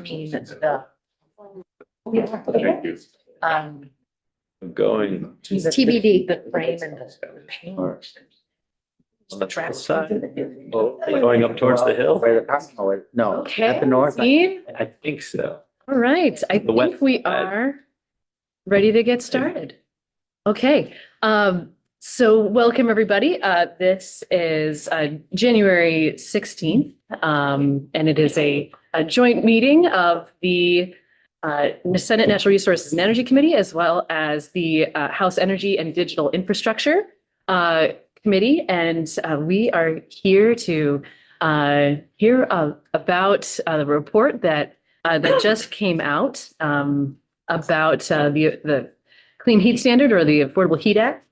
mean, the. Thank you. Going TBD. The frame and the paint. on the track side, going up towards the hill. Where the parking lot, no, Okay, at the north. Steve. I think so. All right, I The wet think we side. are ready to get started. Okay, so welcome, everybody. This is January 16th, and it is a joint meeting of the Senate Natural Resources and Energy Committee, as well as the House Energy and Digital Infrastructure Committee. And we are here to hear about the report that just came out about the Clean Heat Standard, or the Affordable Heat Act.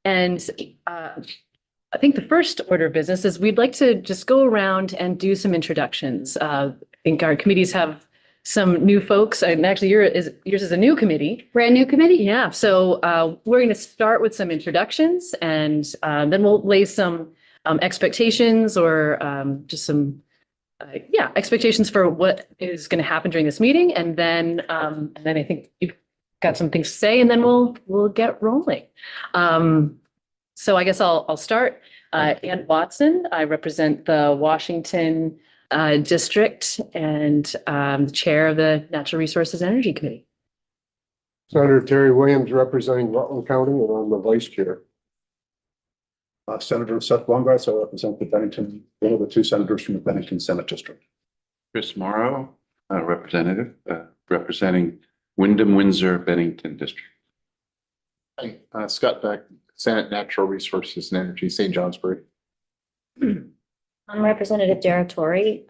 And I think the first order of business is we'd like to just go around and do some introductions. I think our committees have some new folks, and actually yours is a new committee. Brand new committee? Yeah, so we're going to start with some introductions, and then we'll lay some expectations, or just some expectations for what is going to happen during this meeting. And then I think you've got some things to say, and then we'll get rolling. So I guess I'll start. Ann Watson, I represent the Washington district, and the chair of the Natural Resources and Energy Committee. Senator Terry Williams representing Rutland County, and I'm the vice chair. Senator Seth Blumgrass, I represent the Bennington, one of the two senators from the Bennington Senate District. Chris Morrow, representative, representing Wyndham Windsor Bennington District. Hi, Scott Beck, Senate Natural Resources and Energy, St. Johnsbury. I'm Representative Dara Torrey,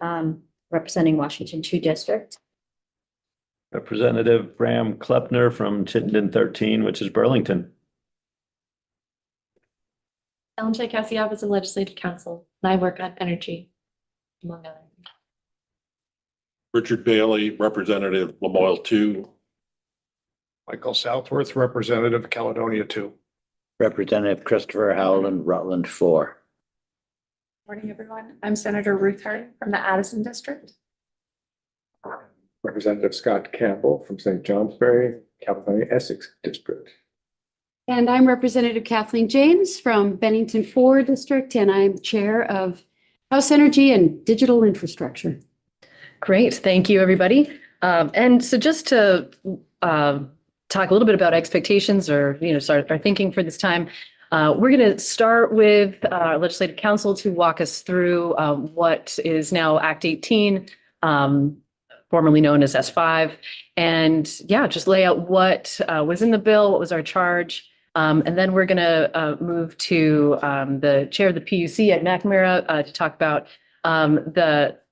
representing Washington 2 District. Representative Bram Klepner from Chittenden 13, which is Burlington. Ellen Cassiavas is in Legislative Council, and I work on energy, among others. Richard Bailey, Representative Lamoille 2. Michael Southworth, Representative Caledonia 2. Representative Christopher Howland, Rutland 4. Morning, everyone. I'm Senator Ruth Harding from the Addison District. Representative Scott Campbell from St. Johnsbury, Caledonia Essex District. And I'm Representative Kathleen James from Bennington 4 District, and I'm chair of House Energy and Digital Infrastructure. Great, thank you, everybody. And so just to talk a little bit about expectations, or start our thinking for this time, we're going to start with our Legislative Council to walk us through what is now Act 18, formerly known as S5, and just lay out what was in the bill, what was our charge. And then we're going to move to the chair of the PUC, Ed McNamara, to talk about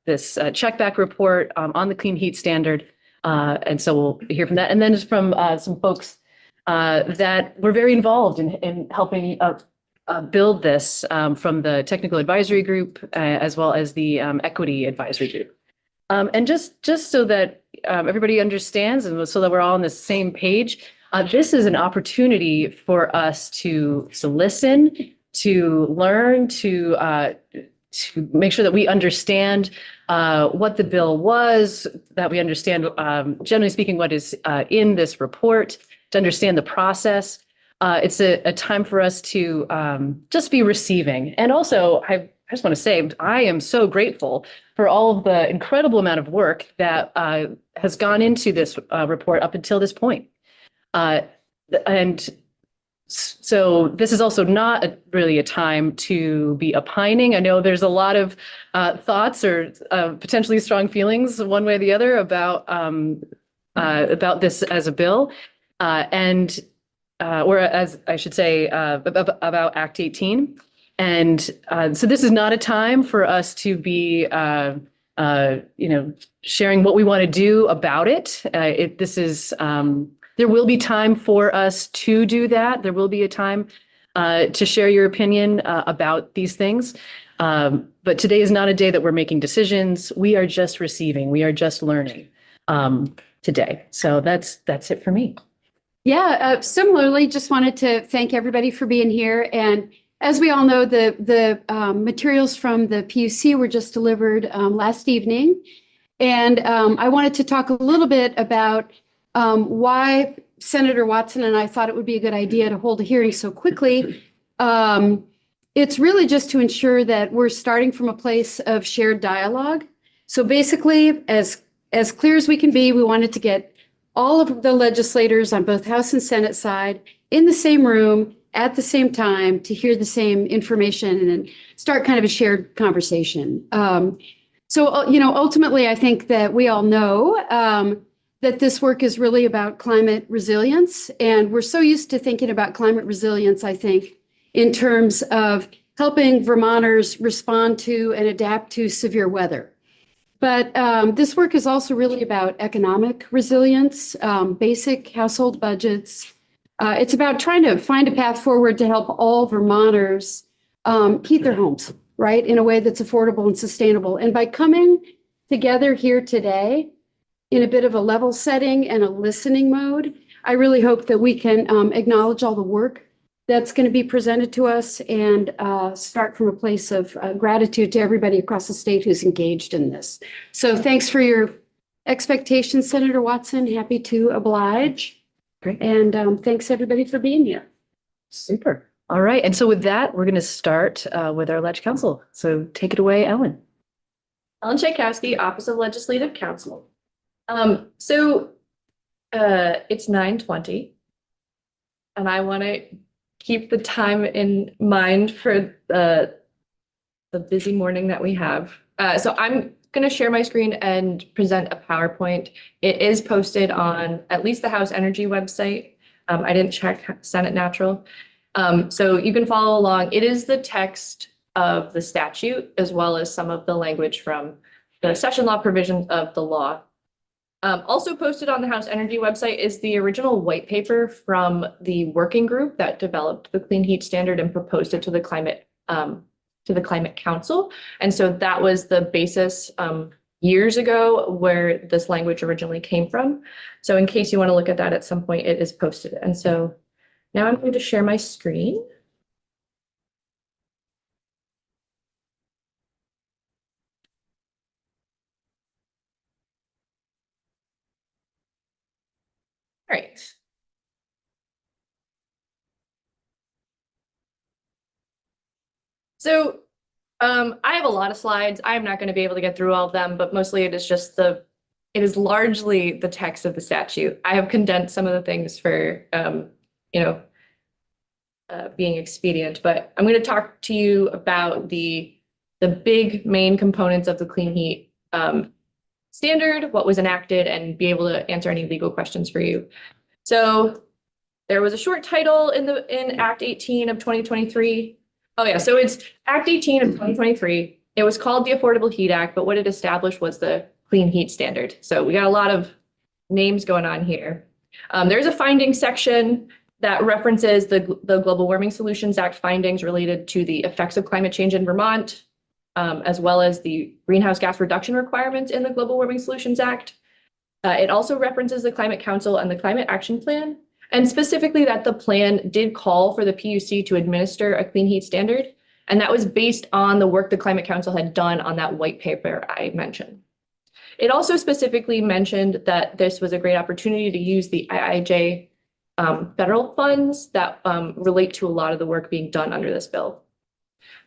this check back report on the Clean Heat Standard. And so we'll hear from that. And then just from some folks that were very involved in helping build this, from the Technical Advisory Group, as well as the Equity Advisory Group. And just so that everybody understands, and so that we're all on the same page, this is an opportunity for us to listen, to learn, to make sure that we understand what the bill was, that we understand, generally speaking, what is in this report, to understand the process. It's a time for us to just be receiving. And also, I just want to say, I am so grateful for all of the incredible amount of work that has gone into this report up until this point. And so this is also not really a time to be opining. I know there's a lot of thoughts or potentially strong feelings one way or the other about this as a bill, or as I should say, about Act 18. And so this is not a time for us to be, sharing what we want to do about it. There will be time for us to do that. There will be a time to share your opinion about these things. But today is not a day that we're making decisions. We are just receiving. We are just learning today. So that's it for me. Yeah, similarly, just wanted to thank everybody for being here. And as we all know, the materials from the PUC were just delivered last evening. And I wanted to talk a little bit about why Senator Watson and I thought it would be a good idea to hold a hearing so quickly. It's really just to ensure that we're starting from a place of shared dialogue. So basically, as clear as we can be, we wanted to get all of the legislators on both House and Senate side in the same room at the same time to hear the same information and start kind of a shared conversation. So, ultimately, I think that we all know that this work is really about climate resilience. And we're so used to thinking about climate resilience, I think, in terms of helping Vermonters respond to and adapt to severe weather. But this work is also really about economic resilience, basic household budgets. It's about trying to find a path forward to help all Vermonters heat their homes, right, in a way that's affordable and sustainable. And by coming together here today in a bit of a level setting and a listening mode, I really hope that we can acknowledge all the work that's going to be presented to us and start from a place of gratitude to everybody across the state who's engaged in this. So thanks for your expectations, Senator Watson. Happy to oblige. Great. And thanks everybody for being here. Super. All right. And so with that, we're going to start with our Ledge Council. So take it away, Ellen. Ellen Tchaikovsky, Office of Legislative Counsel. It's 9:20, and I want to keep the time in mind for the busy morning that we have. So I'm going to share my screen and present a PowerPoint. It is posted on at least the House Energy website. I didn't check Senate Natural. So you can follow along. It is the text of the statute as well as some of the language from the session law provisions of the law. Also posted on the House Energy website is the original white paper from the working group that developed the Clean Heat Standard and proposed it to the Climate Council. And so that was the basis years ago where this language originally came from. So in case you want to look at that at some point, it is posted. And so now I'm going to share my screen. All right. So I have a lot of slides. I'm not going to be able to get through all of them, but mostly it is just it is largely the text of the statute. I have condensed some of the things for, being expedient, but I'm going to talk to you about the big main components of the Clean Heat Standard, what was enacted, and be able to answer any legal questions for you. So there was a short title in Act 18 of 2023. Oh yeah, so it's Act 18 of 2023. It was called the Affordable Heat Act, but what it established was the Clean Heat Standard. So we got a lot of names going on here. There's a findings section that references the Global Warming Solutions Act findings related to the effects of climate change in Vermont, as well as the greenhouse gas reduction requirements in the Global Warming Solutions Act. It also references the Climate Council and the Climate Action Plan, and specifically that the plan did call for the PUC to administer a clean heat standard. And that was based on the work the Climate Council had done on that white paper I mentioned. It also specifically mentioned that this was a great opportunity to use the IIJ federal funds that relate to a lot of the work being done under this bill.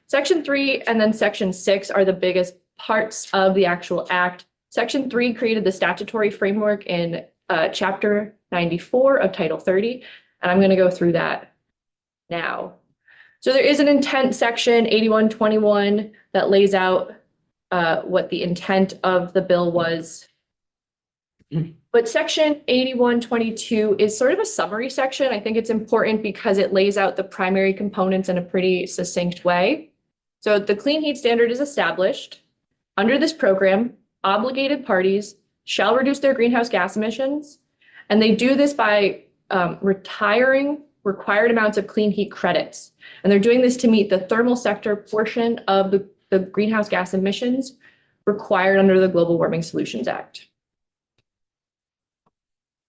Section 3 and then Section 6 are the biggest parts of the actual act. Section 3 created the statutory framework in Chapter 94 of Title 30, and I'm going to go through that now. So there is an intent section 8121 that lays out what the intent of the bill was. But section 8122 is sort of a summary section. I think it's important because it lays out the primary components in a pretty succinct way. So the Clean Heat Standard is established. Under this program, obligated parties shall reduce their greenhouse gas emissions, and they do this by retiring required amounts of clean heat credits. And they're doing this to meet the thermal sector portion of the greenhouse gas emissions required under the Global Warming Solutions Act.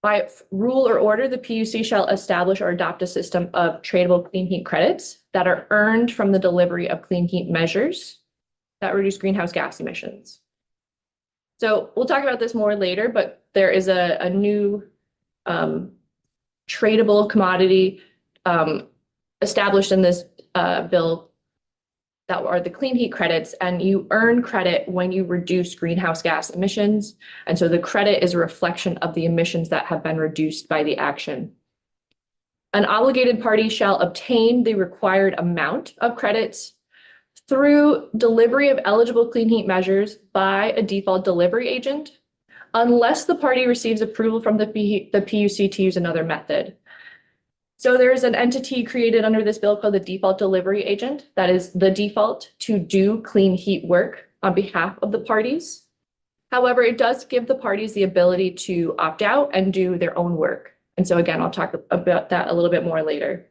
By rule or order, the PUC shall establish or adopt a system of tradable clean heat credits that are earned from the delivery of clean heat measures that reduce greenhouse gas emissions. So we'll talk about this more later, but there is a new tradable commodity established in this bill that are the clean heat credits, and you earn credit when you reduce greenhouse gas emissions. And so the credit is a reflection of the emissions that have been reduced by the action. An obligated party shall obtain the required amount of credits through delivery of eligible clean heat measures by a default delivery agent, unless the party receives approval from the PUC to use another method. So there's an entity created under this bill called the default delivery agent that is the default to do clean heat work on behalf of the parties. However, it does give the parties the ability to opt out and do their own work. And so again, I'll talk about that a little bit more later.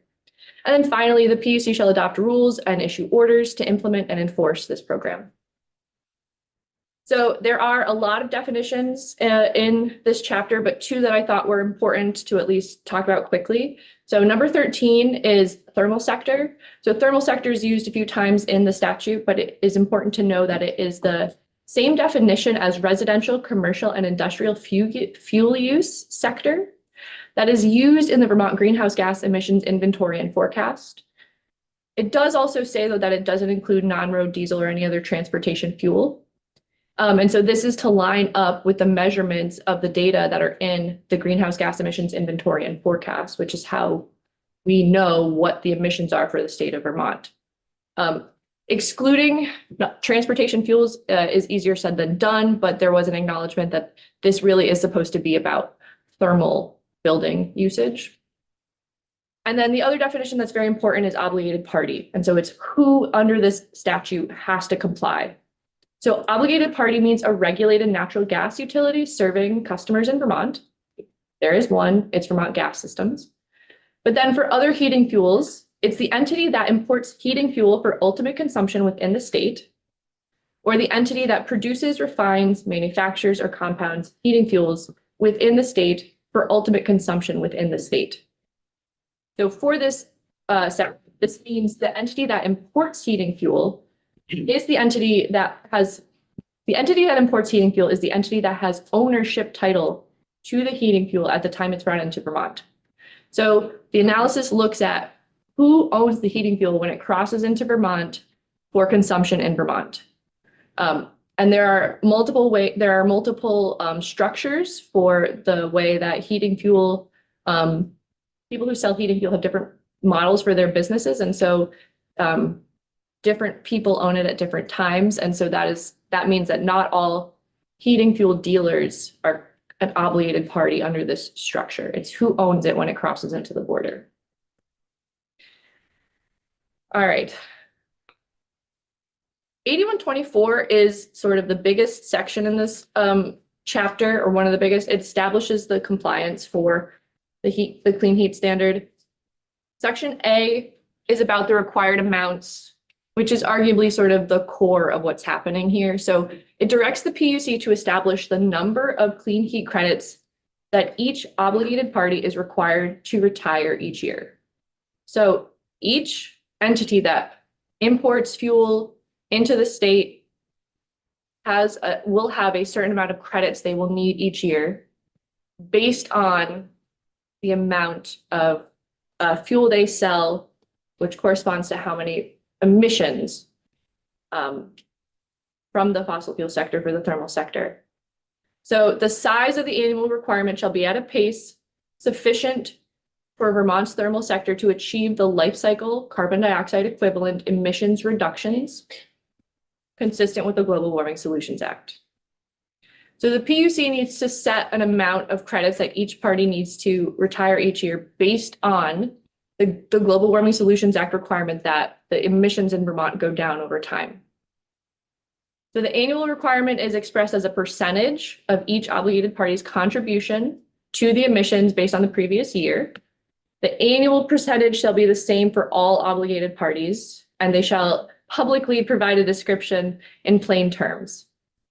And then finally, the PUC shall adopt rules and issue orders to implement and enforce this program. So there are a lot of definitions in this chapter, but two that I thought were important to at least talk about quickly. So number 13 is thermal sector. So thermal sector is used a few times in the statute, but it is important to know that it is the same definition as residential, commercial, and industrial fuel use sector that is used in the Vermont greenhouse gas emissions inventory and forecast. It does also say, though, that it doesn't include non-road diesel or any other transportation fuel. And so this is to line up with the measurements of the data that are in the greenhouse gas emissions inventory and forecast, which is how we know what the emissions are for the state of Vermont. Excluding transportation fuels is easier said than done, but there was an acknowledgement that this really is supposed to be about thermal building usage. And then the other definition that's very important is obligated party. And so it's who under this statute has to comply. So obligated party means a regulated natural gas utility serving customers in Vermont. There is one, it's Vermont Gas Systems. But then for other heating fuels, it's the entity that imports heating fuel for ultimate consumption within the state, or the entity that produces, refines, manufactures, or compounds heating fuels within the state for ultimate consumption within the state. So for this this means the entity that imports heating fuel is the entity that imports heating fuel is the entity that has ownership title to the heating fuel at the time it's brought into Vermont. So the analysis looks at who owns the heating fuel when it crosses into Vermont for consumption in Vermont. And there are multiple structures for the way that heating fuel, people who sell heating fuel have different models for their businesses. And so different people own it at different times. And so that means that not all heating fuel dealers are an obligated party under this structure. It's who owns it when it crosses into the border. All right. 8124 is sort of the biggest section in this chapter, or one of the biggest. It establishes the compliance for the clean heat standard. Section A is about the required amounts, which is arguably sort of the core of what's happening here. So it directs the PUC to establish the number of clean heat credits that each obligated party is required to retire each year. So each entity that imports fuel into the state will have a certain amount of credits they will need each year based on the amount of fuel they sell, which corresponds to how many emissions from the fossil fuel sector for the thermal sector. So the size of the annual requirement shall be at a pace sufficient for Vermont's thermal sector to achieve the life cycle carbon dioxide equivalent emissions reductions consistent with the Global Warming Solutions Act. So the PUC needs to set an amount of credits that each party needs to retire each year based on the Global Warming Solutions Act requirement that the emissions in Vermont go down over time. So the annual requirement is expressed as a percentage of each obligated party's contribution to the emissions based on the previous year. The annual percentage shall be the same for all obligated parties, and they shall publicly provide a description in plain terms.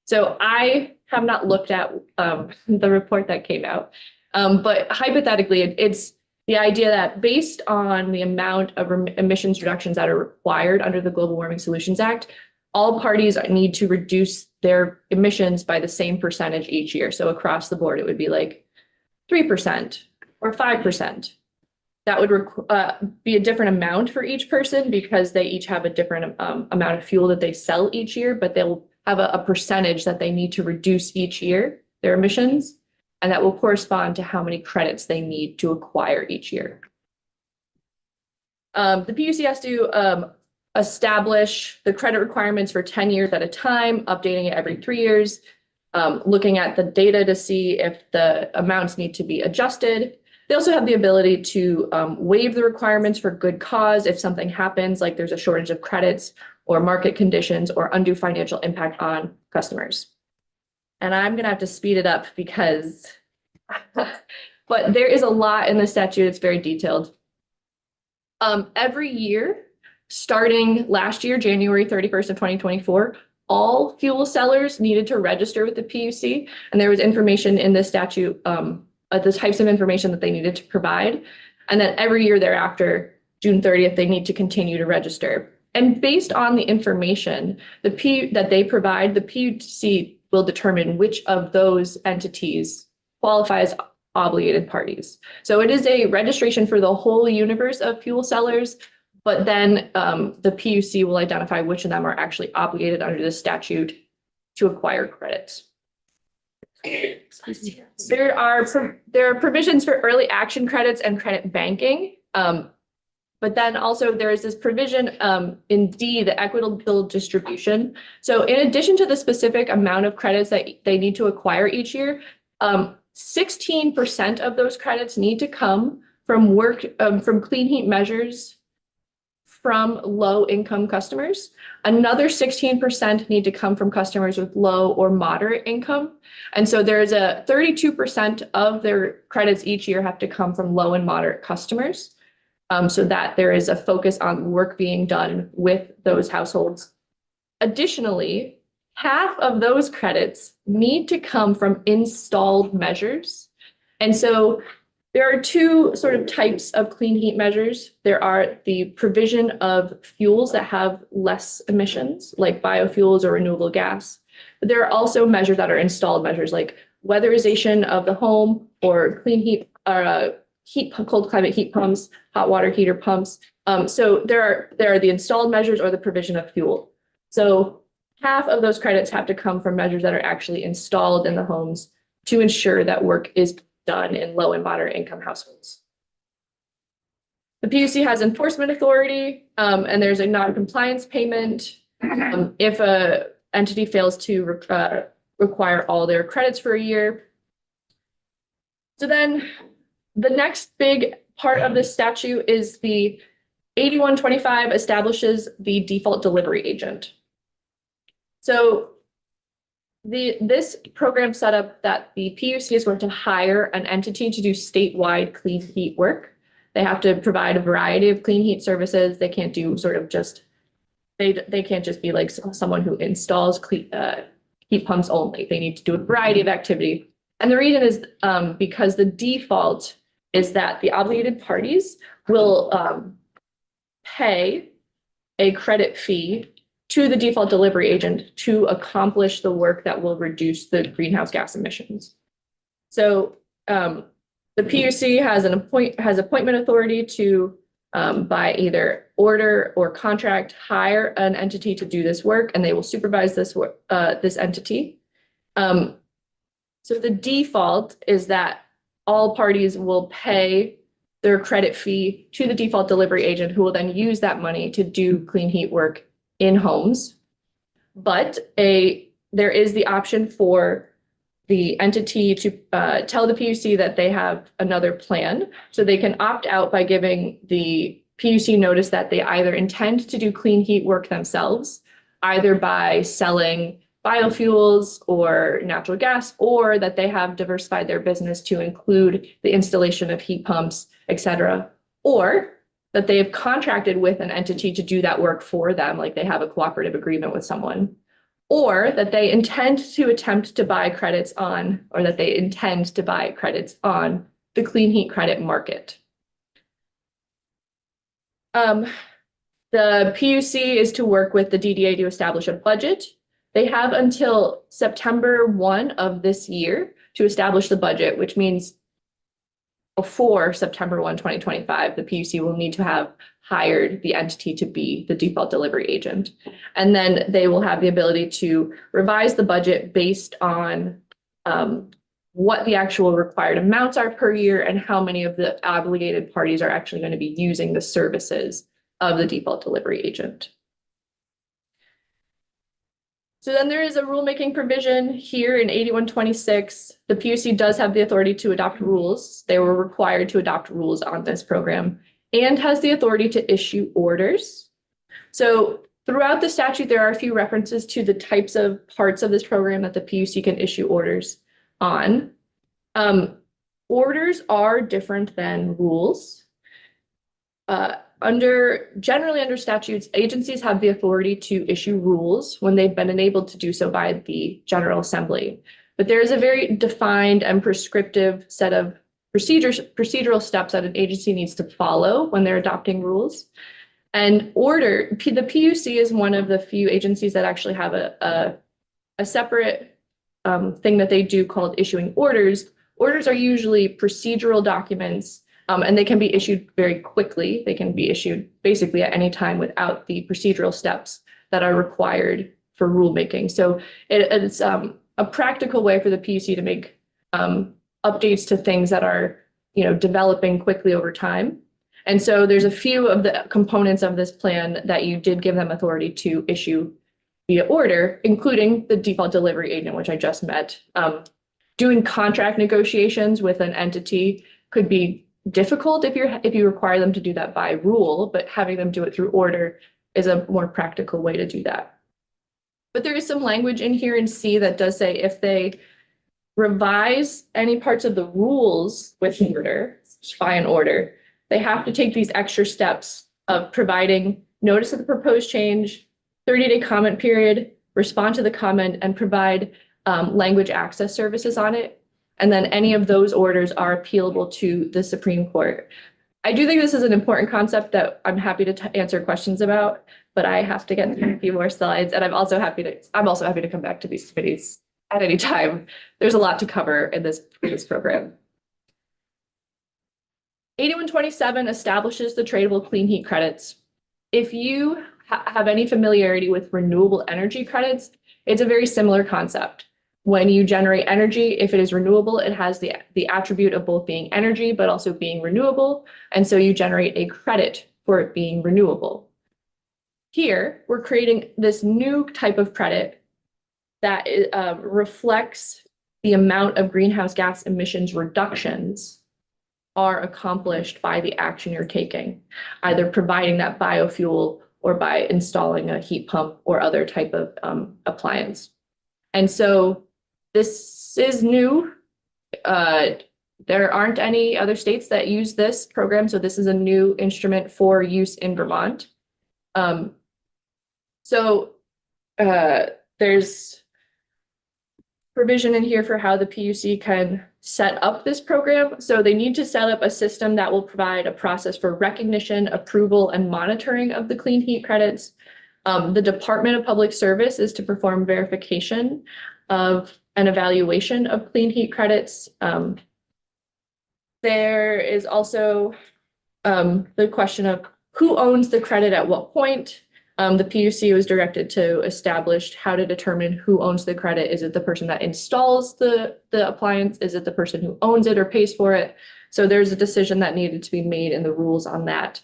So I have not looked at the report that came out, but hypothetically, it's the idea that based on the amount of emissions reductions that are required under the Global Warming Solutions Act, all parties need to reduce their emissions by the same percentage each year. So across the board, it would be like 3% or 5%. That would be a different amount for each person because they each have a different amount of fuel that they sell each year, but they'll have a percentage that they need to reduce each year, their emissions, and that will correspond to how many credits they need to acquire each year. The PUC has to establish the credit requirements for 10 years at a time, updating it every 3 years, looking at the data to see if the amounts need to be adjusted. They also have the ability to waive the requirements for good cause if something happens, like there's a shortage of credits or market conditions or undue financial impact on customers. And I'm going to have to speed it up because, but there is a lot in the statute. It's very detailed. Every year, starting last year, January 31st of 2024, all fuel sellers needed to register with the PUC. And there was information in the statute, the types of information that they needed to provide. And then every year thereafter, June 30th, they need to continue to register. And based on the information that they provide, the PUC will determine which of those entities qualify as obligated parties. So it is a registration for the whole universe of fuel sellers, but then the PUC will identify which of them are actually obligated under the statute to acquire credits. There are provisions for early action credits and credit banking. But then also there is this provision in D, the equitable distribution. So in addition to the specific amount of credits that they need to acquire each year, 16% of those credits need to come from from clean heat measures from low income customers. Another 16% need to come from customers with low or moderate income. And so there's a 32% of their credits each year have to come from low and moderate customers. So that there is a focus on work being done with those households. Additionally, half of those credits need to come from installed measures. And so there are two sort of types of clean heat measures. There are the provision of fuels that have less emissions, like biofuels or renewable gas. But there are also measures that are installed measures, like weatherization of the home or clean heat or cold climate heat pumps, hot water heater pumps. So there are the installed measures or the provision of fuel. So half of those credits have to come from measures that are actually installed in the homes to ensure that work is done in low and moderate income households. The PUC has enforcement authority, and there's a non-compliance payment if a entity fails to require all their credits for a year. So then the next big part of this statute is the 8125 establishes the default delivery agent. So this program set up that the PUC is going to hire an entity to do statewide clean heat work. They have to provide a variety of clean heat services. They can't do sort of just, they can't just be like someone who installs heat pumps only. They need to do a variety of activity. And the reason is because the default is that the obligated parties will pay a credit fee to the default delivery agent to accomplish the work that will reduce the greenhouse gas emissions. So the PUC has appointment authority to by either order or contract hire an entity to do this work, and they will supervise this entity. So the default is that all parties will pay their credit fee to the default delivery agent, who will then use that money to do clean heat work in homes. But there is the option for the entity to tell the PUC that they have another plan. So they can opt out by giving the PUC notice that they either intend to do clean heat work themselves, either by selling biofuels or natural gas, or that they have diversified their business to include the installation of heat pumps, et cetera, or that they have contracted with an entity to do that work for them, like they have a cooperative agreement with someone, or that they intend to attempt to buy credits on, or that they intend to buy credits on the clean heat credit market. The PUC is to work with the DDA to establish a budget. They have until September 1 of this year to establish the budget, which means before September 1, 2025, the PUC will need to have hired the entity to be the default delivery agent. And then they will have the ability to revise the budget based on what the actual required amounts are per year and how many of the obligated parties are actually going to be using the services of the default delivery agent. So then there is a rulemaking provision here in 8126. The PUC does have the authority to adopt rules. They were required to adopt rules on this program and has the authority to issue orders. So throughout the statute, there are a few references to the types of parts of this program that the PUC can issue orders on. Orders are different than rules. Generally under statutes, agencies have the authority to issue rules when they've been enabled to do so by the General Assembly. But there is a very defined and prescriptive set of procedural steps that an agency needs to follow when they're adopting rules. And the PUC is one of the few agencies that actually have a separate thing that they do called issuing orders. Orders are usually procedural documents, and they can be issued very quickly. They can be issued basically at any time without the procedural steps that are required for rulemaking. So it's a practical way for the PUC to make updates to things that are, developing quickly over time. And so there's a few of the components of this plan that you did give them authority to issue via order, including the default delivery agent, which I just met. Doing contract negotiations with an entity could be difficult if you require them to do that by rule, but having them do it through order is a more practical way to do that. But there is some language in here in C that does say if they revise any parts of the rules with order, by an order, they have to take these extra steps of providing notice of the proposed change, 30-day comment period, respond to the comment, and provide language access services on it. And then any of those orders are appealable to the Supreme Court. I do think this is an important concept that I'm happy to answer questions about, but I have to get a few more slides, and I'm also happy to come back to these committees at any time. There's a lot to cover in this program. 8127 establishes the tradable clean heat credits. If you have any familiarity with renewable energy credits, it's a very similar concept. When you generate energy, if it is renewable, it has the attribute of both being energy, but also being renewable. And so you generate a credit for it being renewable. Here, we're creating this new type of credit that reflects the amount of greenhouse gas emissions reductions are accomplished by the action you're taking, either providing that biofuel or by installing a heat pump or other type of appliance. And so this is new. There aren't any other states that use this program, so this is a new instrument for use in Vermont. There's provision in here for how the PUC can set up this program. So they need to set up a system that will provide a process for recognition, approval, and monitoring of the clean heat credits. The Department of Public Service is to perform verification of an evaluation of clean heat credits. There is also the question of who owns the credit at what point. The PUC was directed to establish how to determine who owns the credit. Is it the person that installs the appliance? Is it the person who owns it or pays for it? So there's a decision that needed to be made in the rules on that.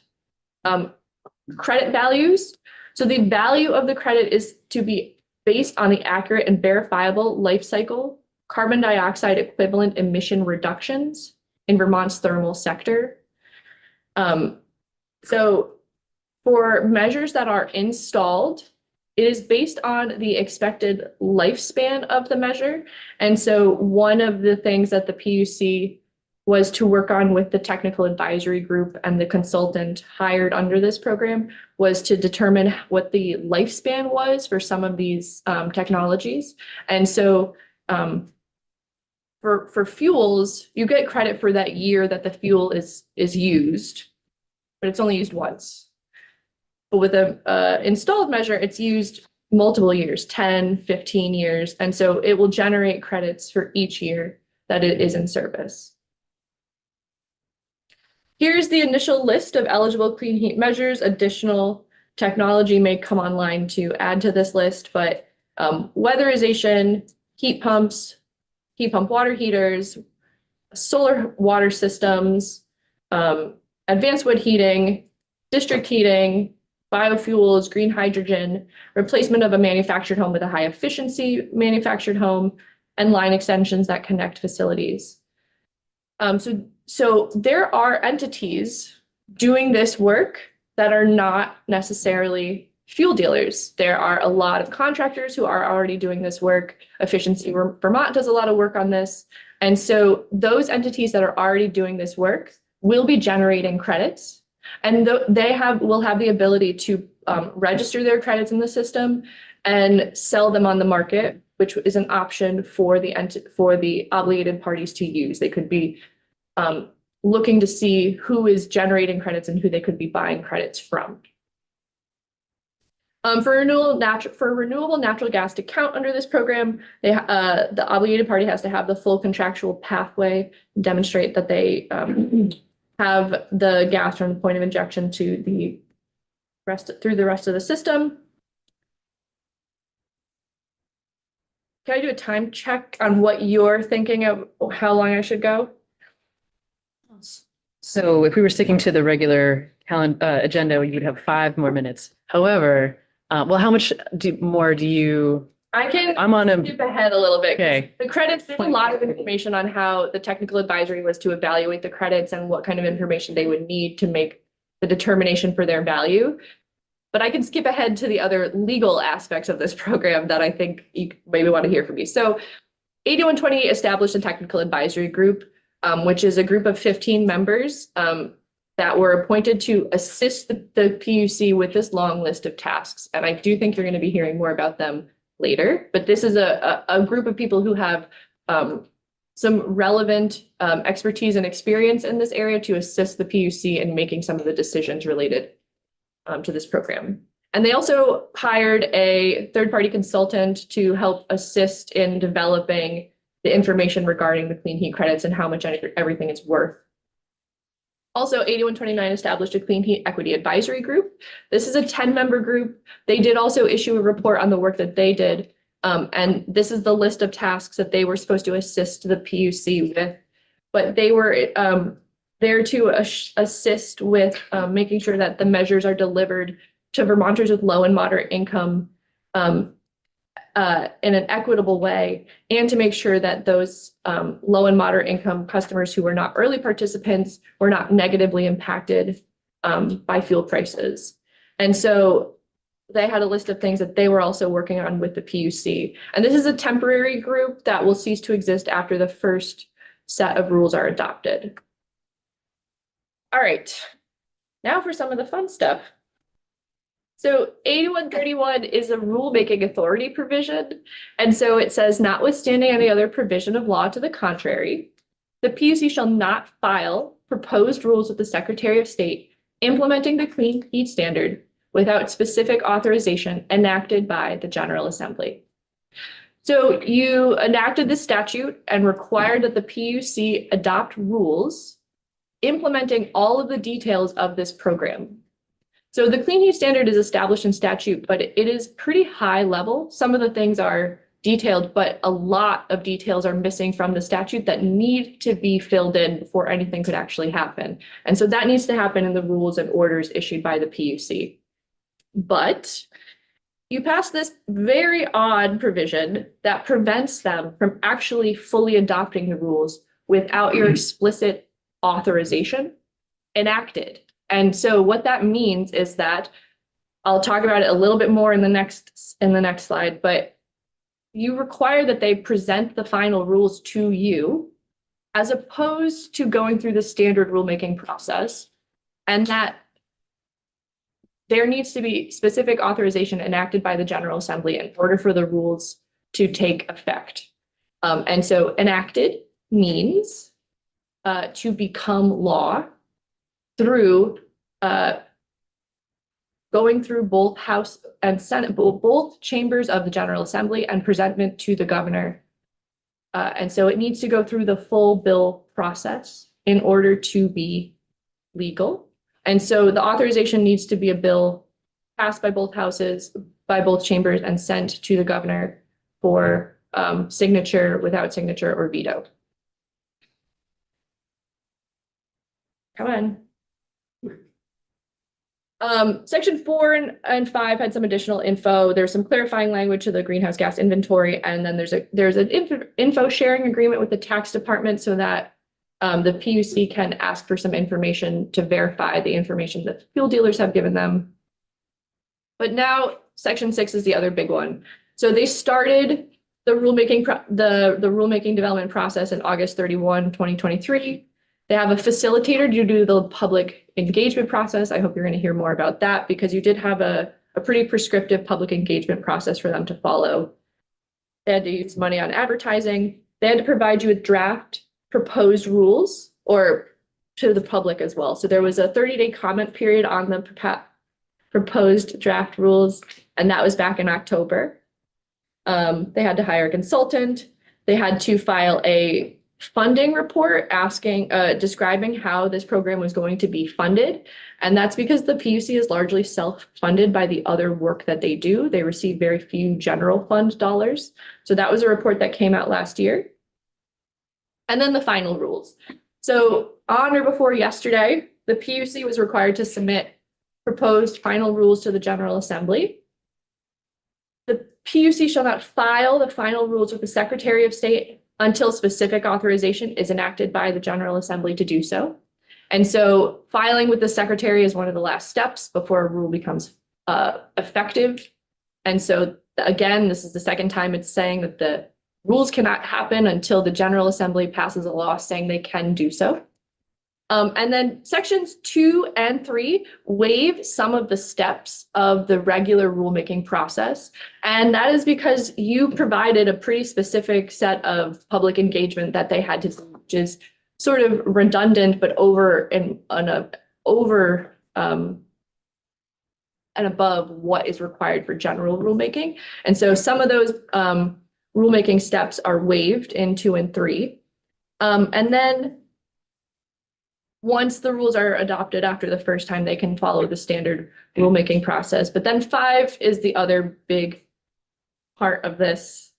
Credit values. So the value of the credit is to be based on the accurate and verifiable life cycle carbon dioxide equivalent emission reductions in Vermont's thermal sector. So for measures that are installed, it is based on the expected lifespan of the measure. And so one of the things that the PUC was to work on with the technical advisory group and the consultant hired under this program was to determine what the lifespan was for some of these technologies. And so for fuels, you get credit for that year that the fuel is used, but it's only used once. But with a installed measure, it's used multiple years, 10, 15 years. And so it will generate credits for each year that it is in service. Here's the initial list of eligible clean heat measures. Additional technology may come online to add to this list, but weatherization, heat pumps, heat pump water heaters, solar water systems, advanced wood heating, district heating, biofuels, green hydrogen, replacement of a manufactured home with a high efficiency manufactured home, and line extensions that connect facilities. So there are entities doing this work that are not necessarily fuel dealers. There are a lot of contractors who are already doing this work. Efficiency Vermont does a lot of work on this. And so those entities that are already doing this work will be generating credits, and they will have the ability to register their credits in the system and sell them on the market, which is an option for the obligated parties to use. They could be looking to see who is generating credits and who they could be buying credits from. For renewable natural gas to count under this program, the obligated party has to have the full contractual pathway, demonstrate that they have the gas from the point of injection to the through the rest of the system. Can I do a time check on what you're thinking of how long I should go? So if we were sticking to the regular agenda, you'd have 5 more minutes. However, well, how much more do you? I can I'm on a skip ahead a little bit. Okay. The credits, there's a lot of information on how the technical advisory was to evaluate the credits and what kind of information they would need to make the determination for their value. But I can skip ahead to the other legal aspects of this program that I think you maybe want to hear from me. So 8120 established a technical advisory group, which is a group of 15 members that were appointed to assist the PUC with this long list of tasks. And I do think you're going to be hearing more about them later, but this is a group of people who have some relevant expertise and experience in this area to assist the PUC in making some of the decisions related to this program. And they also hired a third-party consultant to help assist in developing the information regarding the clean heat credits and how much everything is worth. Also, 8129 established a Clean Heat Equity Advisory Group. This is a 10-member group. They did also issue a report on the work that they did. And this is the list of tasks that they were supposed to assist the PUC with. But they were there to assist with making sure that the measures are delivered to Vermonters with low and moderate income in an equitable way, and to make sure that those low and moderate income customers who were not early participants were not negatively impacted by fuel prices. And so they had a list of things that they were also working on with the PUC. And this is a temporary group that will cease to exist after the first set of rules are adopted. All right, now for some of the fun stuff. So 8131 is a rulemaking authority provision. And so it says, notwithstanding any other provision of law to the contrary, the PUC shall not file proposed rules with the Secretary of State implementing the clean heat standard without specific authorization enacted by the General Assembly. So you enacted this statute and required that the PUC adopt rules implementing all of the details of this program. So the clean heat standard is established in statute, but it is pretty high level. Some of the things are detailed, but a lot of details are missing from the statute that need to be filled in before anything could actually happen. And so that needs to happen in the rules and orders issued by the PUC. But you pass this very odd provision that prevents them from actually fully adopting the rules without your explicit authorization enacted. And so what that means is that I'll talk about it a little bit more in the next slide, but you require that they present the final rules to you as opposed to going through the standard rulemaking process, and that there needs to be specific authorization enacted by the General Assembly in order for the rules to take effect. And so enacted means to become law through going through both House and Senate, both chambers of the General Assembly and presentment to the governor. And so it needs to go through the full bill process in order to be legal. And so the authorization needs to be a bill passed by both houses, by both chambers, and sent to the governor for signature, without signature, or veto. Come on. Section 4 and 5 had some additional info. There's some clarifying language to the greenhouse gas inventory, and then there's an info sharing agreement with the tax department so that the PUC can ask for some information to verify the information that fuel dealers have given them. But now Section 6 is the other big one. So they started the rulemaking the rulemaking development process in August 31, 2023. They have a facilitator to do the public engagement process. I hope you're going to hear more about that because you did have a pretty prescriptive public engagement process for them to follow. They had to use money on advertising. They had to provide you with draft proposed rules or to the public as well. So there was a 30-day comment period on the proposed draft rules, and that was back in October. They had to hire a consultant. They had to file a funding report asking, describing how this program was going to be funded. And that's because the PUC is largely self-funded by the other work that they do. They receive very few general fund dollars. So that was a report that came out last year. And then the final rules. So on or before yesterday, the PUC was required to submit proposed final rules to the General Assembly. The PUC shall not file the final rules with the Secretary of State until specific authorization is enacted by the General Assembly to do so. And so filing with the Secretary is one of the last steps before a rule becomes effective. And so again, this is the second time it's saying that the rules cannot happen until the General Assembly passes a law saying they can do so. And then sections 2 and 3 waive some of the steps of the regular rulemaking process. And that is because you provided a pretty specific set of public engagement that they had to do, which is sort of redundant, but over and above what is required for general rulemaking. And so some of those rulemaking steps are waived in 2 and 3. And then once the rules are adopted after the first time, they can follow the standard rulemaking process. But then 5 is the other big part of this.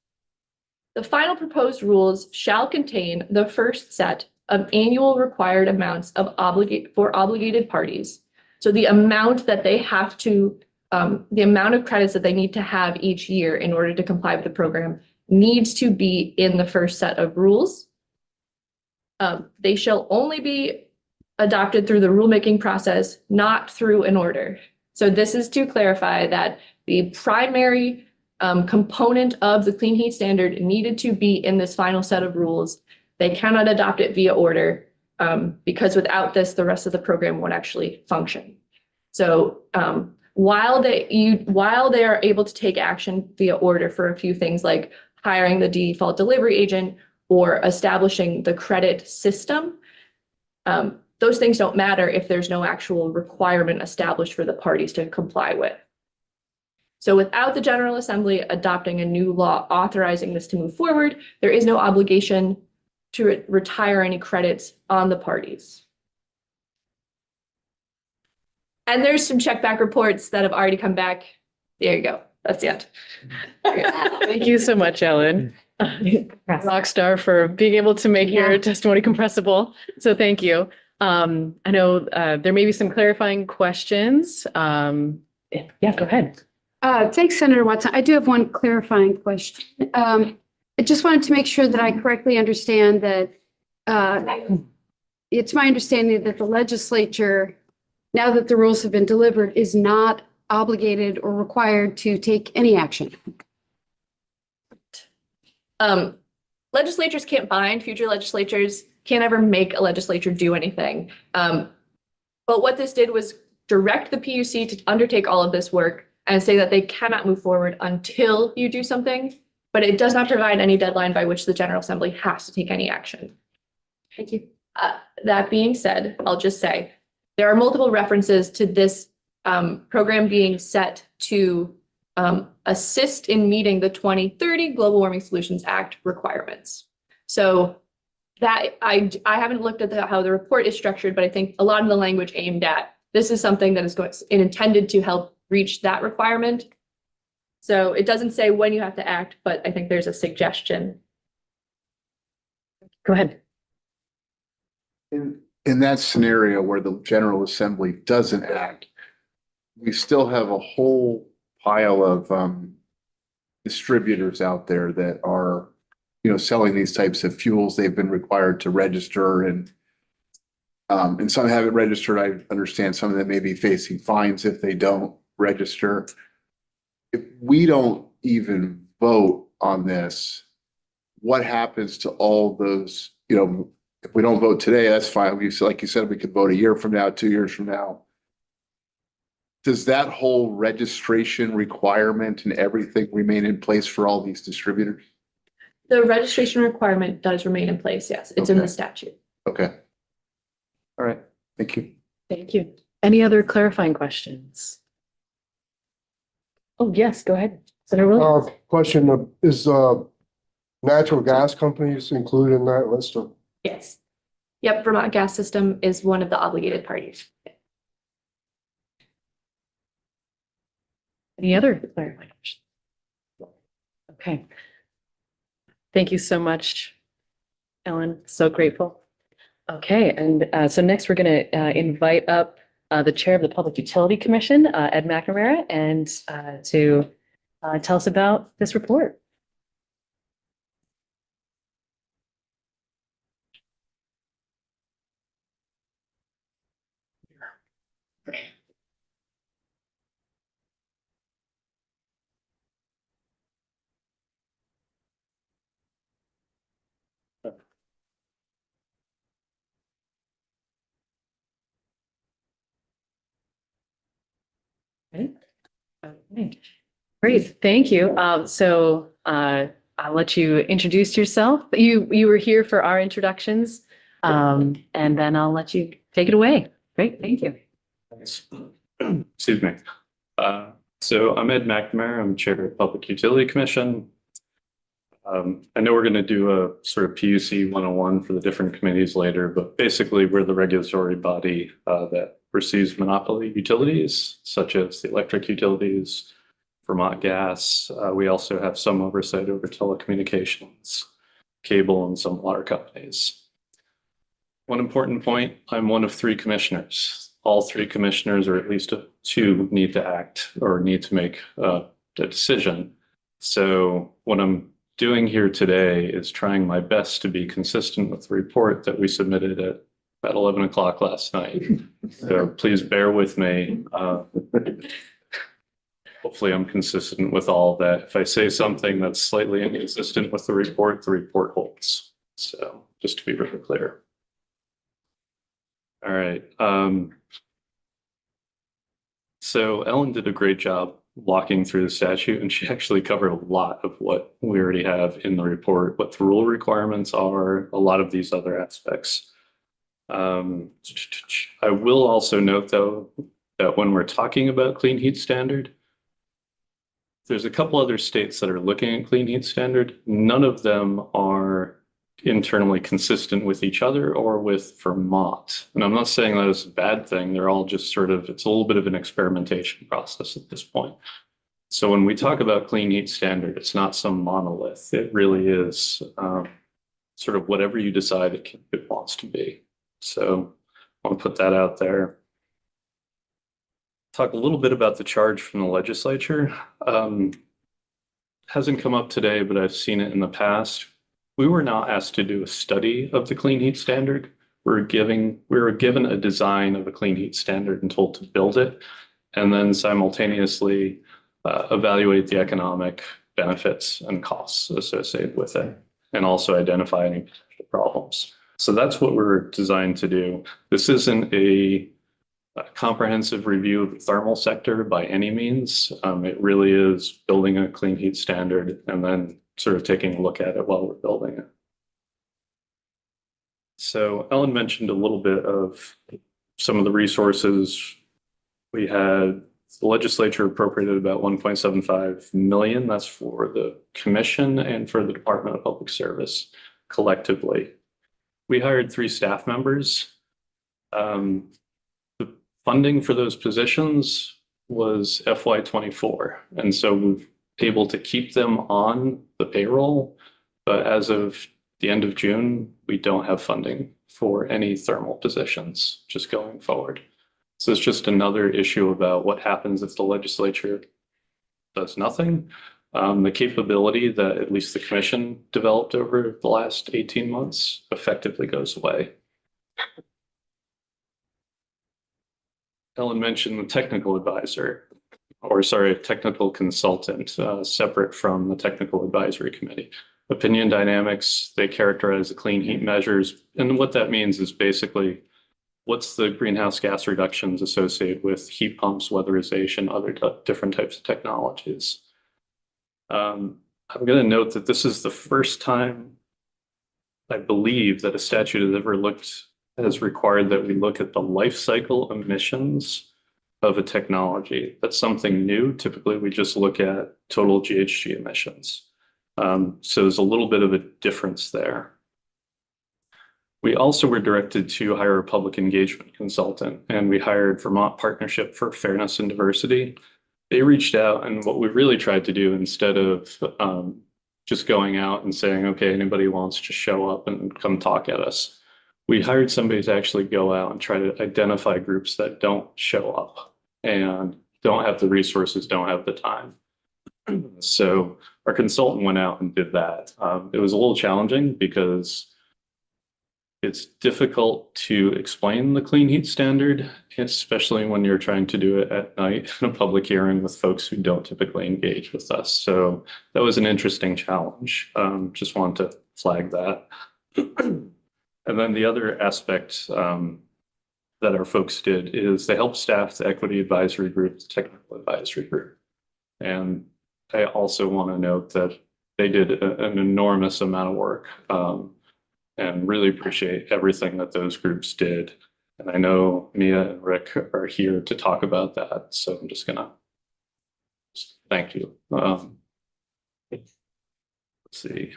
The final proposed rules shall contain the first set of annual required amounts of obligated parties. So the amount that they have to, the amount of credits that they need to have each year in order to comply with the program needs to be in the first set of rules. They shall only be adopted through the rulemaking process, not through an order. So this is to clarify that the primary component of the clean heat standard needed to be in this final set of rules. They cannot adopt it via order because without this, the rest of the program won't actually function. So while they are able to take action via order for a few things like hiring the default delivery agent or establishing the credit system, those things don't matter if there's no actual requirement established for the parties to comply with. So without the General Assembly adopting a new law authorizing this to move forward, there is no obligation to retire any credits on the parties. And there's some check back reports that have already come back. There you go. That's the end. Thank you so much, Ellen. Rockstar for being able to make your testimony compressible. So thank you. I know there may be some clarifying questions. Yeah, go ahead. Thanks, Senator Watson. I do have one clarifying question. I just wanted to make sure that I correctly understand that it's my understanding that the legislature, now that the rules have been delivered, is not obligated or required to take any action. Legislatures can't bind, future legislatures can't ever make a legislature do anything. But what this did was direct the PUC to undertake all of this work and say that they cannot move forward until you do something, but it does not provide any deadline by which the General Assembly has to take any action. Thank you. That being said, I'll just say there are multiple references to this program being set to assist in meeting the 2030 Global Warming Solutions Act requirements. So that I haven't looked at how the report is structured, but I think a lot of the language aimed at this is something that is intended to help reach that requirement. So it doesn't say when you have to act, but I think there's a suggestion. Go ahead. In that scenario where the General Assembly doesn't act, we still have a whole pile of distributors out there that are, selling these types of fuels. They've been required to register and some haven't registered. I understand some of them may be facing fines if they don't register. If we don't even vote on this, what happens to all those, if we don't vote today, that's fine. Like you said, we could vote a year from now, 2 years from now. Does that whole registration requirement and everything remain in place for all these distributors? The registration requirement does remain in place, yes. It's in the statute. Okay. All right. Thank you. Thank you. Any other clarifying questions? Oh, yes, go ahead. Senator Williams. Question, is natural gas companies included in that list of? Yes. Yep, Vermont Gas System is one of the obligated parties. Any other clarifying questions? Okay. Thank you so much, Ellen. So grateful. Okay, and so next we're going to invite up the chair of the Public Utility Commission, Ed McNamara, and to tell us about this report. Okay. Great, thank you. I'll let you introduce yourself. You were here for our introductions, and then I'll let you take it away. Great, thank you. Thanks. Excuse me. So I'm Ed McNamara. I'm Chair of Public Utility Commission. I know we're going to do a sort of PUC 101 for the different committees later, but basically we're the regulatory body that receives monopoly utilities, such as the electric utilities, Vermont Gas. We also have some oversight over telecommunications, cable, and some water companies. One important point, I'm one of 3 commissioners. All 3 commissioners, or at least 2, need to act or need to make a decision. So what I'm doing here today is trying my best to be consistent with the report that we submitted at about 11 o'clock last night. So please bear with me. Hopefully I'm consistent with all that. If I say something that's slightly inconsistent with the report holds. So just to be really clear. All right. So Ellen did a great job walking through the statute, and she actually covered a lot of what we already have in the report, what the rule requirements are, a lot of these other aspects. I will also note, though, that when we're talking about clean heat standard, there's a couple other states that are looking at clean heat standard. None of them are internally consistent with each other or with Vermont. And I'm not saying that is a bad thing. They're all just sort of, it's a little bit of an experimentation process at this point. So when we talk about clean heat standard, it's not some monolith. It really is sort of whatever you decide it wants to be. So I want to put that out there. Talk a little bit about the charge from the legislature. Hasn't come up today, but I've seen it in the past. We were not asked to do a study of the clean heat standard. We were given a design of a clean heat standard and told to build it, and then simultaneously evaluate the economic benefits and costs associated with it, and also identify any potential problems. So that's what we're designed to do. This isn't a comprehensive review of the thermal sector by any means. It really is building a clean heat standard and then sort of taking a look at it while we're building it. So Ellen mentioned a little bit of some of the resources We had the legislature appropriated about 1.75 million. That's for the commission and for the Department of Public Service collectively. We hired 3 staff members. The funding for those positions was FY24. And so we're able to keep them on the payroll. But as of the end of June, we don't have funding for any thermal positions just going forward. So it's just another issue about what happens if the legislature does nothing. The capability that at least the commission developed over the last 18 months effectively goes away. Ellen mentioned the technical advisor, or sorry, technical consultant, separate from the technical advisory committee. Opinion dynamics, they characterize the clean heat measures. And what that means is basically what's the greenhouse gas reductions associated with heat pumps, weatherization, other different types of technologies. I'm going to note that this is the first time I believe that a statute has required that we look at the life cycle emissions of a technology. That's something new. Typically, we just look at total GHG emissions. So there's a little bit of a difference there. We also were directed to hire a public engagement consultant, and we hired Vermont Partnership for Fairness and Diversity. They reached out, and what we really tried to do, instead of just going out and saying, okay, anybody wants to show up and come talk at us, we hired somebody to actually go out and try to identify groups that don't show up and don't have the resources, don't have the time. So our consultant went out and did that. It was a little challenging because it's difficult to explain the clean heat standard, especially when you're trying to do it at night in a public hearing with folks who don't typically engage with us. So that was an interesting challenge. Just wanted to flag that. And then the other aspect that our folks did is they helped staff the equity advisory group, the technical advisory group. And I also want to note that they did an enormous amount of work. And really appreciate everything that those groups did. And I know Mia and Rick are here to talk about that. So I'm just gonna thank you. Let's see.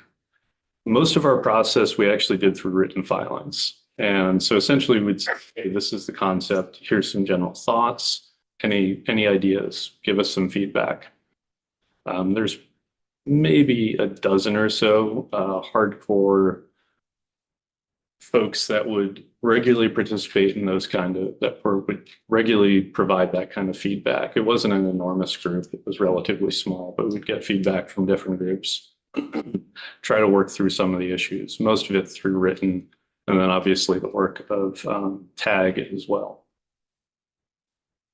Most of our process we actually did through written filings. And so essentially we'd say, hey, this is the concept. Here's some general thoughts. Any ideas? Give us some feedback. There's maybe a dozen or so hardcore folks that would regularly participate in those would regularly provide that kind of feedback. It wasn't an enormous group, it was relatively small, but we'd get feedback from different groups, try to work through some of the issues, most of it through written, and then obviously the work of TAG as well.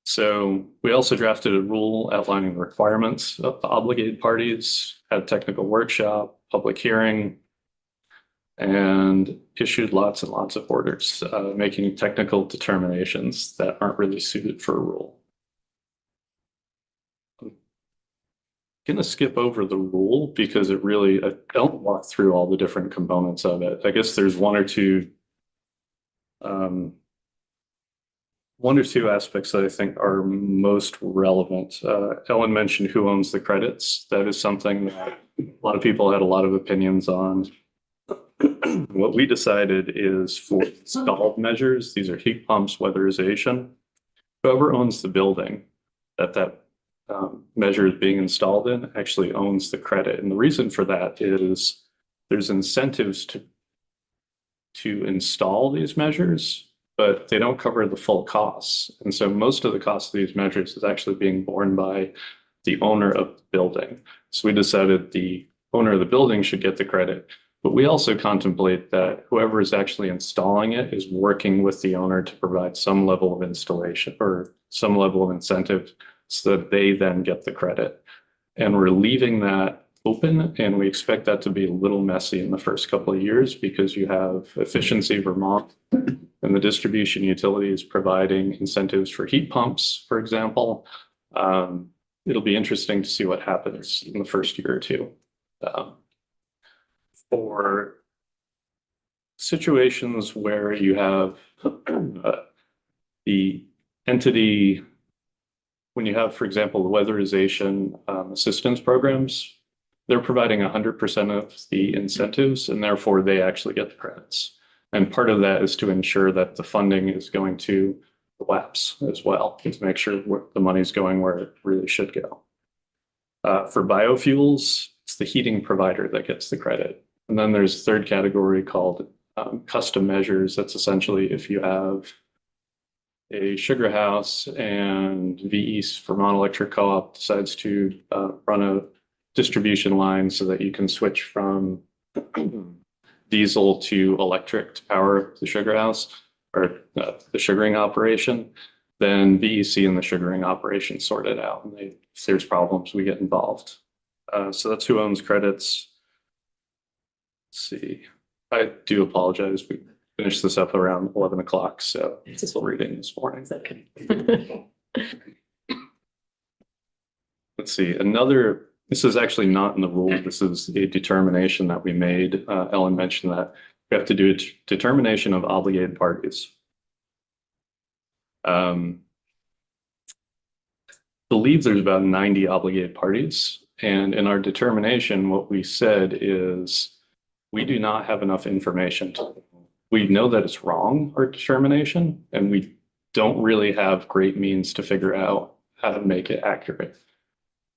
So we also drafted a rule outlining the requirements of the obligated parties, had a technical workshop, public hearing, and issued lots and lots of orders, making technical determinations that aren't really suited for a rule. I'm going to skip over the rule because I don't walk through all the different components of it. I guess there's one or two aspects that I think are most relevant. Ellen mentioned who owns the credits. That is something that a lot of people had a lot of opinions on. What we decided is for installed measures, these are heat pumps, weatherization, whoever owns the building that measure is being installed in actually owns the credit. And the reason for that is there's incentives to install these measures, but they don't cover the full costs. And so most of the cost of these measures is actually being borne by the owner of the building. So we decided the owner of the building should get the credit. But we also contemplate that whoever is actually installing it is working with the owner to provide some level of installation or some level of incentive so that they then get the credit. And we're leaving that open, and we expect that to be a little messy in the first couple of years because you have Efficiency Vermont and the distribution utilities providing incentives for heat pumps, for example. It'll be interesting to see what happens in the first year or two. For situations where you have the entity when you have, for example, the weatherization assistance programs, they're providing 100% of the incentives, and therefore they actually get the credits. And part of that is to ensure that the funding is going to the WAPs as well, to make sure the money's going where it really should go. For biofuels, it's the heating provider that gets the credit. And then there's a third category called custom measures. That's essentially if you have a sugar house and VE Vermont Electric Co-op decides to run a distribution line so that you can switch from diesel to electric to power the sugar house or the sugaring operation, then VEC and the sugaring operation sort it out. And if there's problems, we get involved. So that's who owns credits. Let's see. I do apologize. We finished this up around 11 o'clock, so it's still reading this morning. Let's see. This is actually not in the rule. This is a determination that we made. Ellen mentioned that we have to do a determination of obligated parties. Believe there's about 90 obligated parties. And in our determination, what we said is we do not have enough information. We know that it's wrong, our determination, and we don't really have great means to figure out how to make it accurate.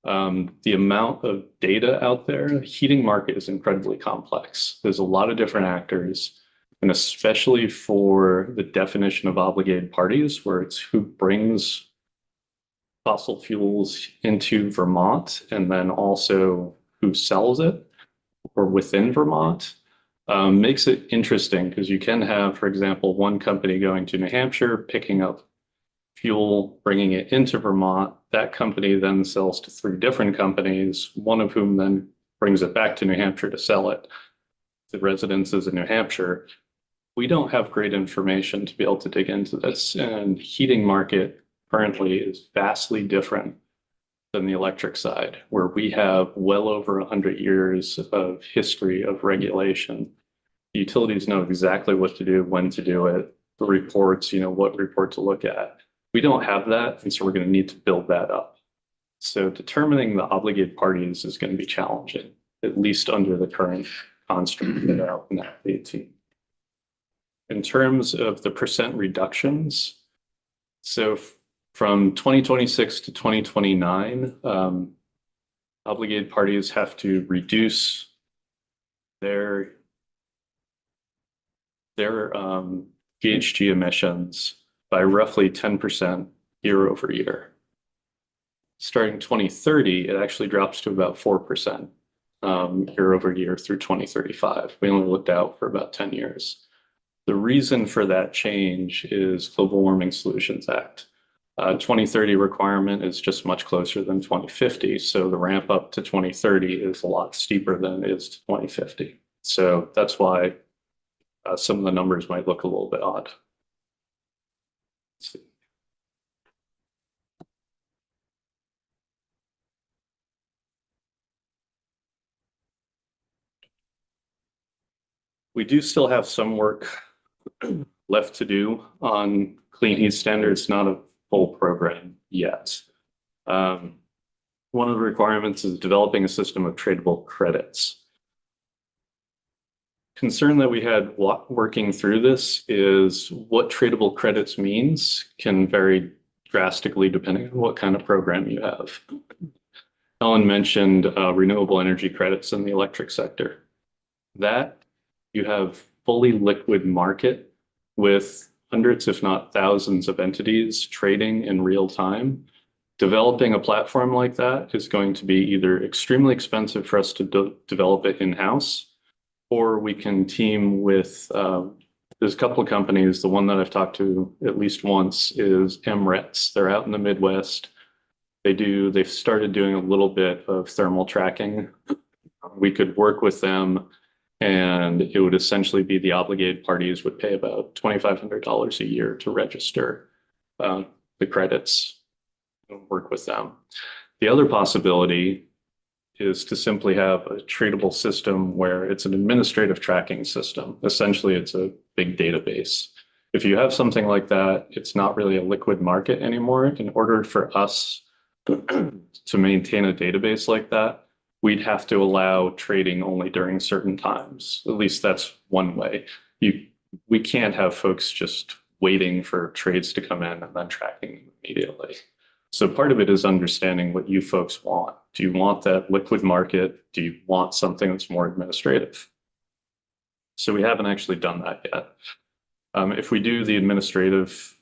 The amount of data out there, the heating market is incredibly complex. There's a lot of different actors, and especially for the definition of obligated parties, where it's who brings fossil fuels into Vermont and then also who sells it or within Vermont, makes it interesting because you can have, for example, one company going to New Hampshire, picking up fuel, bringing it into Vermont. That company then sells to 3 different companies, one of whom then brings it back to New Hampshire to sell it to residences in New Hampshire. We don't have great information to be able to dig into this, and heating market currently is vastly different than the electric side, where we have well over 100 years of history of regulation. The utilities know exactly what to do, when to do it, the reports, what report to look at. We don't have that, and so we're going to need to build that up. So determining the obligated parties is going to be challenging, at least under the current construct that are out in Act 18. In terms of the percent reductions, so from 2026 to 2029, obligated parties have to reduce their GHG emissions by roughly 10% year over year. Starting 2030, it actually drops to about 4% year over year through 2035. We only looked out for about 10 years. The reason for that change is Global Warming Solutions Act. 2030 requirement is just much closer than 2050. So the ramp up to 2030 is a lot steeper than it is to 2050. So that's why some of the numbers might look a little bit odd. Let's see. We do still have some work left to do on clean heat standards, not a full program yet. One of the requirements is developing a system of tradable credits. Concern that we had working through this is what tradable credits means can vary drastically depending on what kind of program you have. Ellen mentioned renewable energy credits in the electric sector. That you have fully liquid market with hundreds, if not thousands of entities trading in real time. Developing a platform like that is going to be either extremely expensive for us to develop it in-house, or we can team with, there's a couple of companies. The one that I've talked to at least once is MRETS. They're out in the Midwest. They've started doing a little bit of thermal tracking. We could work with them, and it would essentially be the obligated parties would pay about $2,500 a year to register the credits and work with them. The other possibility is to simply have a tradable system where it's an administrative tracking system. Essentially, it's a big database. If you have something like that, it's not really a liquid market anymore. In order for us to maintain a database like that, we'd have to allow trading only during certain times. At least that's one way. We can't have folks just waiting for trades to come in and then tracking them immediately. So part of it is understanding what you folks want. Do you want that liquid market? Do you want something that's more administrative? So we haven't actually done that yet. If we do the administrative,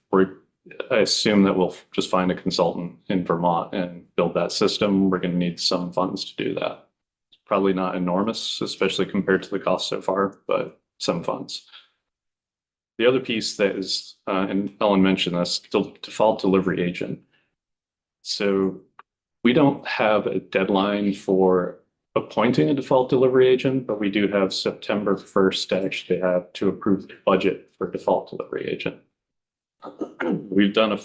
I assume that we'll just find a consultant in Vermont and build that system. We're going to need some funds to do that. Probably not enormous, especially compared to the cost so far, but some funds. The other piece that is, and Ellen mentioned this, default delivery agent. So we don't have a deadline for appointing a default delivery agent, but we do have September 1st to actually have to approve the budget for default delivery agent. We've done a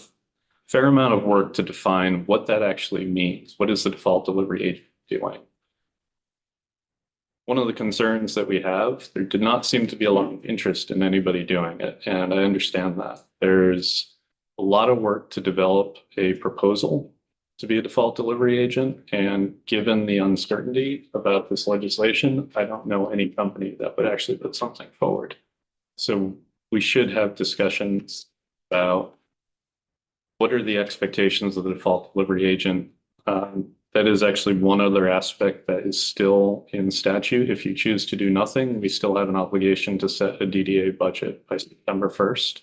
fair amount of work to define what that actually means. What is the default delivery agent doing? One of the concerns that we have, there did not seem to be a lot of interest in anybody doing it, and I understand that. There's a lot of work to develop a proposal to be a default delivery agent, and given the uncertainty about this legislation, I don't know any company that would actually put something forward. So we should have discussions about what are the expectations of the default delivery agent. That is actually one other aspect that is still in statute. If you choose to do nothing, we still have an obligation to set a DDA budget by September 1st.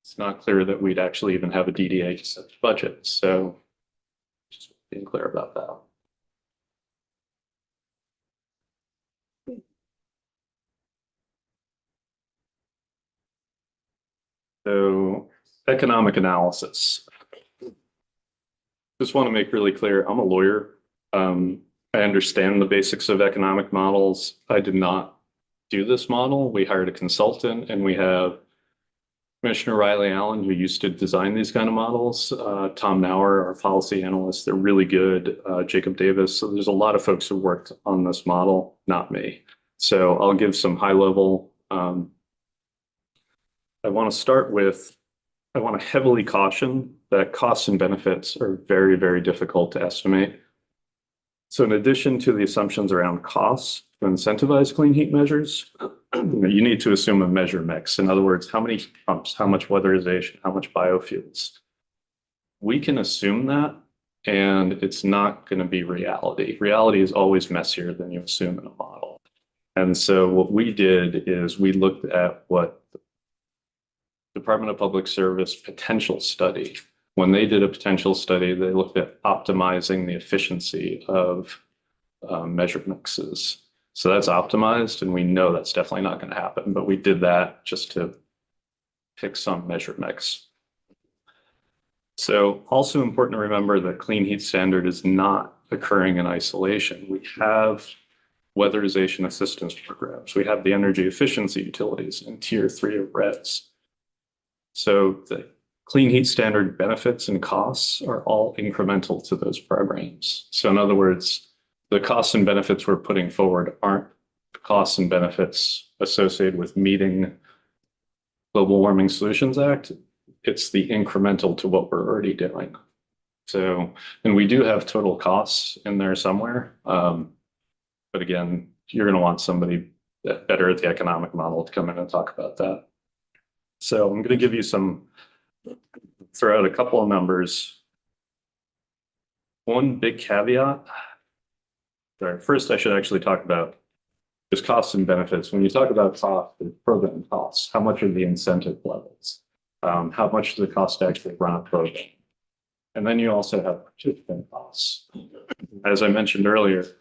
It's not clear that we'd actually even have a DDA to set the budget. So just being clear about that. So economic analysis. Just want to make really clear, I'm a lawyer. I understand the basics of economic models. I did not do this model. We hired a consultant, and we have Commissioner Riley Allen, who used to design these kind of models, Tom Nauer, our policy analyst. They're really good, Jacob Davis. So there's a lot of folks who worked on this model, not me. So I'll give some high level. I want to start with, I want to heavily caution that costs and benefits are very, very difficult to estimate. So in addition to the assumptions around costs to incentivize clean heat measures, you need to assume a measure mix. In other words, how many heat pumps, how much weatherization, how much biofuels. We can assume that, and it's not going to be reality. Reality is always messier than you assume in a model. And so what we did is we looked at what the Department of Public Service potential study. When they did a potential study, they looked at optimizing the efficiency of measure mixes. So that's optimized, and we know that's definitely not going to happen, but we did that just to pick some measure mix. So also important to remember that clean heat standard is not occurring in isolation. We have weatherization assistance programs. We have the energy efficiency utilities in tier 3 of RES. So the clean heat standard benefits and costs are all incremental to those programs. So in other words, the costs and benefits we're putting forward aren't costs and benefits associated with meeting Global Warming Solutions Act. It's the incremental to what we're already doing. So, and we do have total costs in there somewhere. But again, you're going to want somebody better at the economic model to come in and talk about that. So I'm going to give you throw out a couple of numbers. One big caveat. First, I should actually talk about just costs and benefits. When you talk about cost, the program costs, how much are the incentive levels? How much does it cost to actually run a program? And then you also have participant costs. As I mentioned earlier, if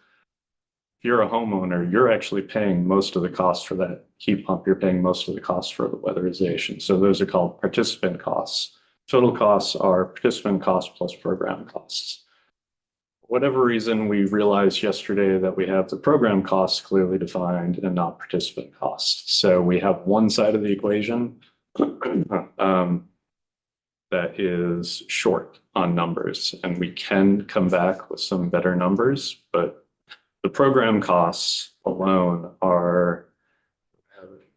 you're a homeowner, you're actually paying most of the cost for that heat pump. You're paying most of the cost for the weatherization. So those are called participant costs. Total costs are participant costs plus program costs. For whatever reason, we realized yesterday that we have the program costs clearly defined and not participant costs. So we have one side of the equation that is short on numbers, and we can come back with some better numbers, but the program costs alone are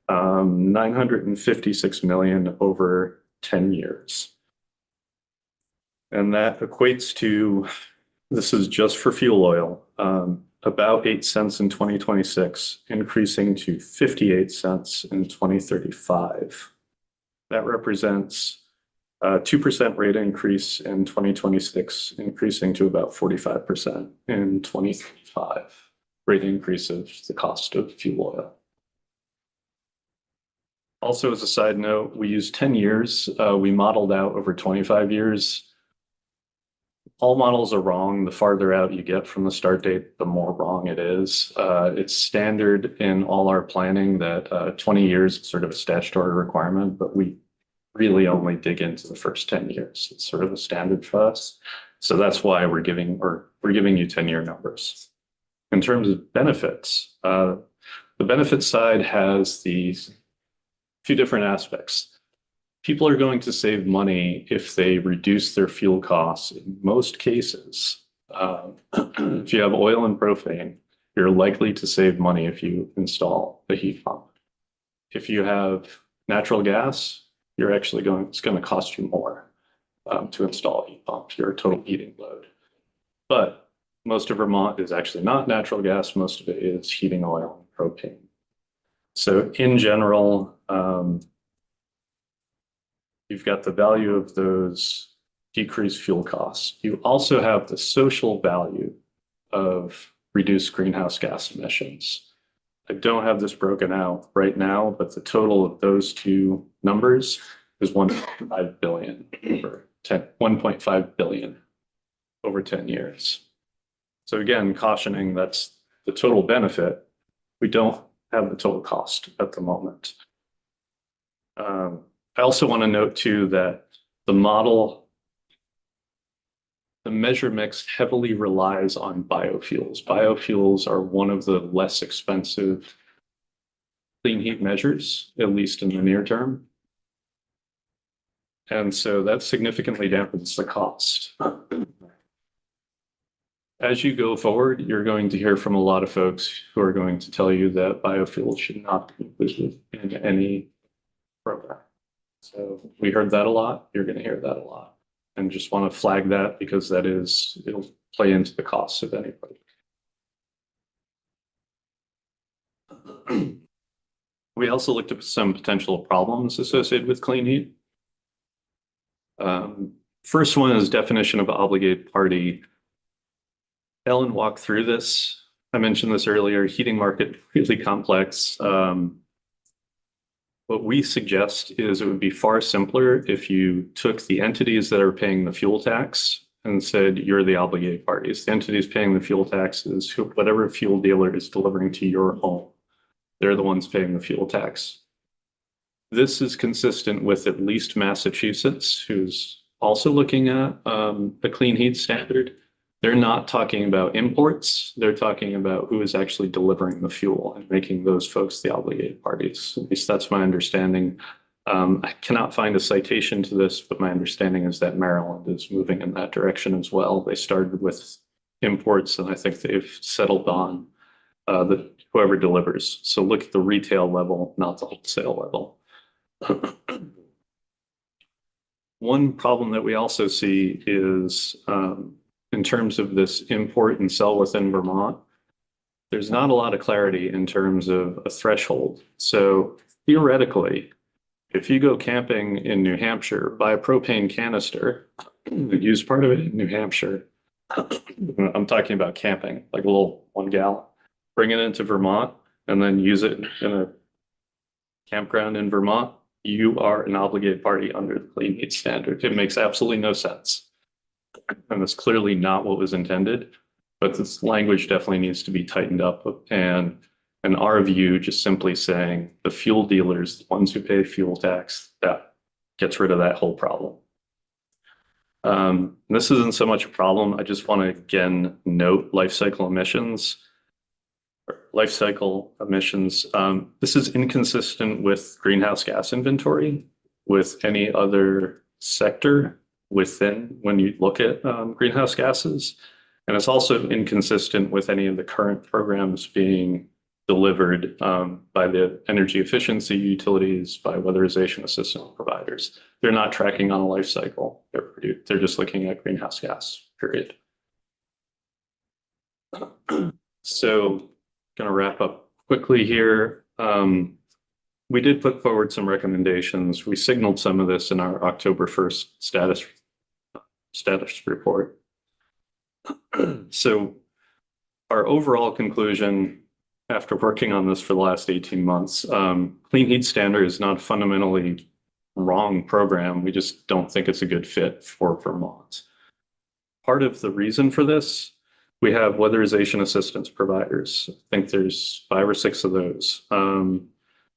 956 million over 10 years. And that equates to, this is just for fuel oil, about 8 cents in 2026, increasing to 58 cents in 2035. That represents a 2% rate increase in 2026, increasing to about 45% in 2035. Rate increase of the cost of fuel oil. Also, as a side note, we used 10 years. We modeled out over 25 years. All models are wrong. The farther out you get from the start date, the more wrong it is. It's standard in all our planning that 20 years is sort of a statutory requirement, but we really only dig into the first 10 years. It's sort of a standard for us. So that's why we're giving you 10-year numbers. In terms of benefits, the benefit side has these few different aspects. People are going to save money if they reduce their fuel costs in most cases. If you have oil and propane, you're likely to save money if you install a heat pump. If you have natural gas, it's going to cost you more to install a heat pump, your total heating load. But most of Vermont is actually not natural gas. Most of it is heating oil and propane. So in general, you've got the value of those decreased fuel costs. You also have the social value of reduced greenhouse gas emissions. I don't have this broken out right now, but the total of those two numbers is 1.5 billion over 1.5 billion over 10 years. So again, cautioning that's the total benefit. We don't have the total cost at the moment. I also want to note too that the measure mix heavily relies on biofuels. Biofuels are one of the less expensive clean heat measures, at least in the near term. And so that significantly dampens the cost. As you go forward, you're going to hear from a lot of folks who are going to tell you that biofuels should not be included in any program. So we heard that a lot. You're going to hear that a lot. And just want to flag that because it'll play into the costs of anybody. We also looked at some potential problems associated with clean heat. First one is definition of obligated party. Ellen walked through this. I mentioned this earlier, heating market, really complex. What we suggest is it would be far simpler if you took the entities that are paying the fuel tax and said, you're the obligated parties. The entities paying the fuel tax is whatever fuel dealer is delivering to your home. They're the ones paying the fuel tax. This is consistent with at least Massachusetts, who's also looking at a clean heat standard. They're not talking about imports. They're talking about who is actually delivering the fuel and making those folks the obligated parties. At least that's my understanding. I cannot find a citation to this, but my understanding is that Maryland is moving in that direction as well. They started with imports, and I think they've settled on whoever delivers. So look at the retail level, not the wholesale level. One problem that we also see is in terms of this import and sell within Vermont, there's not a lot of clarity in terms of a threshold. So theoretically, if you go camping in New Hampshire, buy a propane canister, use part of it in New Hampshire, I'm talking about camping, like a little 1 gallon, bring it into Vermont and then use it in a campground in Vermont, you are an obligated party under the clean heat standard. It makes absolutely no sense. And that's clearly not what was intended, but this language definitely needs to be tightened up. And in our view, just simply saying the fuel dealers, the ones who pay fuel tax, that gets rid of that whole problem. This isn't so much a problem. I just want to again note life cycle emissions. This is inconsistent with greenhouse gas inventory, with any other sector within when you look at greenhouse gases. And it's also inconsistent with any of the current programs being delivered by the energy efficiency utilities, by weatherization assistance providers. They're not tracking on a life cycle. They're just looking at greenhouse gas, period. So going to wrap up quickly here. We did put forward some recommendations. We signaled some of this in our October 1st status report. So our overall conclusion after working on this for the last 18 months, Clean Heat Standard is not a fundamentally wrong program. We just don't think it's a good fit for Vermont. Part of the reason for this, we have weatherization assistance providers. I think there's 5 or 6 of those.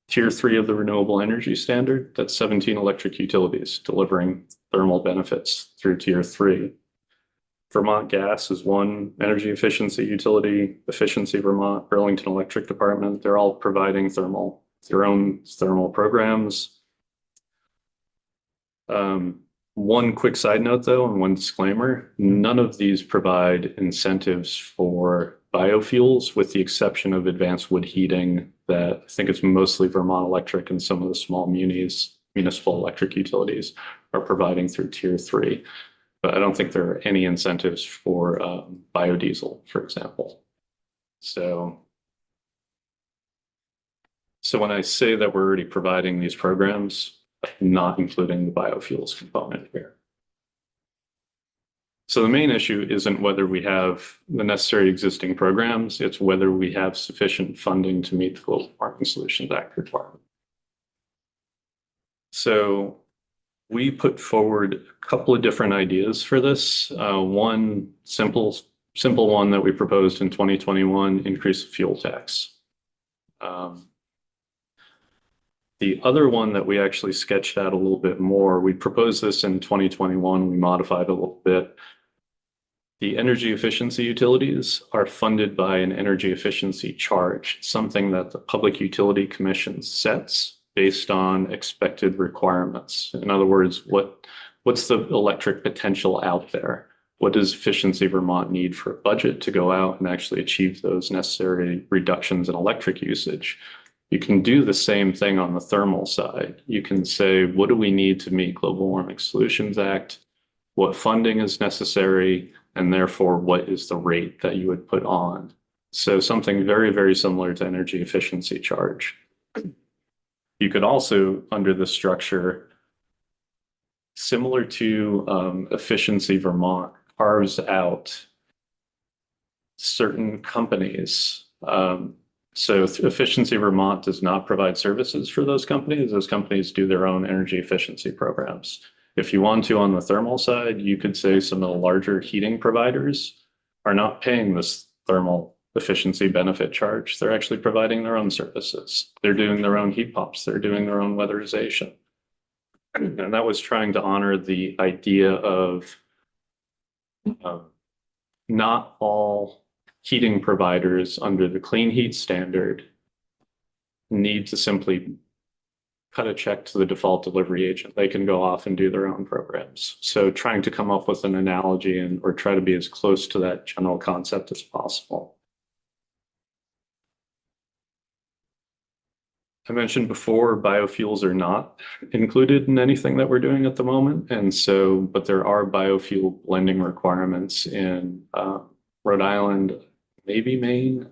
Tier 3 of the renewable energy standard, that's 17 electric utilities delivering thermal benefits through Tier 3. Vermont Gas is one energy efficiency utility, Efficiency Vermont, Burlington Electric Department. They're all providing their own thermal programs. One quick side note though, and one disclaimer, none of these provide incentives for biofuels with the exception of advanced wood heating that I think it's mostly Vermont Electric and some of the small municipal electric utilities are providing through Tier 3. But I don't think there are any incentives for biodiesel, for example. So when I say that we're already providing these programs, I'm not including the biofuels component here. So the main issue isn't whether we have the necessary existing programs, it's whether we have sufficient funding to meet the Global Warming Solutions Act requirement. So we put forward a couple of different ideas for this. One simple one that we proposed in 2021, increase the fuel tax. The other one that we actually sketched out a little bit more, we proposed this in 2021, we modified a little bit. The energy efficiency utilities are funded by an energy efficiency charge, something that the Public Utility Commission sets based on expected requirements. In other words, what's the electric potential out there? What does Efficiency Vermont need for a budget to go out and actually achieve those necessary reductions in electric usage? You can do the same thing on the thermal side. You can say, what do we need to meet Global Warming Solutions Act? What funding is necessary? And therefore, what is the rate that you would put on? So something very, very similar to energy efficiency charge. You could also, under the structure, similar to Efficiency Vermont, carves out certain companies. So Efficiency Vermont does not provide services for those companies. Those companies do their own energy efficiency programs. If you want to, on the thermal side, you could say some of the larger heating providers are not paying this thermal efficiency benefit charge. They're actually providing their own services. They're doing their own heat pumps. They're doing their own weatherization. And that was trying to honor the idea of not all heating providers under the Clean Heat Standard need to simply cut a check to the default delivery agent. They can go off and do their own programs. So trying to come up with an analogy or try to be as close to that general concept as possible. I mentioned before, biofuels are not included in anything that we're doing at the moment. But there are biofuel blending requirements in Rhode Island, maybe Maine,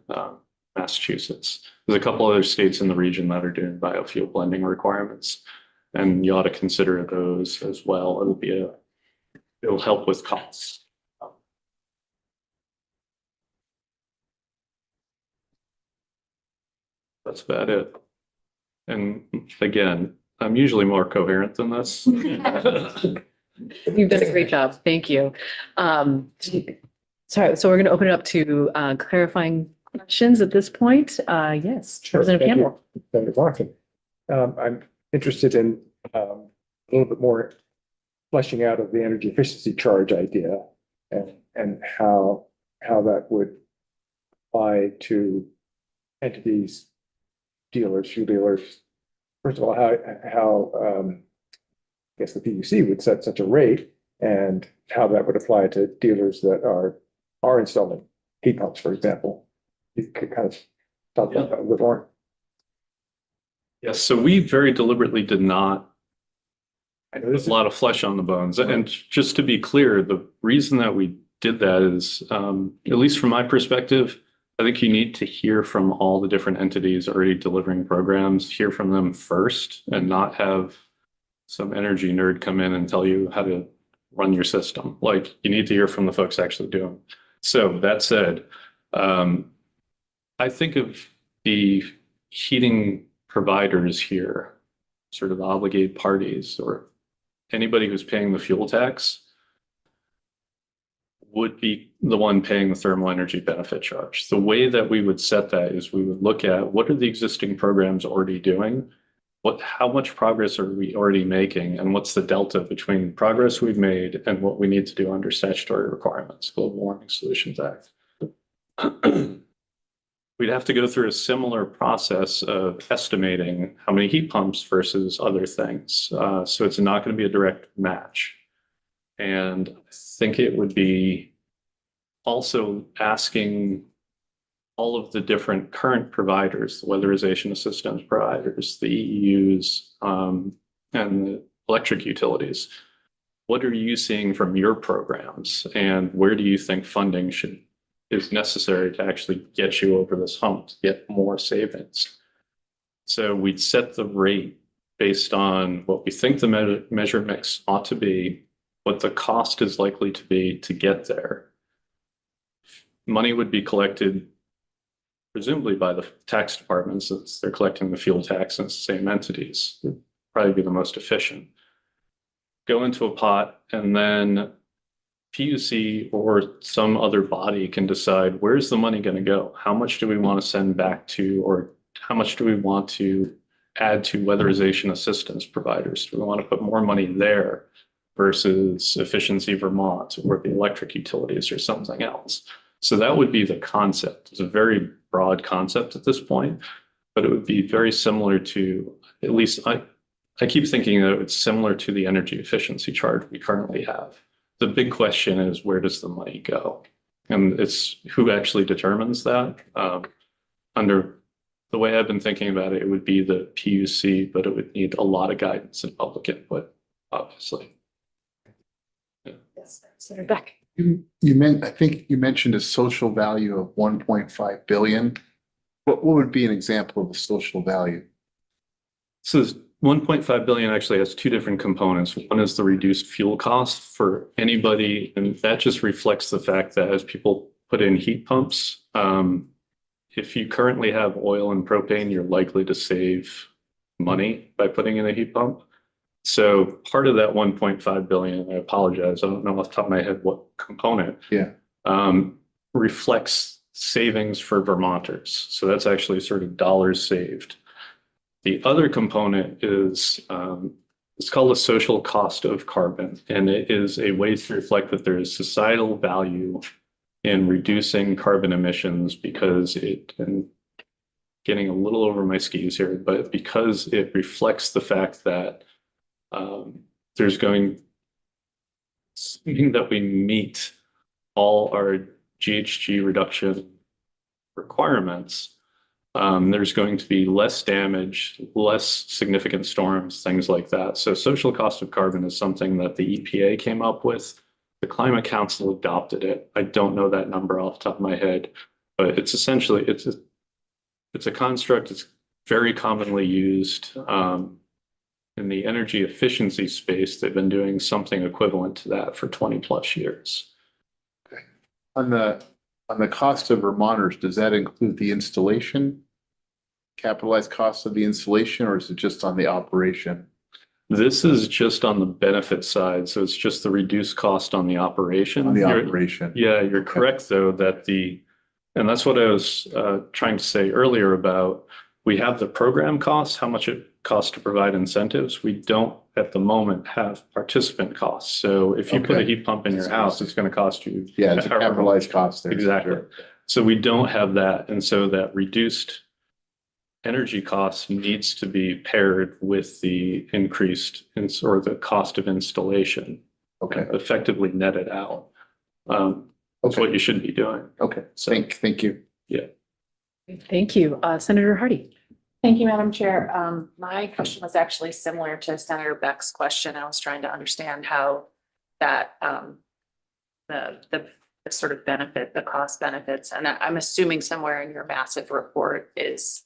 Massachusetts. There's a couple other states in the region that are doing biofuel blending requirements, and you ought to consider those as well. It'll help with costs. That's about it. And again, I'm usually more coherent than this. You've done a great job. Thank you. Sorry, so we're going to open it up to clarifying questions at this point. Yes, Sure. Representative Thank you, Campbell. Senator Martin. I'm interested in a little bit more fleshing out of the energy efficiency charge idea and how that would apply to entities, dealers, fuel dealers. First of all, how I guess the PUC would set such a rate and how that would apply to dealers that are installing heat pumps, for example. You could kind of talk about that a little more. Yes, so we very deliberately did not I know put this a lot of flesh on the bones. And just to be clear, the reason that we did that is, at least from my perspective, I think you need to hear from all the different entities already delivering programs, hear from them first, and not have some energy nerd come in and tell you how to run your system. Like, you need to hear from the folks actually doing. So that said, I think of the heating providers here, sort of obligated parties, or anybody who's paying the fuel tax would be the one paying the thermal energy benefit charge. The way that we would set that is we would look at what are the existing programs already doing? How much progress are we already making? And what's the delta between progress we've made and what we need to do under statutory requirements, Global Warming Solutions Act? We'd have to go through a similar process of estimating how many heat pumps versus other things. So it's not going to be a direct match. And I think it would be also asking all of the different current providers, the weatherization assistance providers, the EEUs, and the electric utilities. What are you seeing from your programs, and where do you think funding is necessary to actually get you over this hump, to get more savings? So we'd set the rate based on what we think the measure mix ought to be, what the cost is likely to be to get there. Money would be collected presumably by the tax departments, since they're collecting the fuel tax and it's the same entities. It'd probably be the most efficient. Go into a pot, and then PUC or some other body can decide, where's the money going to go? How much do we want to send back to, or how much do we want to add to weatherization assistance providers? Do we want to put more money there versus Efficiency Vermont or the electric utilities or something else? So that would be the concept. It's a very broad concept at this point, but it would be very similar to, at least I keep thinking that it's similar to the energy efficiency charge we currently have. The big question is, where does the money go? And it's who actually determines that. Under the way I've been thinking about it, it would be the PUC, but it would need a lot of guidance and public input, obviously. Yes, Senator Beck. I think you mentioned a social value of 1.5 billion. What would be an example of a social value? So 1.5 billion actually has two different components. One is the reduced fuel cost for anybody, and that just reflects the fact that as people put in heat pumps, if you currently have oil and propane, you're likely to save money by putting in a heat pump. So part of that 1.5 billion, I apologize, I don't know off the top of my head what component, reflects savings for Vermonters. So that's actually sort of dollars saved. The other component is, it's called the social cost of carbon, and it is a way to reflect that there is societal value in reducing carbon emissions, because and getting a little over my skis here, but because it reflects the fact that there's going, assuming that we meet all our GHG reduction requirements, there's going to be less damage, less significant storms, things like that. So social cost of carbon is something that the EPA came up with. The Climate Council adopted it. I don't know that number off the top of my head, but it's essentially, it's a construct. It's very commonly used in the energy efficiency space. They've been doing something equivalent to that for 20 plus years. Okay. On the cost of Vermonters, does that include the installation, capitalized cost of the installation, or is it just on the operation? This is just on the benefit side. So it's just the reduced cost on the operation. On the operation. Yeah, you're correct though, that and that's what I was trying to say earlier about, we have the program costs, how much it costs to provide incentives. We don't at the moment have participant costs. So if you put a heat pump in your house, it's going to cost you. Yeah, it's a capitalized cost there. Exactly. Sure. So we don't have that. And so that reduced energy cost needs to be paired with the increased or the cost of installation. Okay. Effectively net it out. That's what you should be doing. Okay. So, thank you. Yeah. Thank you. Senator Hardy. Thank you, Madam Chair. My question was actually similar to Senator Beck's question. I was trying to understand how that, the sort of benefit, the cost benefits, and I'm assuming somewhere in your massive report is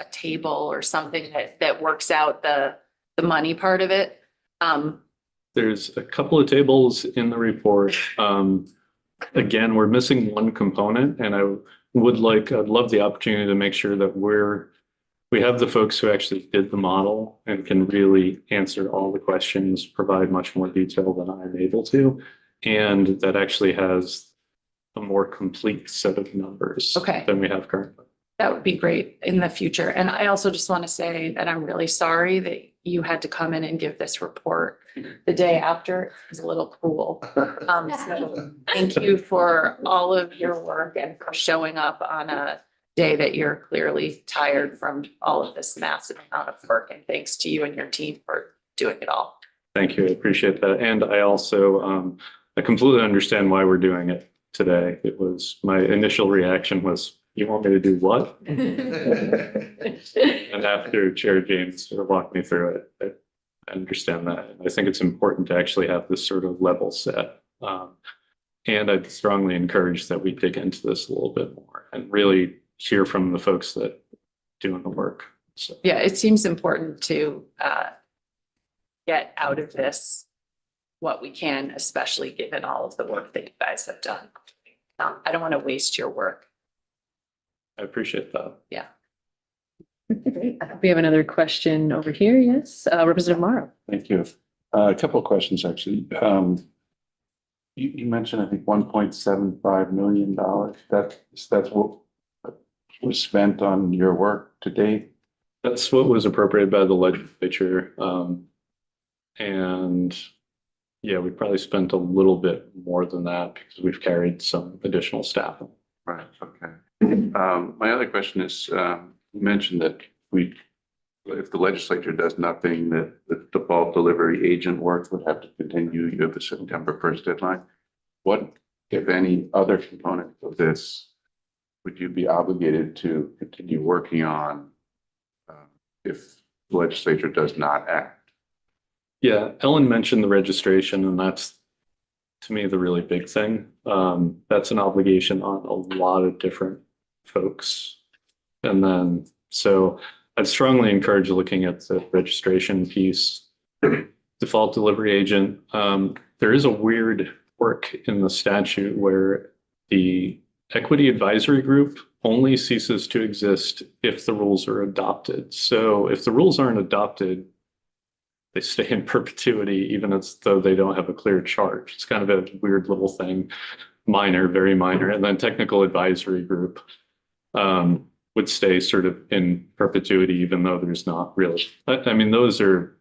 a table or something that works out the money part of it. There's a couple of tables in the report. Again, we're missing one component, and I'd love the opportunity to make sure that we have the folks who actually did the model and can really answer all the questions, provide much more detail than I'm able to, and that actually has a more complete set of numbers Okay. than we have currently. That would be great in the future. And I also just want to say that I'm really sorry that you had to come in and give this report the day after. It was a little cruel. So thank you for all of your work and for showing up on a day that you're clearly tired from all of this massive amount of work. And thanks to you and your team for doing it all. Thank you. I appreciate that. And I also, I completely understand why we're doing it today. It was, my initial reaction was, you want me to do what? And after Chair James sort of walked me through it, I understand that. I think it's important to actually have this sort of level set. And I'd strongly encourage that we dig into this a little bit more and really hear from the folks that doing the work. So. Yeah, it seems important to get out of this what we can, especially given all of the work that you guys have done. I don't want to waste your work. I appreciate that. Yeah. We have another question over here. Yes, Representative Morrow. Thank you. A couple of questions, actually. You mentioned, I think, $1.75 million. That's what was spent on your work to date? That's what was appropriated by the legislature. And yeah, we probably spent a little bit more than that because we've carried some additional staff. Right, okay. My other question is, you mentioned that if the legislature does nothing, that the default delivery agent work would have to continue. You have the September 1st deadline. What, if any, other components of this would you be obligated to continue working on if the legislature does not act? Yeah, Ellen mentioned the registration, and that's, to me, the really big thing. That's an obligation on a lot of different folks. And then, so I'd strongly encourage looking at the registration piece. Default delivery agent, there is a weird quirk in the statute where the equity advisory group only ceases to exist if the rules are adopted. So if the rules aren't adopted, they stay in perpetuity, even as though they don't have a clear charge. It's kind of a weird little thing, minor, very minor. And then technical advisory group would stay sort of in perpetuity, even though there's not really. I mean, those are,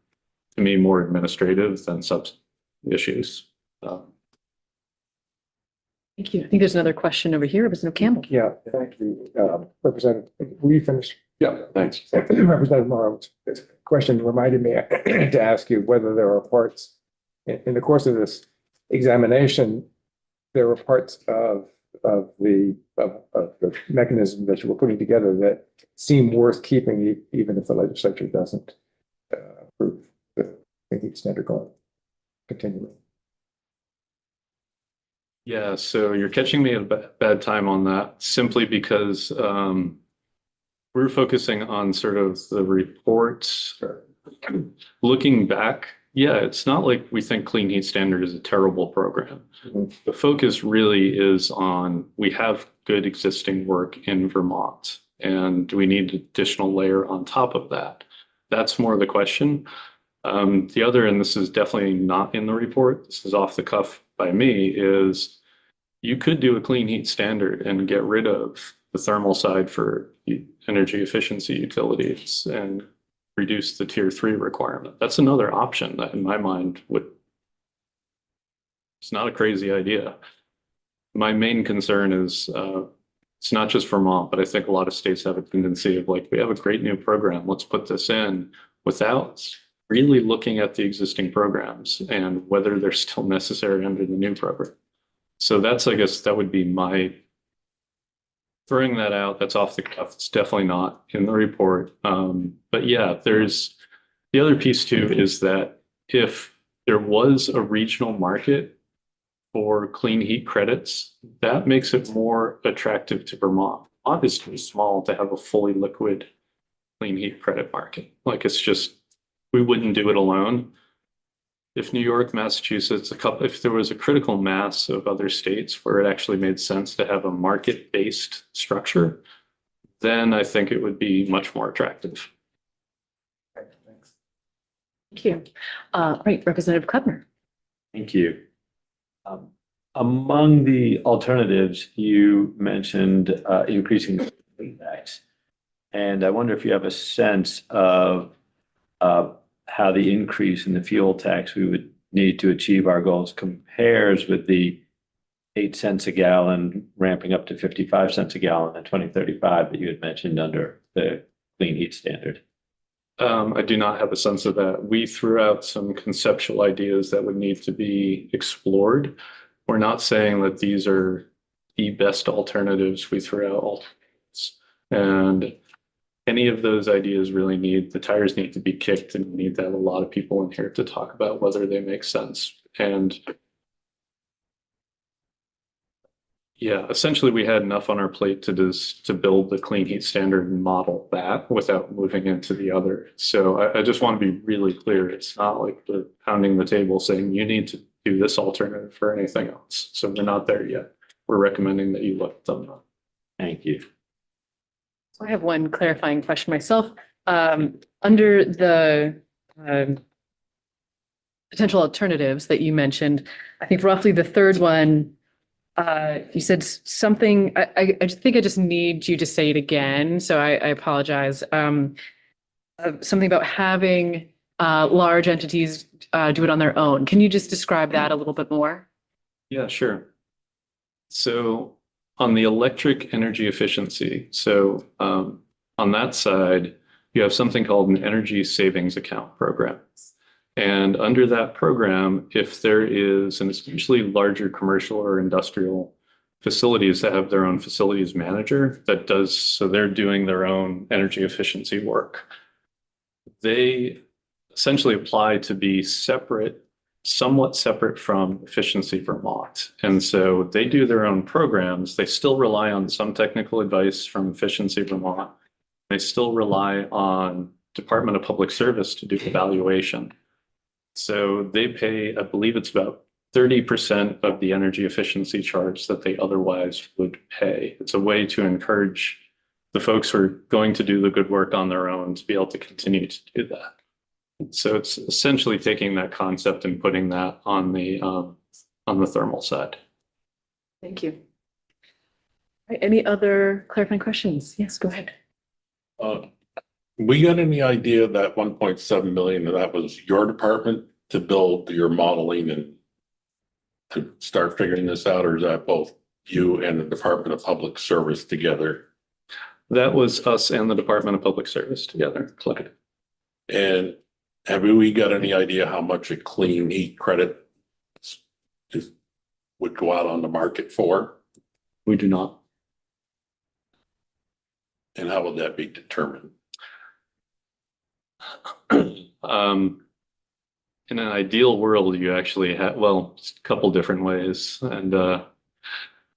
to me, more administrative than substantive issues. Thank you. I think there's another question over here. Representative Campbell. Yeah, thank you. Representative, will you finish? Yeah, thanks. Representative Morrow, this question reminded me to ask you whether there are parts in the course of this examination, there were parts of the mechanism that you were putting together that seem worth keeping, even if the legislature doesn't approve the thinking standard going continuing. Yeah, so you're catching me at a bad time on that, simply because we're focusing on sort of the reports. Looking back, yeah, it's not like we think Clean Heat Standard is a terrible program. The focus really is on, we have good existing work in Vermont, and do we need an additional layer on top of that? That's more the question. The other, and this is definitely not in the report, this is off the cuff by me, is you could do a Clean Heat Standard and get rid of the thermal side for energy efficiency utilities and reduce the tier 3 requirement. That's another option that in my mind it's not a crazy idea. My main concern is it's not just Vermont, but I think a lot of states have a tendency of like, we have a great new program, let's put this in, without really looking at the existing programs and whether they're still necessary under the new program. So that's, I guess, that would be my throwing that out, that's off the cuff. It's definitely not in the report. But yeah, there's the other piece too is that if there was a regional market for clean heat credits, that makes it more attractive to Vermont. Vermont is too small to have a fully liquid clean heat credit market. Like it's just, we wouldn't do it alone. If New York, Massachusetts, if there was a critical mass of other states where it actually made sense to have a market-based structure, then I think it would be much more attractive. Thank you. Right, Representative Klebner. Thank you. Among the alternatives, you mentioned increasing the fleet tax. And I wonder if you have a sense of how the increase in the fuel tax we would need to achieve our goals compares with the 8 cents a gallon ramping up to 55 cents a gallon in 2035 that you had mentioned under the clean heat standard. I do not have a sense of that. We threw out some conceptual ideas that would need to be explored. We're not saying that these are the best alternatives. We threw out alternatives. And any of those ideas really the tires need to be kicked, and we need to have a lot of people in here to talk about whether they make sense. And yeah, essentially we had enough on our plate to build the clean heat standard and model that without moving into the other. So I just want to be really clear. It's not like we're pounding the table saying you need to do this alternative for anything else. So we're not there yet. We're recommending that you look at them up. Thank you. So I have one clarifying question myself. Under the potential alternatives that you mentioned, I think roughly the third one, you said something, I just think I just need you to say it again. So I apologize. Something about having large entities do it on their own. Can you just describe that a little bit more? Yeah, sure. So on the electric energy efficiency, so on that side, you have something called an energy savings account program. And under that program, if there is, and it's usually larger commercial or industrial facilities that have their own facilities manager that does, so they're doing their own energy efficiency work. They essentially apply to be separate, somewhat separate from Efficiency Vermont. And so they do their own programs. They still rely on some technical advice from Efficiency Vermont. They still rely on Department of Public Service to do evaluation. So they pay, I believe it's about 30% of the energy efficiency charge that they otherwise would pay. It's a way to encourage the folks who are going to do the good work on their own to be able to continue to do that. So it's essentially taking that concept and putting that on the thermal side. Thank you. Right, any other clarifying questions? Yes, go ahead. We got any idea that 1.7 million, that was your department to build your modeling and to start figuring this out, or is that both you and the Department of Public Service together? That was us and the Department of Public Service together collected. And have we got any idea how much a clean heat credit would go out on the market for? We do not. And how would that be determined? In an ideal world, you actually have, well, a couple different ways. And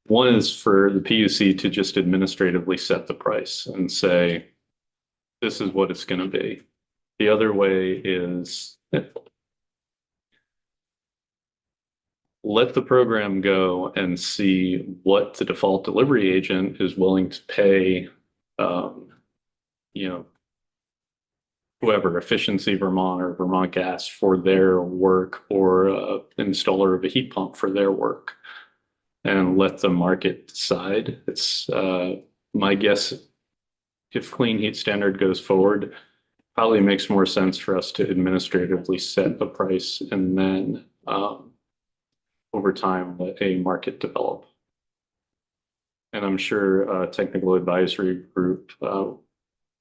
one is for the PUC to just administratively set the price and say, this is what it's going to be. The other way is let the program go and see what the default delivery agent is willing to pay, whoever, Efficiency Vermont or Vermont Gas for their work, or installer of a heat pump for their work, and let the market decide. It's my guess, if clean heat standard goes forward, probably makes more sense for us to administratively set a price and then over time let a market develop. And I'm sure technical advisory group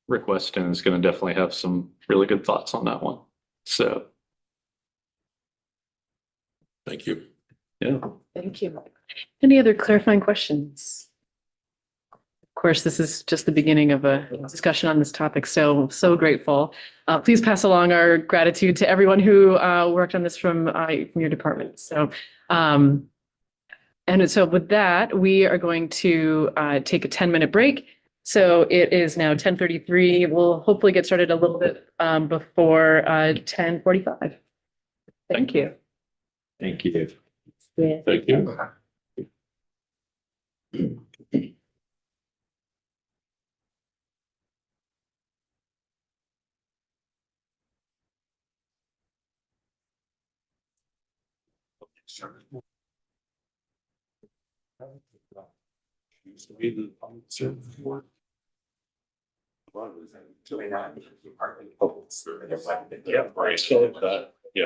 Rick Weston is going to definitely have some really good thoughts on that one. So. Thank you. Yeah. Thank you. Any other clarifying questions? Of course, this is just the beginning of a discussion on this topic. So grateful. Please pass along our gratitude to everyone who worked on this from your department. And so with that, we are going to take a 10-minute break. So it is now 10:33. We'll hopefully get started a little bit before 10:45. Thank you. Thank you. Yeah. Thank you. Used to be the service board. Yeah, right. So that, yeah.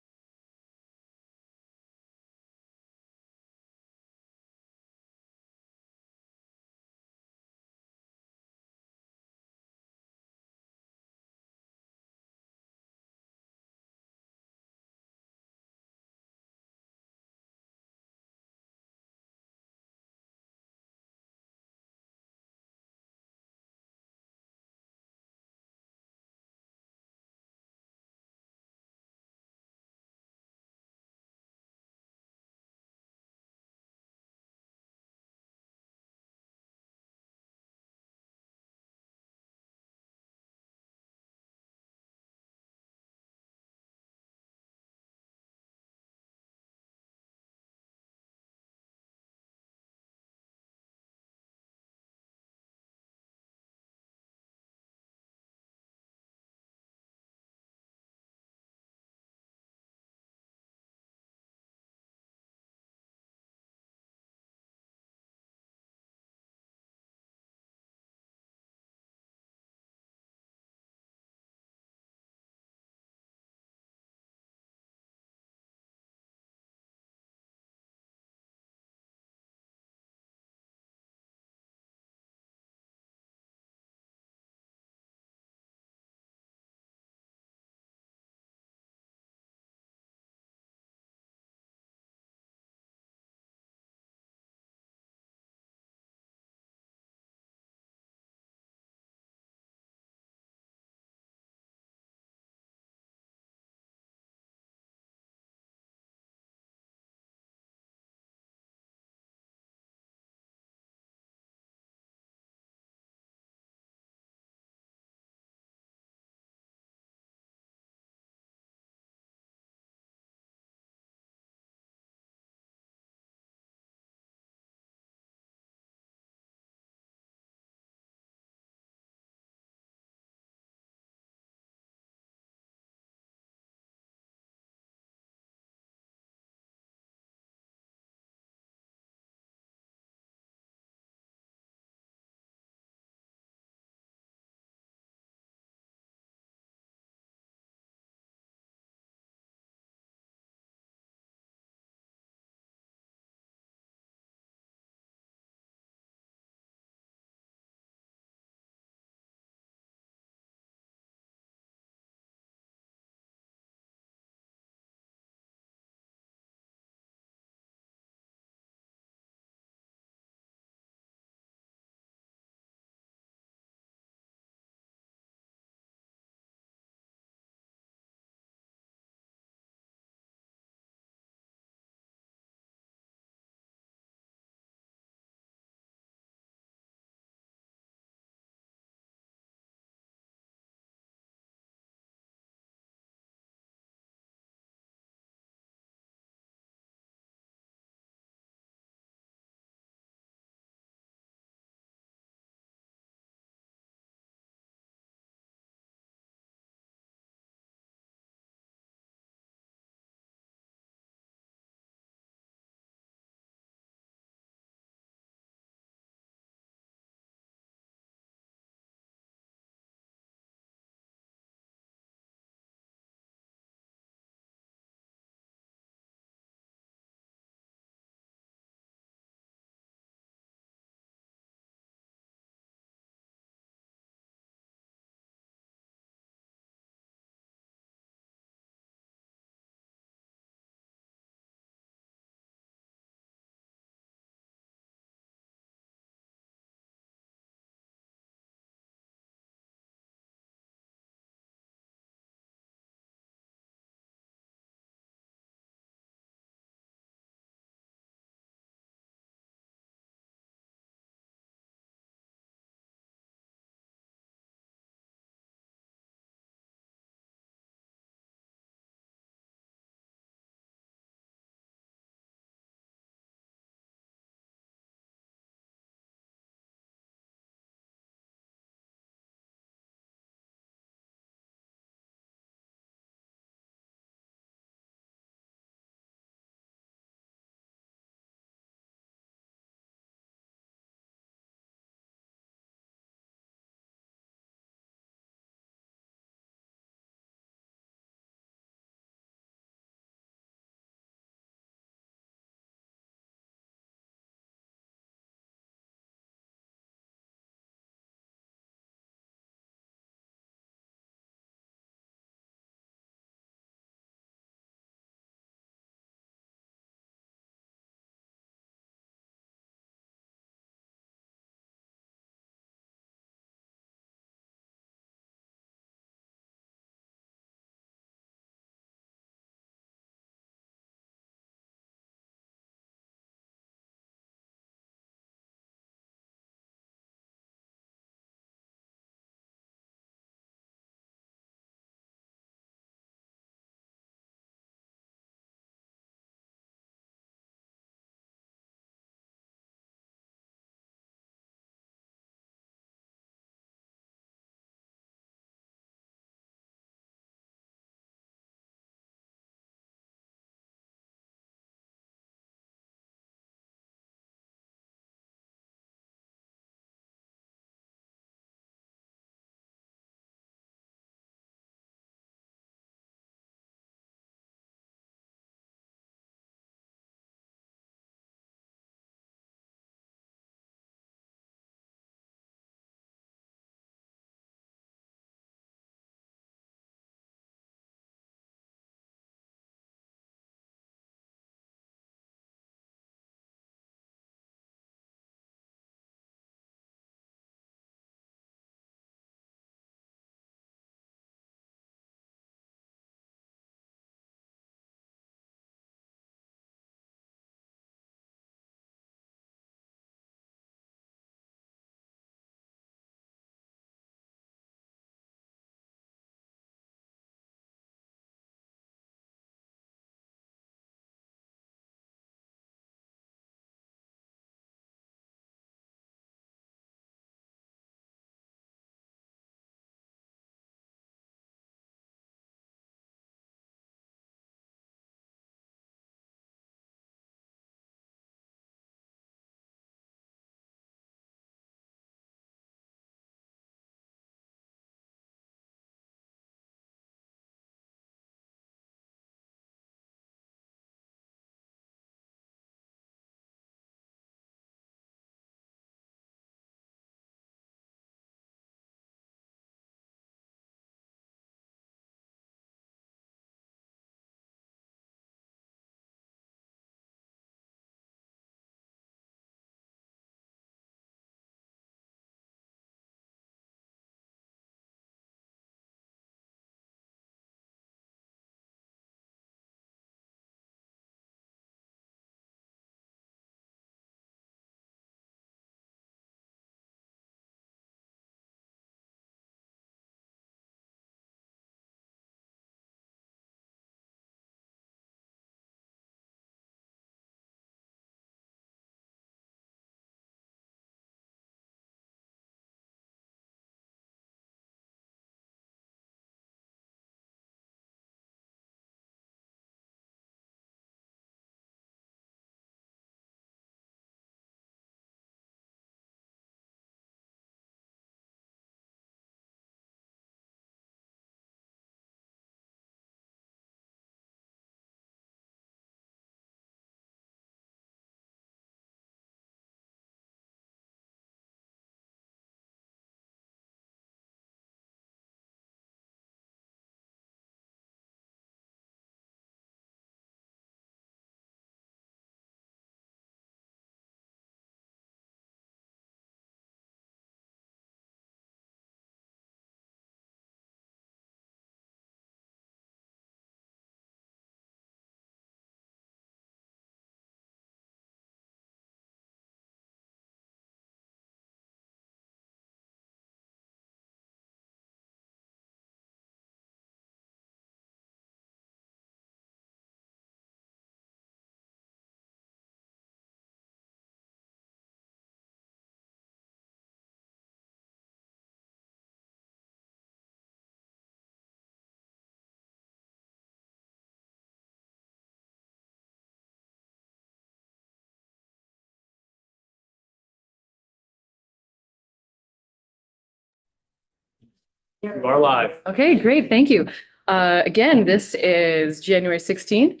You are live. Okay, great. Thank you. Again, this is January 16th,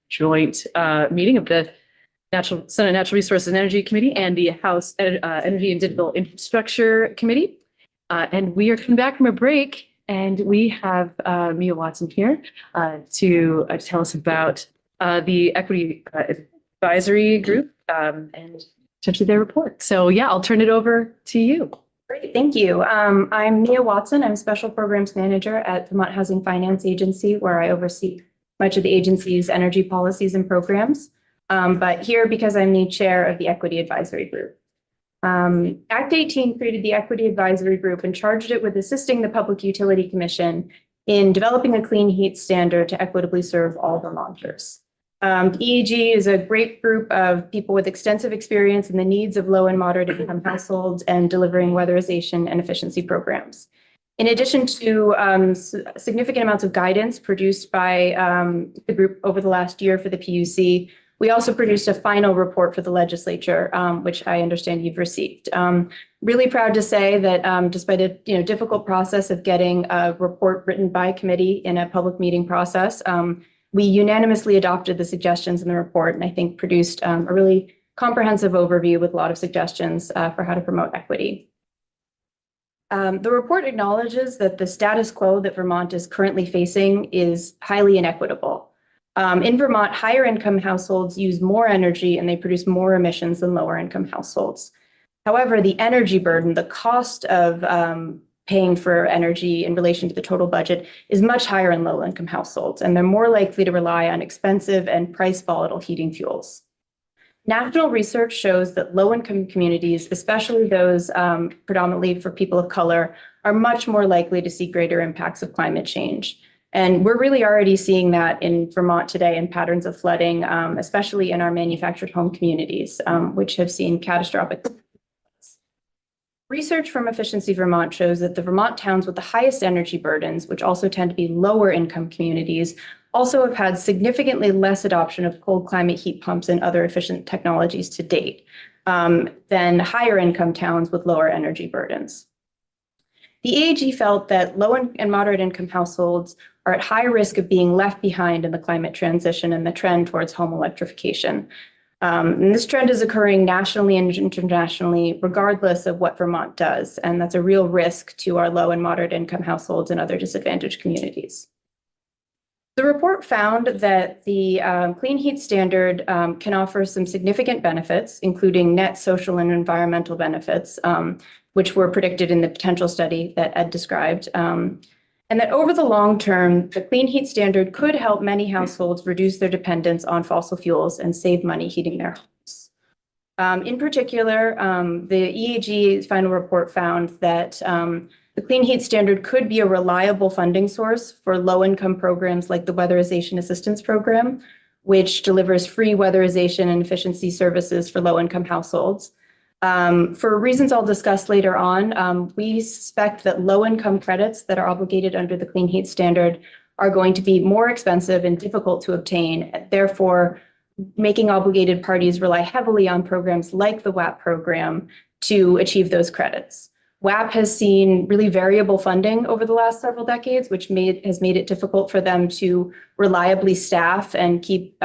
joint meeting of the Senate Natural Resources and Energy Committee and the House Energy and Digital Infrastructure Committee. And we are coming back from a break, and we have Mia Watson here to tell us about the Equity Advisory Group and potentially their report. So yeah, I'll turn it over to you. Great, thank you. I'm Mia Watson. I'm Special Programs Manager at Vermont Housing Finance Agency, where I oversee much of the agency's energy policies and programs. But here, because I'm the chair of the Equity Advisory Group. Act 18 created the Equity Advisory Group and charged it with assisting the Public Utility Commission in developing a clean heat standard to equitably serve all Vermonters. EAG is a great group of people with extensive experience in the needs of low and moderate income households and delivering weatherization and efficiency programs. In addition to significant amounts of guidance produced by the group over the last year for the PUC, we also produced a final report for the legislature, which I understand you've received. Really proud to say that despite a difficult process of getting a report written by committee in a public meeting process, we unanimously adopted the suggestions in the report and I think produced a really comprehensive overview with a lot of suggestions for how to promote equity. The report acknowledges that the status quo that Vermont is currently facing is highly inequitable. In Vermont, higher income households use more energy and they produce more emissions than lower income households. However, the energy burden, the cost of paying for energy in relation to the total budget is much higher in low income households, and they're more likely to rely on expensive and price volatile heating fuels. National research shows that low income communities, especially those predominantly for people of color, are much more likely to see greater impacts of climate change. And we're really already seeing that in Vermont today in patterns of flooding, especially in our manufactured home communities, which have seen catastrophic. Research from Efficiency Vermont shows that the Vermont towns with the highest energy burdens, which also tend to be lower income communities, also have had significantly less adoption of cold climate heat pumps and other efficient technologies to date than higher income towns with lower energy burdens. The AAG felt that low and moderate income households are at high risk of being left behind in the climate transition and the trend towards home electrification. And this trend is occurring nationally and internationally, regardless of what Vermont does. And that's a real risk to our low and moderate income households and other disadvantaged communities. The report found that the Clean Heat Standard can offer some significant benefits, including net social and environmental benefits, which were predicted in the potential study that Ed described. And that over the long term, the Clean Heat Standard could help many households reduce their dependence on fossil fuels and save money heating their homes. In particular, the EAG final report found that the Clean Heat Standard could be a reliable funding source for low-income programs like the Weatherization Assistance Program, which delivers free weatherization and efficiency services for low-income households. For reasons I'll discuss later on, we suspect that low-income credits that are obligated under the Clean Heat Standard are going to be more expensive and difficult to obtain, therefore making obligated parties rely heavily on programs like the WAP program to achieve those credits. WAP has seen really variable funding over the last several decades, which has made it difficult for them to reliably staff and keep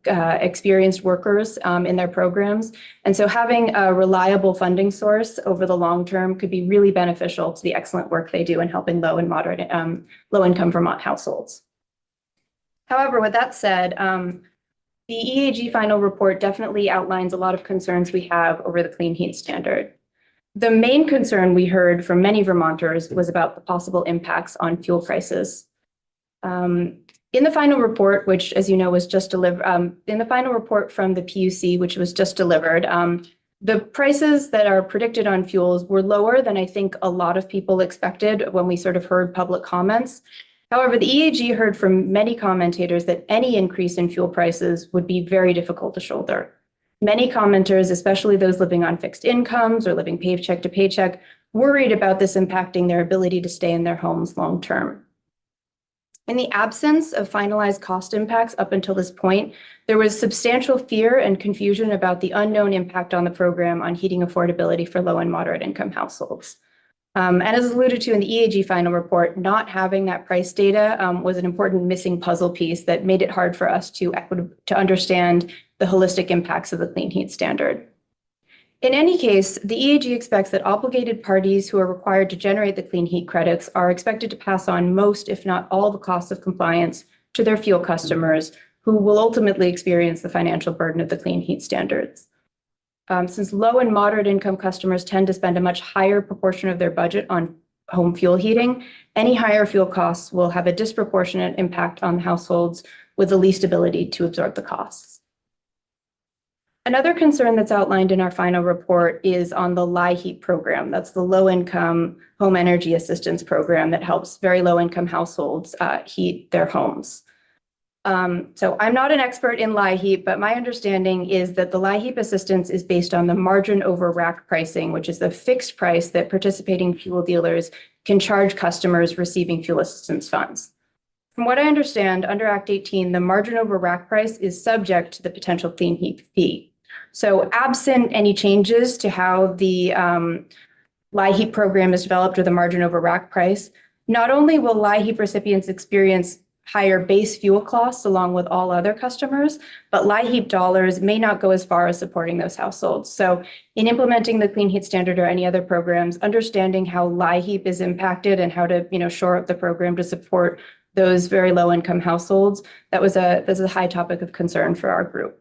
experienced workers in their programs. And so having a reliable funding source over the long term could be really beneficial to the excellent work they do in helping low and moderate, low income Vermont households. However, with that said, the EAG final report definitely outlines a lot of concerns we have over the Clean Heat Standard. The main concern we heard from many Vermonters was about the possible impacts on fuel prices. In the final report, which, as you know, was just delivered, in the final report from the PUC, which was just delivered, the prices that are predicted on fuels were lower than I think a lot of people expected when we sort of heard public comments. However, the EAG heard from many commentators that any increase in fuel prices would be very difficult to shoulder. Many commenters, especially those living on fixed incomes or living paycheck to paycheck, worried about this impacting their ability to stay in their homes long term. In the absence of finalized cost impacts up until this point, there was substantial fear and confusion about the unknown impact on the program on heating affordability for low and moderate income households. And as alluded to in the EAG final report, not having that price data was an important missing puzzle piece that made it hard for us to understand the holistic impacts of the clean heat standard. In any case, the EAG expects that obligated parties who are required to generate the clean heat credits are expected to pass on most, if not all, the costs of compliance to their fuel customers, who will ultimately experience the financial burden of the clean heat standards. Since low and moderate income customers tend to spend a much higher proportion of their budget on home fuel heating, any higher fuel costs will have a disproportionate impact on households with the least ability to absorb the costs. Another concern that's outlined in our final report is on the LIHEAP program. That's the Low Income Home Energy Assistance Program that helps very low income households heat their homes. So I'm not an expert in LIHEAP, but my understanding is that the LIHEAP assistance is based on the margin over rack pricing, which is the fixed price that participating fuel dealers can charge customers receiving fuel assistance funds. From what I understand, under Act 18, the margin over rack price is subject to the potential clean heat fee. So absent any changes to how the LIHEAP program is developed or the margin over rack price, not only will LIHEAP recipients experience higher base fuel costs along with all other customers, but LIHEAP dollars may not go as far as supporting those households. So in implementing the Clean Heat Standard or any other programs, understanding how LIHEAP is impacted and how to shore up the program to support those very low income households, that's a high topic of concern for our group.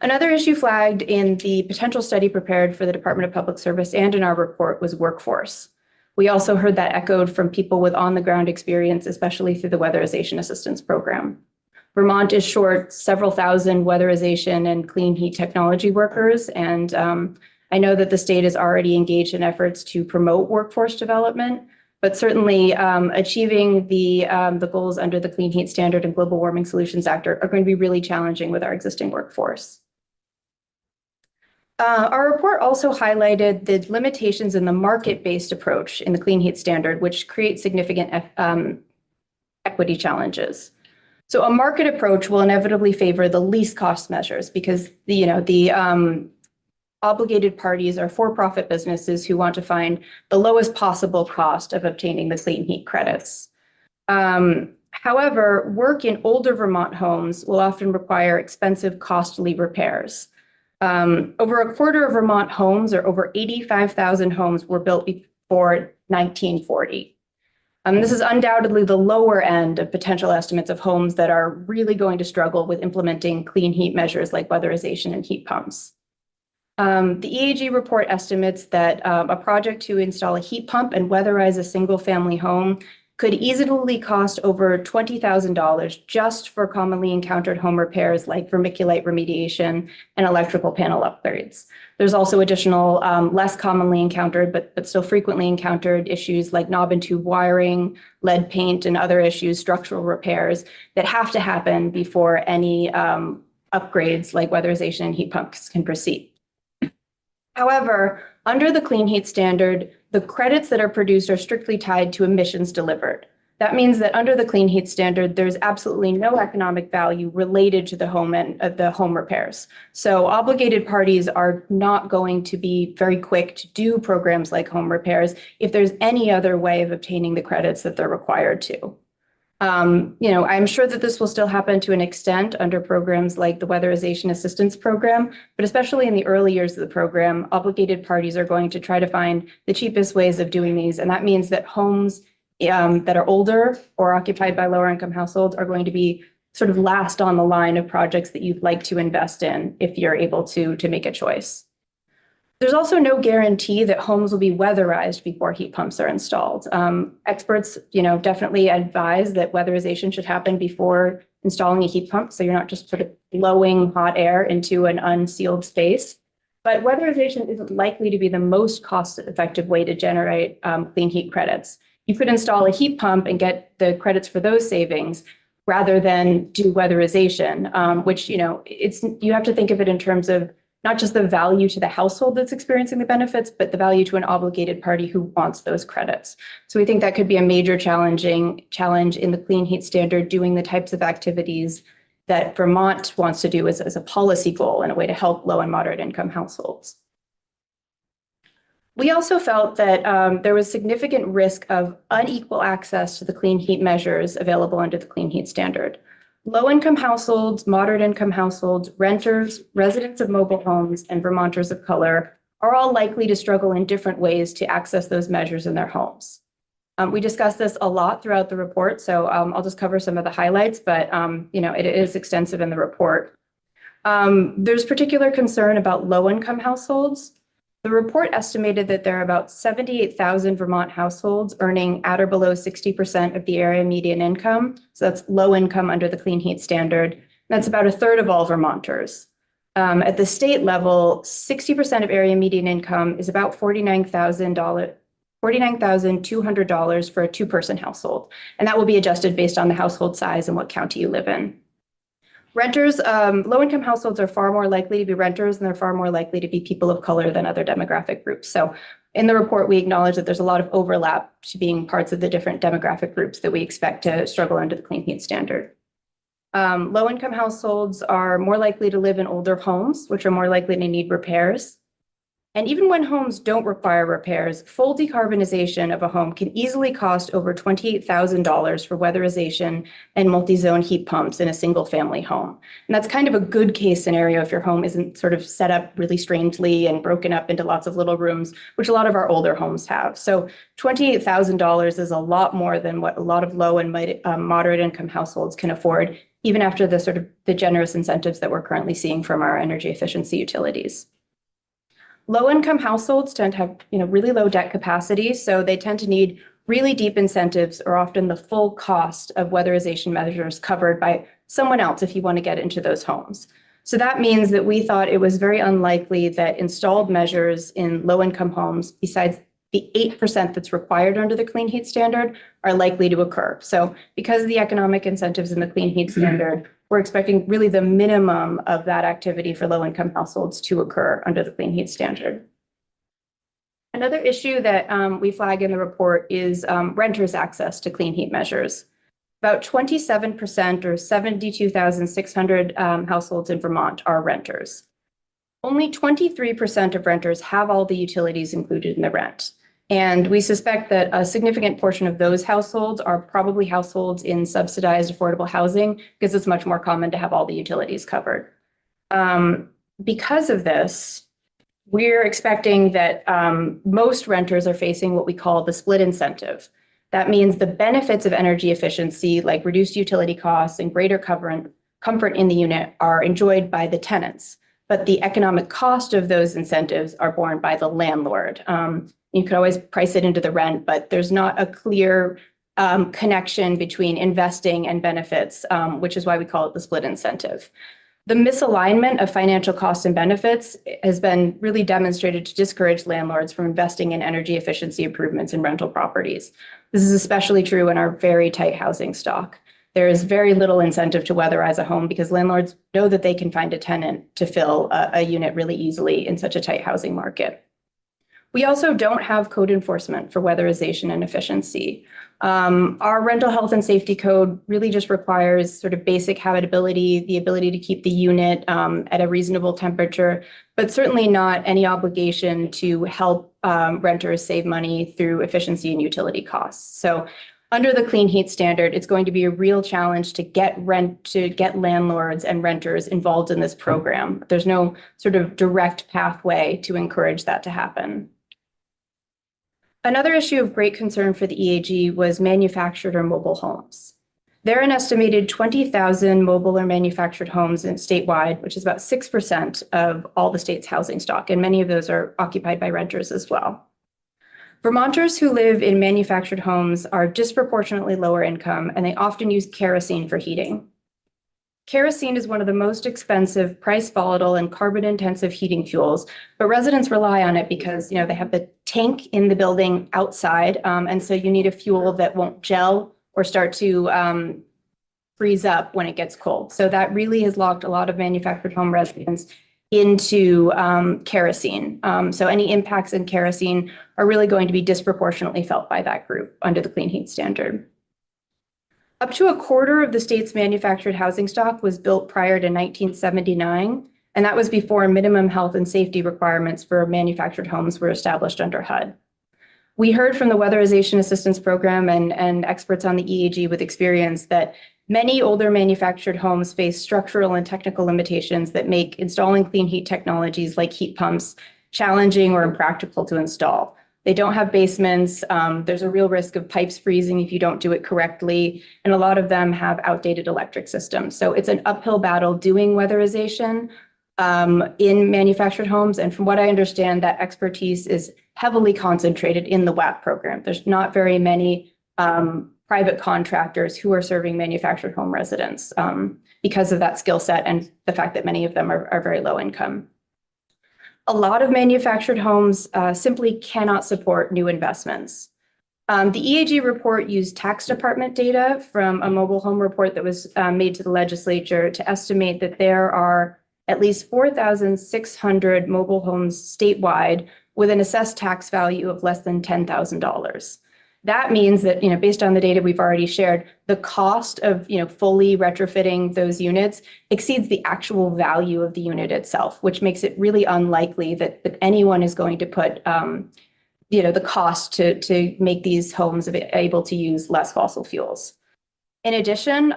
Another issue flagged in the potential study prepared for the Department of Public Service and in our report was workforce. We also heard that echoed from people with on-the-ground experience, especially through the Weatherization Assistance Program. Vermont is short several thousand weatherization and clean heat technology workers, and I know that the state is already engaged in efforts to promote workforce development, but certainly achieving the goals under the Clean Heat Standard and Global Warming Solutions Act are going to be really challenging with our existing workforce. Our report also highlighted the limitations in the market-based approach in the Clean Heat Standard, which creates significant equity challenges. So a market approach will inevitably favor the least cost measures because the obligated parties are for-profit businesses who want to find the lowest possible cost of obtaining the clean heat credits. However, work in older Vermont homes will often require expensive, costly repairs. Over a quarter of Vermont homes, or over 85,000 homes, were built before 1940. This is undoubtedly the lower end of potential estimates of homes that are really going to struggle with implementing clean heat measures like weatherization and heat pumps. The EAG report estimates that a project to install a heat pump and weatherize a single-family home could easily cost over $20,000 just for commonly encountered home repairs like vermiculite remediation and electrical panel upgrades. There's also additional less commonly encountered but still frequently encountered issues like knob and tube wiring, lead paint, and other issues, structural repairs that have to happen before any upgrades like weatherization and heat pumps can proceed. However, under the Clean Heat Standard, the credits that are produced are strictly tied to emissions delivered. That means that under the Clean Heat Standard, there's absolutely no economic value related to the home and the home repairs. So obligated parties are not going to be very quick to do programs like home repairs if there's any other way of obtaining the credits that they're required to. I'm sure that this will still happen to an extent under programs like the Weatherization Assistance Program, but especially in the early years of the program, obligated parties are going to try to find the cheapest ways of doing these. And that means that homes that are older or occupied by lower income households are going to be sort of last on the line of projects that you'd like to invest in if you're able to make a choice. There's also no guarantee that homes will be weatherized before heat pumps are installed. Experts, definitely advise that weatherization should happen before installing a heat pump, so you're not just sort of blowing hot air into an unsealed space. But weatherization isn't likely to be the most cost-effective way to generate clean heat credits. You could install a heat pump and get the credits for those savings rather than do weatherization, which you have to think of it in terms of not just the value to the household that's experiencing the benefits, but the value to an obligated party who wants those credits. So we think that could be a major challenge in the Clean Heat Standard, doing the types of activities that Vermont wants to do as a policy goal and a way to help low and moderate income households. We also felt that there was significant risk of unequal access to the clean heat measures available under the clean heat standard. Low-income households, moderate-income households, renters, residents of mobile homes, and Vermonters of color are all likely to struggle in different ways to access those measures in their homes. We discussed this a lot throughout the report, so I'll just cover some of the highlights, but it is extensive in the report. There's particular concern about low-income households. The report estimated that there are about 78,000 Vermont households earning at or below 60% of the area median income. So that's low income under the clean heat standard. That's about a third of all Vermonters. At the state level, 60% of area median income is about $49,200 for a two-person household. And that will be adjusted based on the household size and what county you live in. Renters, low-income households are far more likely to be renters, and they're far more likely to be people of color than other demographic groups. So in the report, we acknowledge that there's a lot of overlap to being parts of the different demographic groups that we expect to struggle under the clean heat standard. Low-income households are more likely to live in older homes, which are more likely to need repairs. And even when homes don't require repairs, full decarbonization of a home can easily cost over $28,000 for weatherization and multi-zone heat pumps in a single family home. And that's kind of a good case scenario if your home isn't sort of set up really strangely and broken up into lots of little rooms, which a lot of our older homes have. So $28,000 is a lot more than what a lot of low and moderate income households can afford, even after the sort of the generous incentives that we're currently seeing from our energy efficiency utilities. Low-income households tend to have, really low debt capacity, so they tend to need really deep incentives or often the full cost of weatherization measures covered by someone else if you want to get into those homes. So that means that we thought it was very unlikely that installed measures in low-income homes, besides the 8% that's required under the clean heat standard, are likely to occur. So because of the economic incentives in the clean heat standard, we're expecting really the minimum of that activity for low-income households to occur under the clean heat standard. Another issue that we flag in the report is renters' access to clean heat measures. About 27% or 72,600 households in Vermont are renters. Only 23% of renters have all the utilities included in the rent. And we suspect that a significant portion of those households are probably households in subsidized affordable housing because it's much more common to have all the utilities covered. Because of this, we're expecting that most renters are facing what we call the split incentive. That means the benefits of energy efficiency, like reduced utility costs and greater comfort in the unit, are enjoyed by the tenants. But the economic cost of those incentives are borne by the landlord. You could always price it into the rent, but there's not a clear connection between investing and benefits, which is why we call it the split incentive. The misalignment of financial costs and benefits has been really demonstrated to discourage landlords from investing in energy efficiency improvements in rental properties. This is especially true in our very tight housing stock. There is very little incentive to weatherize a home because landlords know that they can find a tenant to fill a unit really easily in such a tight housing market. We also don't have code enforcement for weatherization and efficiency. Our rental health and safety code really just requires sort of basic habitability, the ability to keep the unit at a reasonable temperature, but certainly not any obligation to help renters save money through efficiency and utility costs. So under the clean heat standard, it's going to be a real challenge to get landlords and renters involved in this program. There's no sort of direct pathway to encourage that to happen. Another issue of great concern for the EAG was manufactured or mobile homes. There are an estimated 20,000 mobile or manufactured homes statewide, which is about 6% of all the state's housing stock, and many of those are occupied by renters as well. Vermonters who live in manufactured homes are disproportionately lower income, and they often use kerosene for heating. Kerosene is one of the most expensive, price volatile, and carbon-intensive heating fuels, but residents rely on it because they have the tank in the building outside, and so you need a fuel that won't gel or start to freeze up when it gets cold. So that really has locked a lot of manufactured home residents into kerosene. So any impacts in kerosene are really going to be disproportionately felt by that group under the clean heat standard. Up to a quarter of the state's manufactured housing stock was built prior to 1979, And that was before minimum health and safety requirements for manufactured homes were established under HUD. We heard from the Weatherization Assistance Program and experts on the EAG with experience that many older manufactured homes face structural and technical limitations that make installing clean heat technologies like heat pumps challenging or impractical to install. They don't have basements. There's a real risk of pipes freezing if you don't do it correctly. And a lot of them have outdated electric systems. So it's an uphill battle doing weatherization in manufactured homes. And from what I understand, that expertise is heavily concentrated in the WAP program. There's not very many private contractors who are serving manufactured home residents because of that skill set and the fact that many of them are very low income. A lot of manufactured homes simply cannot support new investments. The EAG report used tax department data from a mobile home report that was made to the legislature to estimate that there are at least 4,600 mobile homes statewide with an assessed tax value of less than $10,000. That means that, based on the data we've already shared, the cost of, fully retrofitting those units exceeds the actual value of the unit itself, which makes it really unlikely that anyone is going to put, the cost to make these homes able to use less fossil fuels. In addition,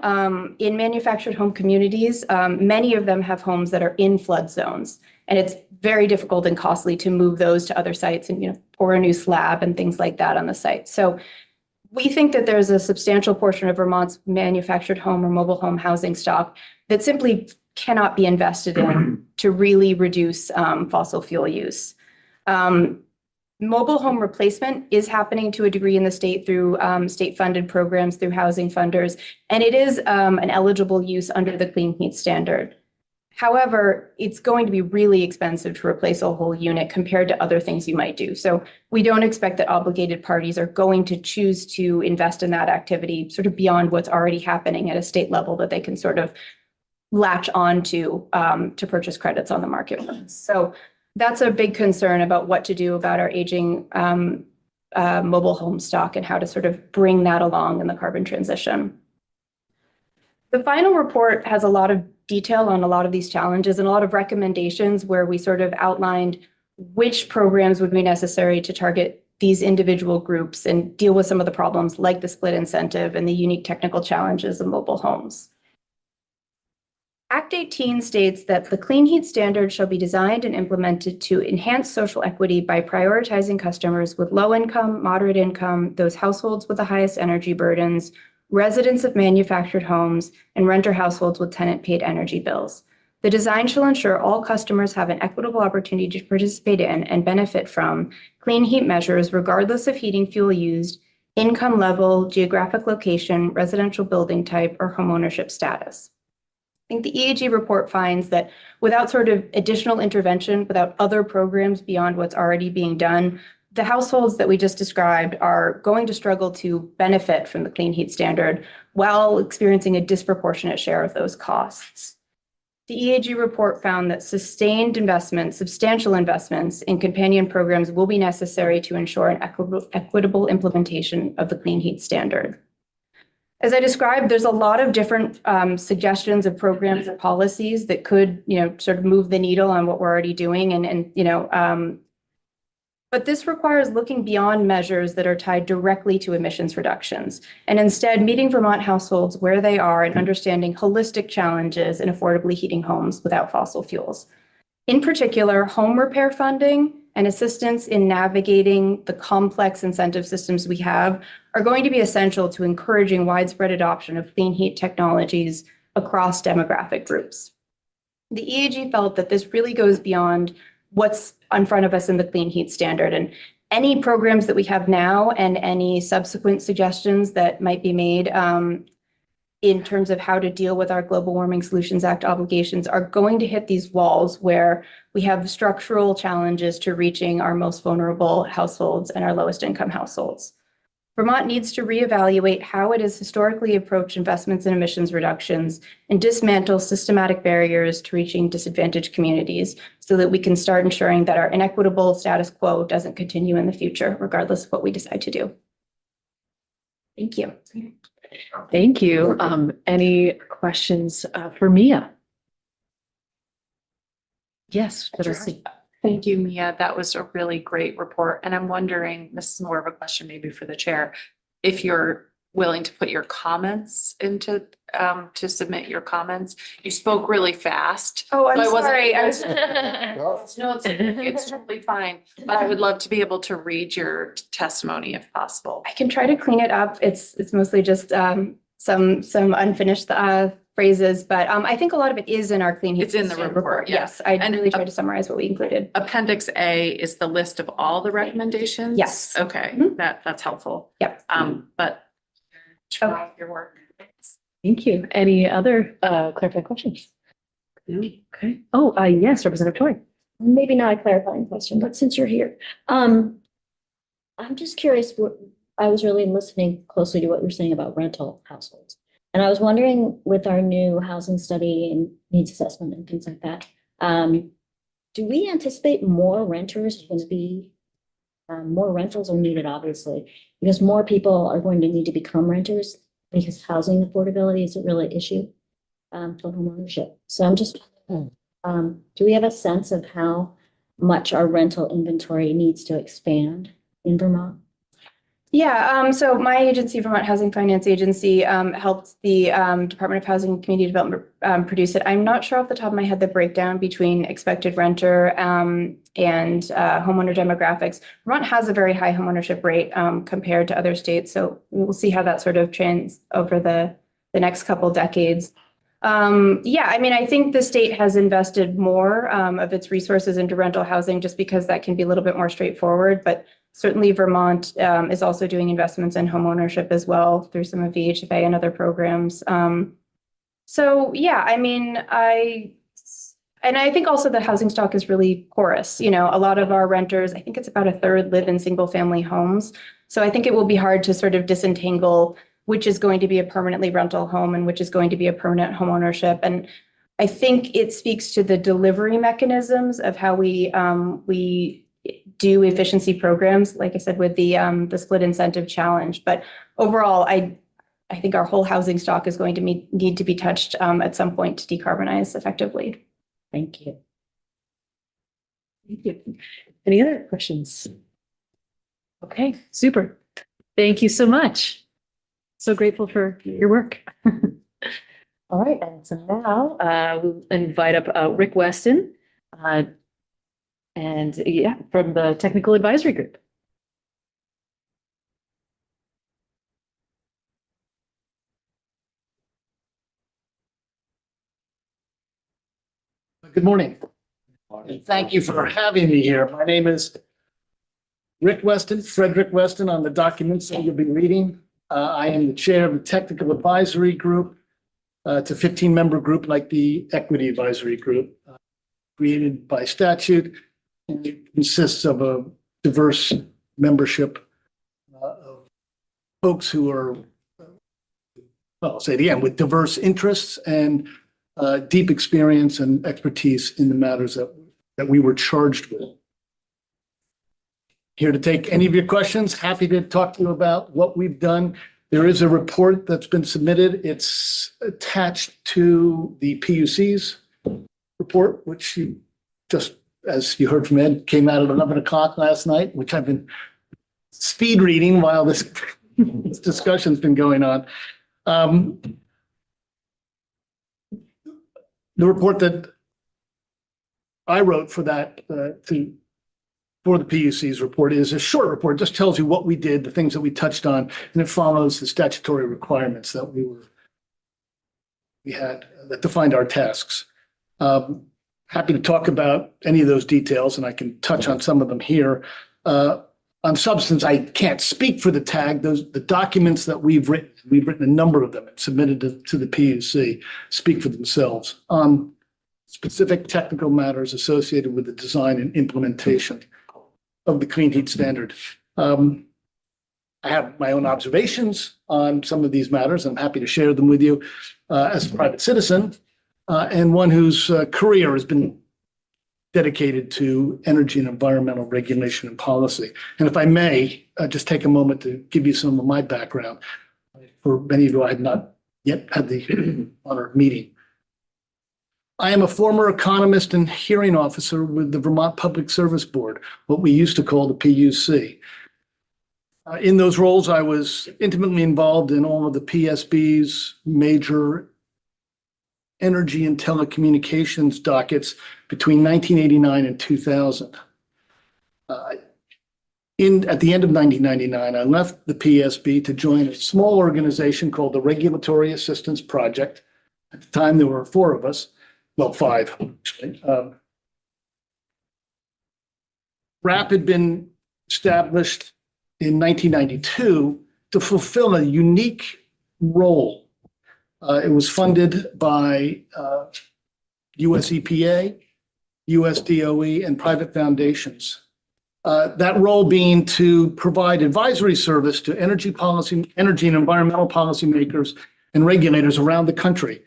in manufactured home communities, many of them have homes that are in flood zones, and it's very difficult and costly to move those to other sites and pour a new slab and things like that on the site. So we think that there's a substantial portion of Vermont's manufactured home or mobile home housing stock that simply cannot be invested in to really reduce fossil fuel use. Mobile home replacement is happening to a degree in the state through state-funded programs through housing funders, and it is an eligible use under the Clean Heat Standard. However, it's going to be really expensive to replace a whole unit compared to other things you might do. So we don't expect that obligated parties are going to choose to invest in that activity sort of beyond what's already happening at a state level that they can sort of latch on to purchase credits on the market. So that's a big concern about what to do about our aging mobile home stock and how to sort of bring that along in the carbon transition. The final report has a lot of detail on a lot of these challenges and a lot of recommendations where we sort of outlined which programs would be necessary to target these individual groups and deal with some of the problems like the split incentive and the unique technical challenges of mobile homes. Act 18 states that the Clean Heat Standard shall be designed and implemented to enhance social equity by prioritizing customers with low income, moderate income, those households with the highest energy burdens, residents of manufactured homes, and renter households with tenant-paid energy bills. The design shall ensure all customers have an equitable opportunity to participate in and benefit from clean heat measures regardless of heating fuel used, income level, geographic location, residential building type, or homeownership status. I think the EAG report finds that without sort of additional intervention, without other programs beyond what's already being done, the households that we just described are going to struggle to benefit from the Clean Heat Standard while experiencing a disproportionate share of those costs. The EAG report found that sustained investments, substantial investments in companion programs will be necessary to ensure an equitable implementation of the Clean Heat Standard. As I described, there's a lot of different suggestions of programs and policies that could, sort of move the needle on what we're already doing. But this requires looking beyond measures that are tied directly to emissions reductions, and instead meeting Vermont households where they are and understanding holistic challenges in affordably heating homes without fossil fuels. In particular, home repair funding and assistance in navigating the complex incentive systems we have are going to be essential to encouraging widespread adoption of clean heat technologies across demographic groups. The EAG felt that this really goes beyond what's in front of us in the Clean Heat Standard, and any programs that we have now and any subsequent suggestions that might be made in terms of how to deal with our Global Warming Solutions Act obligations are going to hit these walls where we have structural challenges to reaching our most vulnerable households and our lowest income households. Vermont needs to reevaluate how it has historically approached investments in emissions reductions and dismantle systematic barriers to reaching disadvantaged communities so that we can start ensuring that our inequitable status quo doesn't continue in the future, regardless of what we decide to do. Thank you. Thank you. Any questions for Mia? Yes. Better. Thank you, Mia. That was a really great report. And I'm wondering, this is more of a question maybe for the chair, if you're willing to put your comments into, to submit your comments. You spoke really fast. Oh, I'm So I wasn't sorry. I able was. to- No, it's totally fine, but I would love to be able to read your testimony if possible. I can try to clean it up. It's mostly just some unfinished phrases, but I think a lot of it is in our clean heat. It's in the system report, yeah. Yes, I And really tried to summarize what we included. Appendix A is the list of all the recommendations? Yes. Okay, that's helpful. Yep. But try your work. Thank you. Any other clarifying questions? No. Okay. Oh, yes, Representative Toy. Maybe not a clarifying question, but since you're here, I'm just curious, I was really listening closely to what you're saying about rental households. And I was wondering, with our new housing study and needs assessment and things like that, do we anticipate more renters going to be, more rentals are needed, obviously, because more people are going to need to become renters because housing affordability is a really issue for homeownership. So I'm just, do we have a sense of how much our rental inventory needs to expand in Vermont? Yeah, so my agency, Vermont Housing Finance Agency, helped the Department of Housing and Community Development produce it. I'm not sure off the top of my head the breakdown between expected renter and homeowner demographics. Vermont has a very high homeownership rate compared to other states, so we'll see how that sort of trends over the next couple decades. Yeah, I mean, I think the state has invested more of its resources into rental housing just because that can be a little bit more straightforward, but certainly Vermont is also doing investments in homeownership as well through some of the HFA and other programs. So yeah, I mean, I think also the housing stock is really porous. You know, a lot of our renters, I think it's about a third, live in single family homes. So I think it will be hard to sort of disentangle which is going to be a permanently rental home and which is going to be a permanent homeownership. And I think it speaks to the delivery mechanisms of how we do efficiency programs, like I said, with the split incentive challenge. But overall, I think our whole housing stock is going to need to be touched at some point to decarbonize effectively. Thank you. Thank you. Any other questions? Okay, super. Thank you so much. So grateful for your work. All right, and so now we'll invite up Rick Weston. And yeah, from the Technical Advisory Group. Good morning. And thank you for having me here. My name is Rick Weston, Frederick Weston, on the documents that you'll be reading. I am the chair of the Technical Advisory Group. It's a 15-member group like the Equity Advisory Group, created by statute. And it consists of a diverse membership of folks who are, well, I'll say it again, with diverse interests and deep experience and expertise in the matters that we were charged with. Here to take any of your questions. Happy to talk to you about what we've done. There is a report that's been submitted. It's attached to the PUC's report, which you just, as you heard from Ed, came out at 11 o'clock last night, which I've been speed reading while this discussion's been going on. The report that I wrote for that, for the PUC's report is a short report. It just tells you what we did, the things that we touched on, and it follows the statutory requirements that we had that defined our tasks. Happy to talk about any of those details, and I can touch on some of them here. On substance, I can't speak for the tag. The documents that we've written a number of them and submitted to the PUC, speak for themselves on specific technical matters associated with the design and implementation of the clean heat standard. I have my own observations on some of these matters. I'm happy to share them with you as a private citizen and one whose career has been dedicated to energy and environmental regulation and policy. And if I may, just take a moment to give you some of my background. For many of you, I have not yet had the honor of meeting. I am a former economist and hearing officer with the Vermont Public Service Board, what we used to call the PUC. In those roles, I was intimately involved in all of the PSB's major energy and telecommunications dockets between 1989 and 2000. At the end of 1999, I left the PSB to join a small organization called the Regulatory Assistance Project. At the time, there were 4 of us. Well, 5, actually. RAP had been established in 1992 to fulfill a unique role. It was funded by US EPA, US DOE, and private foundations. That role being to provide advisory service to energy and environmental policymakers and regulators around the country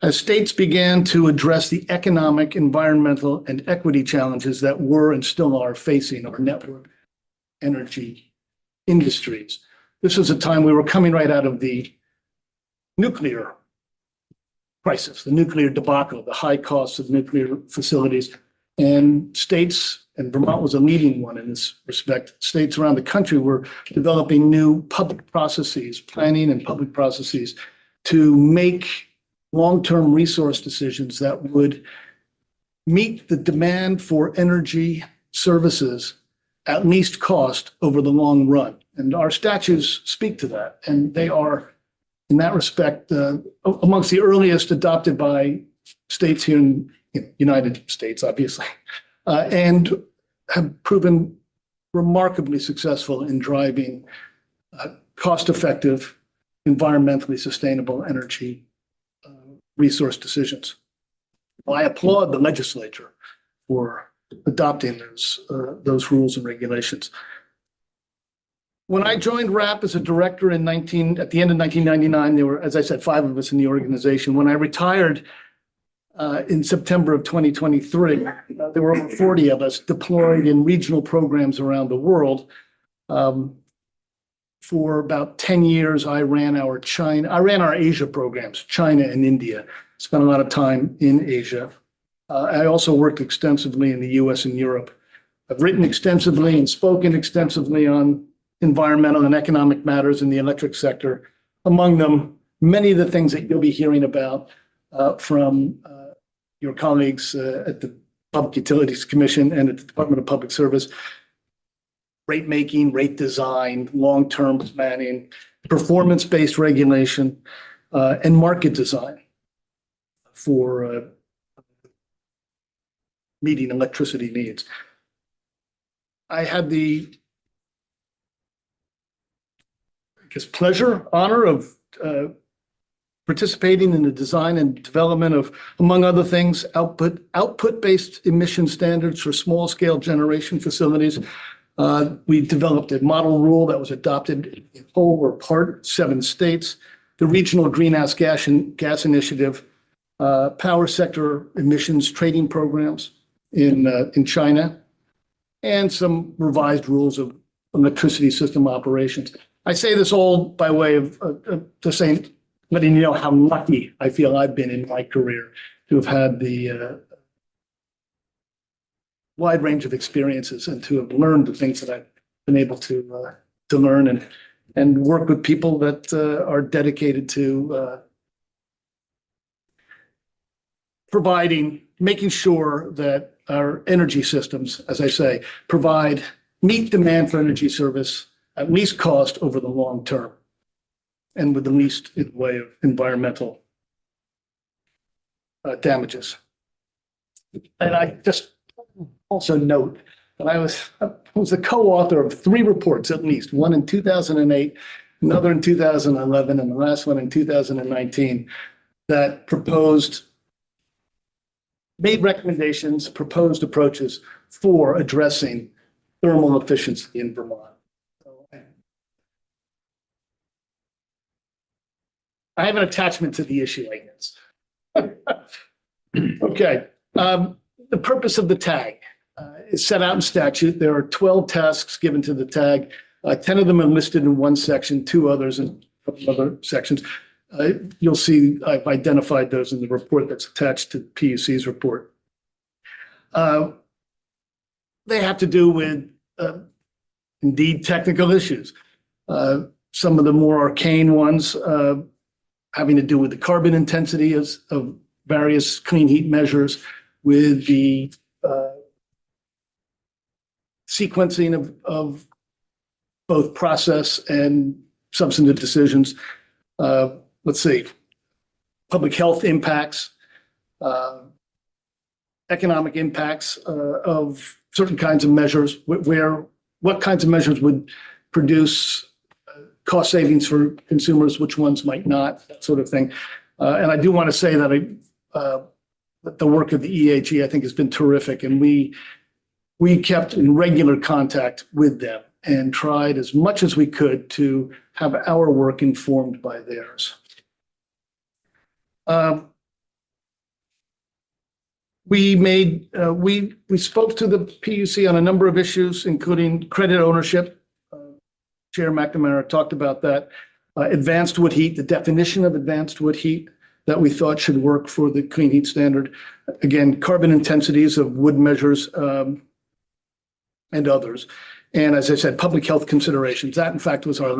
as states began to address the economic, environmental, and equity challenges that were and still are facing our network energy industries. This was a time we were coming right out of the nuclear crisis, the nuclear debacle, the high costs of nuclear facilities, and states, and Vermont was a leading one in this respect, states around the country were developing new public processes, planning and public processes to make long-term resource decisions that would meet the demand for energy services at least cost over the long run. And our statutes speak to that. And they are, in that respect, amongst the earliest adopted by states here in the United States, obviously, and have proven remarkably successful in driving cost-effective, environmentally sustainable energy resource decisions. I applaud the legislature for adopting those rules and regulations. When I joined RAP as a director at the end of 1999, there were, as I said, 5 of us in the organization. When I retired in September of 2023, there were over 40 of us deployed in regional programs around the world. For about 10 years, I ran our Asia programs, China and India. Spent a lot of time in Asia. I also worked extensively in the US and Europe. I've written extensively and spoken extensively on environmental and economic matters in the electric sector. Among them, many of the things that you'll be hearing about from your colleagues at the Public Utilities Commission and at the Department of Public Service. Rate making, rate design, long-term planning, performance-based regulation, and market design for meeting electricity needs. I had the, pleasure, honor of participating in the design and development of, among other things, output-based emission standards for small-scale generation facilities. We developed a model rule that was adopted in whole or part 7 states, the Regional Greenhouse Gas Initiative, power sector emissions trading programs in China, and some revised rules of electricity system operations. I say this all by way of just saying, letting you know how lucky I feel I've been in my career to have had the wide range of experiences and to have learned the things that I've been able to learn and work with people that are dedicated to making sure that our energy systems, as I say, meet demand for energy service at least cost over the long term and with the least in the way of environmental damages. And I just also note that I was the co-author of 3 reports at least, one in 2008, another in 2011, and the last one in 2019, that made recommendations, proposed approaches for addressing thermal efficiency in Vermont. I have an attachment to the issue, I guess. Okay. The purpose of the tag is set out in statute. There are 12 tasks given to the tag. 10 of them are listed in one section, 2 others in other sections. You'll see I've identified those in the report that's attached to the PUC's report. They have to do with indeed technical issues. Some of the more arcane ones having to do with the carbon intensity of various clean heat measures, with the sequencing of both process and substantive decisions. Let's see, public health impacts, economic impacts of certain kinds of measures, what kinds of measures would produce cost savings for consumers, which ones might not, that sort of thing. And I do want to say that that the work of the EHE, I think, has been terrific, and we kept in regular contact with them and tried as much as we could to have our work informed by theirs. We spoke to the PUC on a number of issues, including credit ownership. Chair McNamara talked about that. Advanced wood heat, the definition of advanced wood heat that we thought should work for the clean heat standard. Again, carbon intensities of wood measures and others. And as I said, public health considerations. That, in fact, was our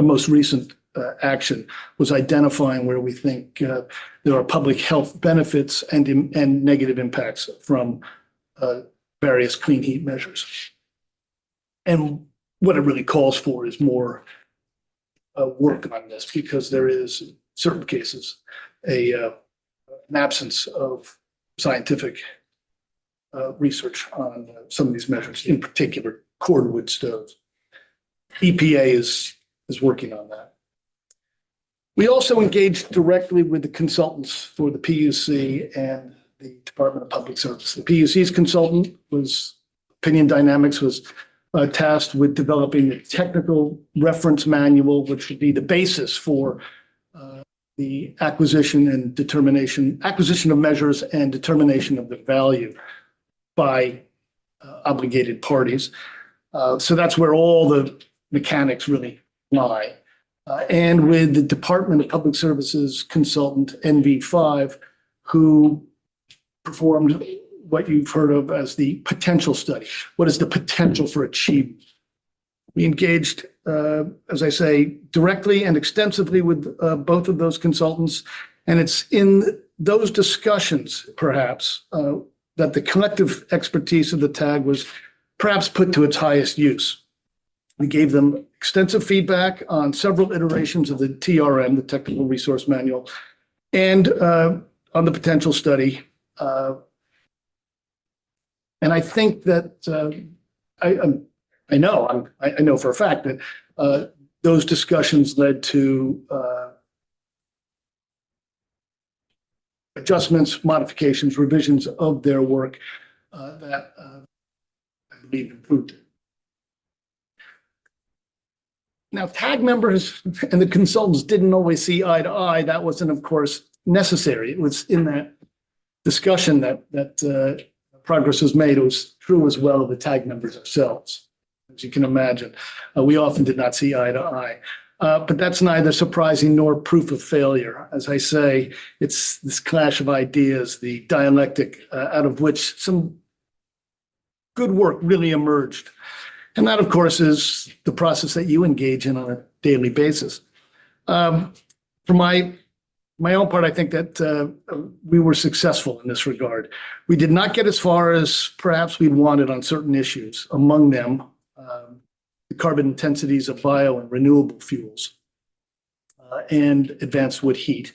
most recent action, was identifying where we think there are public health benefits and negative impacts from various clean heat measures. And what it really calls for is more work on this, because there is, in certain cases, an absence of scientific research on some of these measures, in particular cordwood stoves. EPA is working on that. We also engaged directly with the consultants for the PUC and the Department of Public Service. The PUC's consultant Opinion Dynamics, was tasked with developing the technical reference manual, which would be the basis for the acquisition of measures and determination of the value by obligated parties. So that's where all the mechanics really lie. And with the Department of Public Services consultant, NV5, who performed what you've heard of as the potential study. What is the potential for achievement? We engaged, as I say, directly and extensively with both of those consultants. And it's in those discussions, perhaps, that the collective expertise of the TAG was perhaps put to its highest use. We gave them extensive feedback on several iterations of the TRM, the Technical Resource Manual, and on the potential study. And I think that I know for a fact that those discussions led to adjustments, modifications, revisions of their work that I believe improved it. Now, TAG members and the consultants didn't always see eye to eye. That wasn't, of course, necessary. It was in that discussion that progress was made. It was true as well of the TAG members ourselves. As you can imagine, we often did not see eye to eye. But that's neither surprising nor proof of failure. As I say, it's this clash of ideas, the dialectic out of which some good work really emerged. And that, of course, is the process that you engage in on a daily basis. For my own part, I think that we were successful in this regard. We did not get as far as perhaps we'd wanted on certain issues, among them the carbon intensities of bio and renewable fuels and advanced wood heat.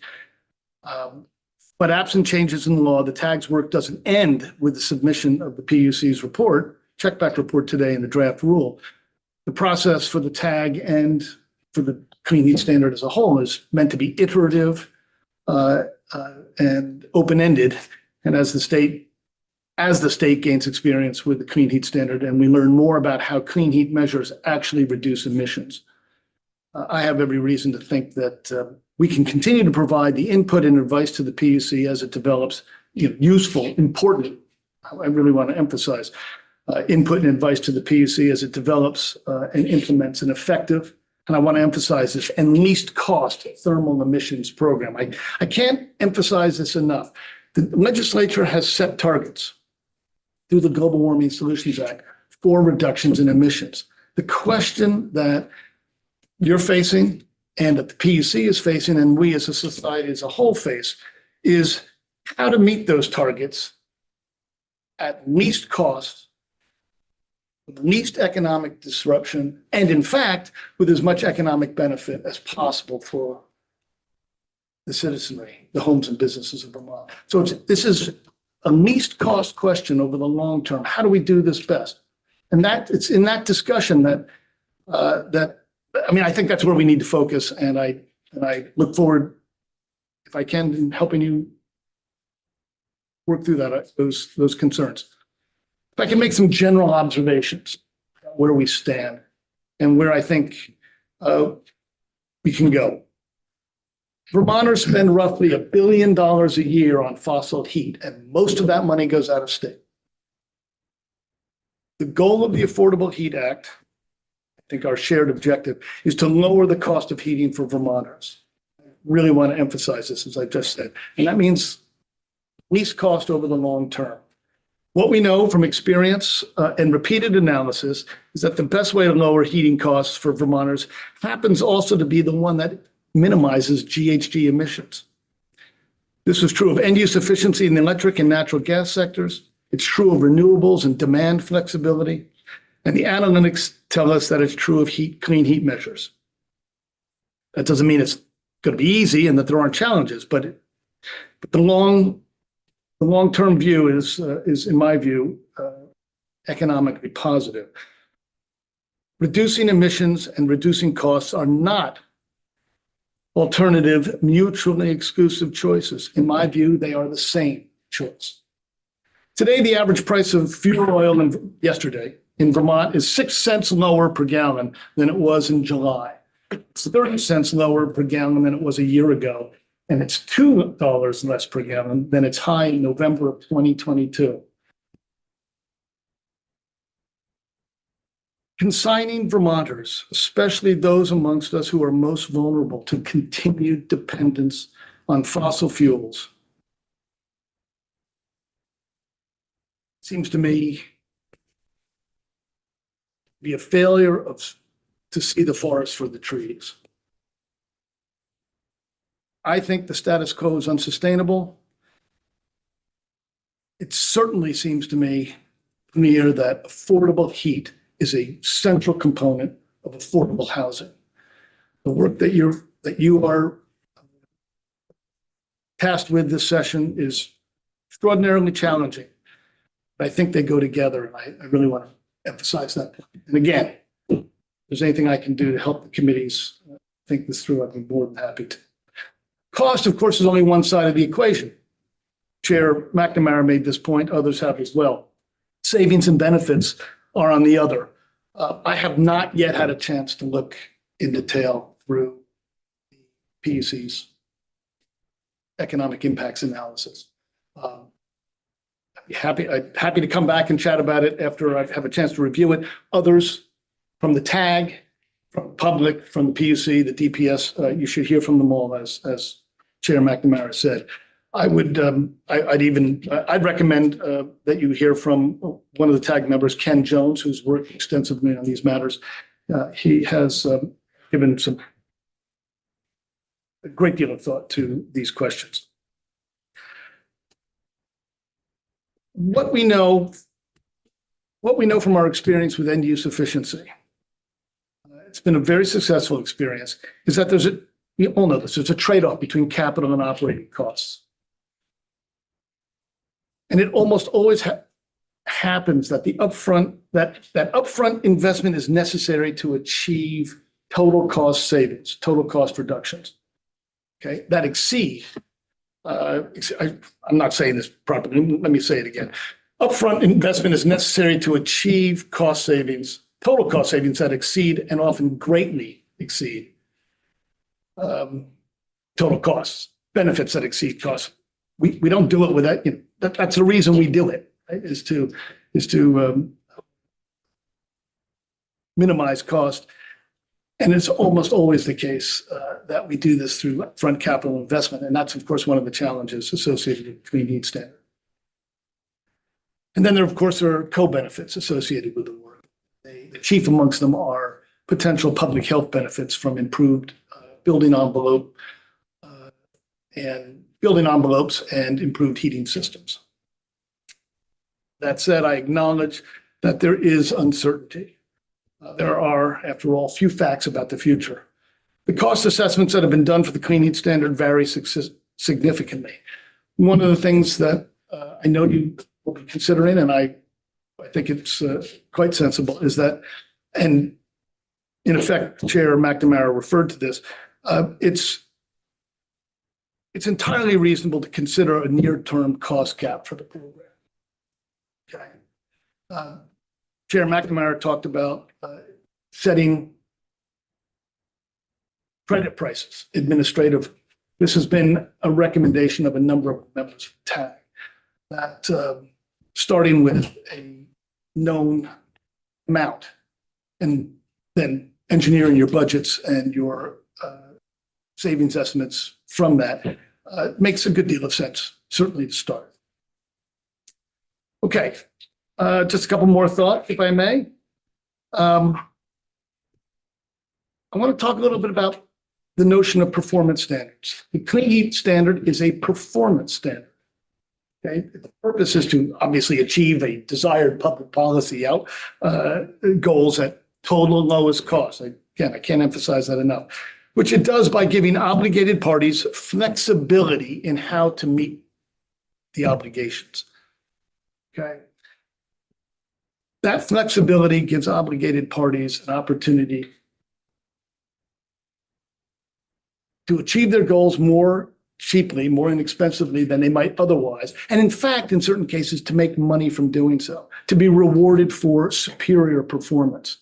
But absent changes in the law, the TAG's work doesn't end with the submission of the PUC's report, checkback report today in the draft rule. The process for the TAG and for the clean heat standard as a whole is meant to be iterative and open-ended. And as the state gains experience with the clean heat standard and we learn more about how clean heat measures actually reduce emissions, I have every reason to think that we can continue to provide the input and advice to the PUC as it develops useful, important, I really want to emphasize, input and advice to the PUC as it develops and implements an effective, and I want to emphasize this, and least cost thermal emissions program. I can't emphasize this enough. The legislature has set targets through the Global Warming Solutions Act for reductions in emissions. The question that you're facing and that the PUC is facing and we as a society as a whole face is how to meet those targets at least cost, with least economic disruption, and in fact, with as much economic benefit as possible for the citizenry, the homes and businesses of Vermont. So this is a least cost question over the long term. How do we do this best? And it's in that discussion that I think that's where we need to focus. And I look forward, if I can, in helping you work through those concerns. If I can make some general observations about where we stand and where I think we can go. Vermonters spend roughly $1 billion a year on fossil heat, and most of that money goes out of state. The goal of the Affordable Heat Act, I think our shared objective, is to lower the cost of heating for Vermonters. I really want to emphasize this, as I just said, and that means least cost over the long term. What we know from experience and repeated analysis is that the best way to lower heating costs for Vermonters happens also to be the one that minimizes GHG emissions. This is true of end-use efficiency in the electric and natural gas sectors. It's true of renewables and demand flexibility. And the analytics tell us that it's true of clean heat measures. That doesn't mean it's going to be easy and that there aren't challenges, but the long-term view is, in my view, economically positive. Reducing emissions and reducing costs are not alternative, mutually exclusive choices. In my view, they are the same choice. Today, the average price of fuel oil yesterday in Vermont is 6 cents lower per gallon than it was in July. It's 30 cents lower per gallon than it was a year ago, and it's $2 less per gallon than its high in November of 2022. Consigning Vermonters, especially those amongst us who are most vulnerable to continued dependence on fossil fuels, seems to me be a failure to see the forest for the trees. I think the status quo is unsustainable. It certainly seems to me clear that affordable heat is a central component of affordable housing. The work that you are tasked with this session is extraordinarily challenging. I think they go together, and I really want to emphasize that. And again, if there's anything I can do to help the committees think this through, I'd be more than happy to. Cost, of course, is only one side of the equation. Chair McNamara made this point, others have as well. Savings and benefits are on the other. I have not yet had a chance to look in detail through the PUC's economic impacts analysis. I'd be happy to come back and chat about it after I have a chance to review it. Others from the TAG, from the public, from the PUC, the DPS, you should hear from them all, as Chair McNamara said. I'd recommend that you hear from one of the TAG members, Ken Jones, who's worked extensively on these matters. He has given a great deal of thought to these questions. What we know from our experience with end-use efficiency, it's been a very successful experience, is that we all know this, there's a trade-off between capital and operating costs. And it almost always happens that that upfront investment is necessary to achieve total cost savings, total cost reductions. Okay, that exceed. I'm not saying this properly. Let me say it again. Upfront investment is necessary to achieve cost savings, total cost savings that exceed and often greatly exceed total costs, benefits that exceed costs. We don't do it with that. That's the reason we do it, right? Is to minimize cost. And it's almost always the case that we do this through upfront capital investment. And that's, of course, one of the challenges associated with the Clean Heat Standard. And then there, of course, are co-benefits associated with the work. The chief amongst them are potential public health benefits from improved building envelopes and improved heating systems. That said, I acknowledge that there is uncertainty. There are, after all, few facts about the future. The cost assessments that have been done for the Clean Heat Standard vary significantly. One of the things that I know you will be considering, and I think it's quite sensible, is that, and in effect, Chair McNamara referred to this, it's entirely reasonable to consider a near-term cost cap for the program. Okay. Chair McNamara talked about setting credit prices, administrative. This has been a recommendation of a number of members of TAG, that starting with a known amount and then engineering your budgets and your savings estimates from that makes a good deal of sense, certainly to start. Okay, just a couple more thoughts, if I may. I want to talk a little bit about the notion of performance standards. The Clean Heat Standard is a performance standard. Okay, the purpose is to obviously achieve a desired public policy goals at total lowest cost. Again, I can't emphasize that enough, which it does by giving obligated parties flexibility in how to meet the obligations. Okay. That flexibility gives obligated parties an opportunity to achieve their goals more cheaply, more inexpensively than they might otherwise. And in fact, in certain cases, to make money from doing so, to be rewarded for superior performance.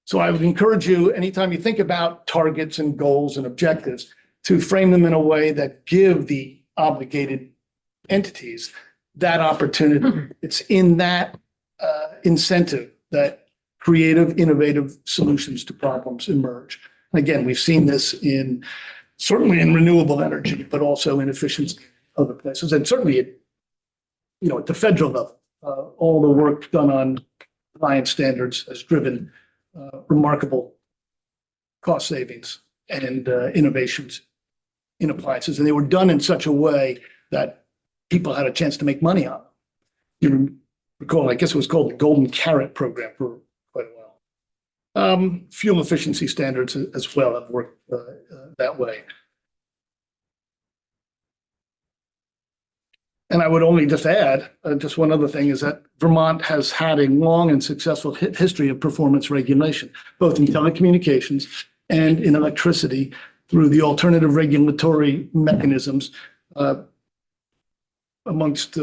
So I would encourage you, anytime you think about targets and goals and objectives, to frame them in a way that give the obligated entities that opportunity. It's in that incentive that creative, innovative solutions to problems emerge. Again, we've seen this certainly in renewable energy, but also in efficiency in other places, and certainly at the federal level. All the work done on compliance standards has driven remarkable cost savings and innovations in appliances, and they were done in such a way that people had a chance to make money on them. You recall, I guess it was called the Golden Carrot program for quite a while. Fuel efficiency standards as well have worked that way. And I would only just add, just one other thing is that Vermont has had a long and successful history of performance regulation, both in telecommunications and in electricity through the alternative regulatory mechanisms amongst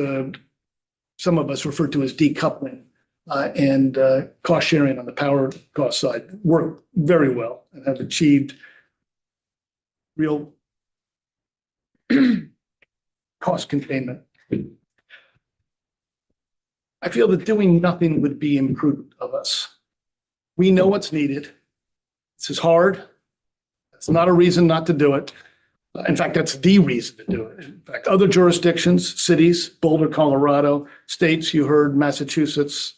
some of us refer to as decoupling and cost sharing on the power cost side work very well and have achieved real cost containment. I feel that doing nothing would be imprudent of us. We know what's needed. This is hard. It's not a reason not to do it. In fact, that's the reason to do it. In fact, other jurisdictions, cities, Boulder, Colorado, states, you heard Massachusetts,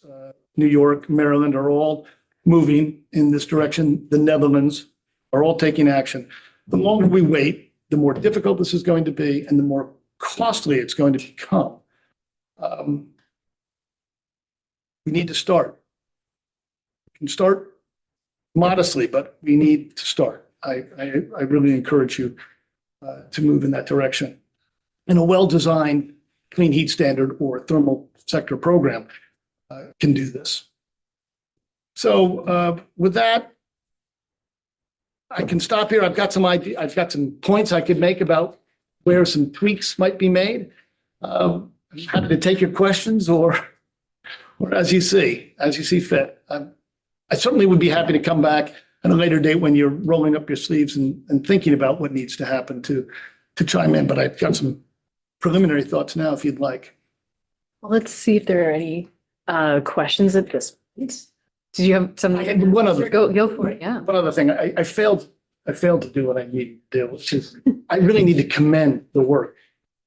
New York, Maryland are all moving in this direction. The Netherlands are all taking action. The longer we wait, the more difficult this is going to be and the more costly it's going to become. We need to start. We can start modestly, but we need to start. I really encourage you to move in that direction. And a well-designed clean heat standard or thermal sector program can do this. So with that, I can stop here. I've got some points I could make about where some tweaks might be made. I'm happy to take your questions or as you see fit. I certainly would be happy to come back at a later date when you're rolling up your sleeves and thinking about what needs to happen to chime in, but I've got some preliminary thoughts now if you'd like. Well, let's see if there are any questions at this point. Did you have something? One other. Go for it, yeah. One other thing, I failed to do what I needed to do, which is, I really need to commend the work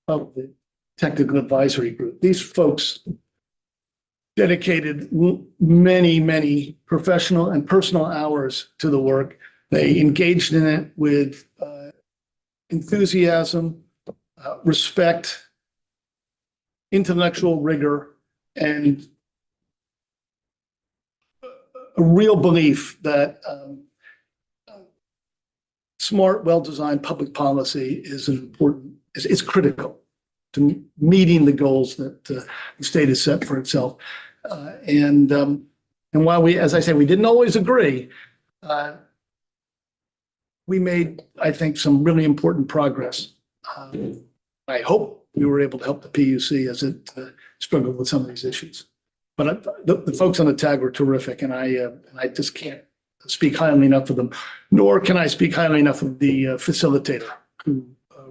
of the technical advisory group. These folks dedicated many professional and personal hours to the work. They engaged in it with enthusiasm, respect, intellectual rigor, and a real belief that smart, well-designed public policy is critical to meeting the goals that the state has set for itself. And while we, as I say, we didn't always agree, we made, I think, some really important progress. I hope we were able to help the PUC as it struggled with some of these issues. But the folks on the TAG were terrific, and I just can't speak highly enough of them, nor can I speak highly enough of the facilitator who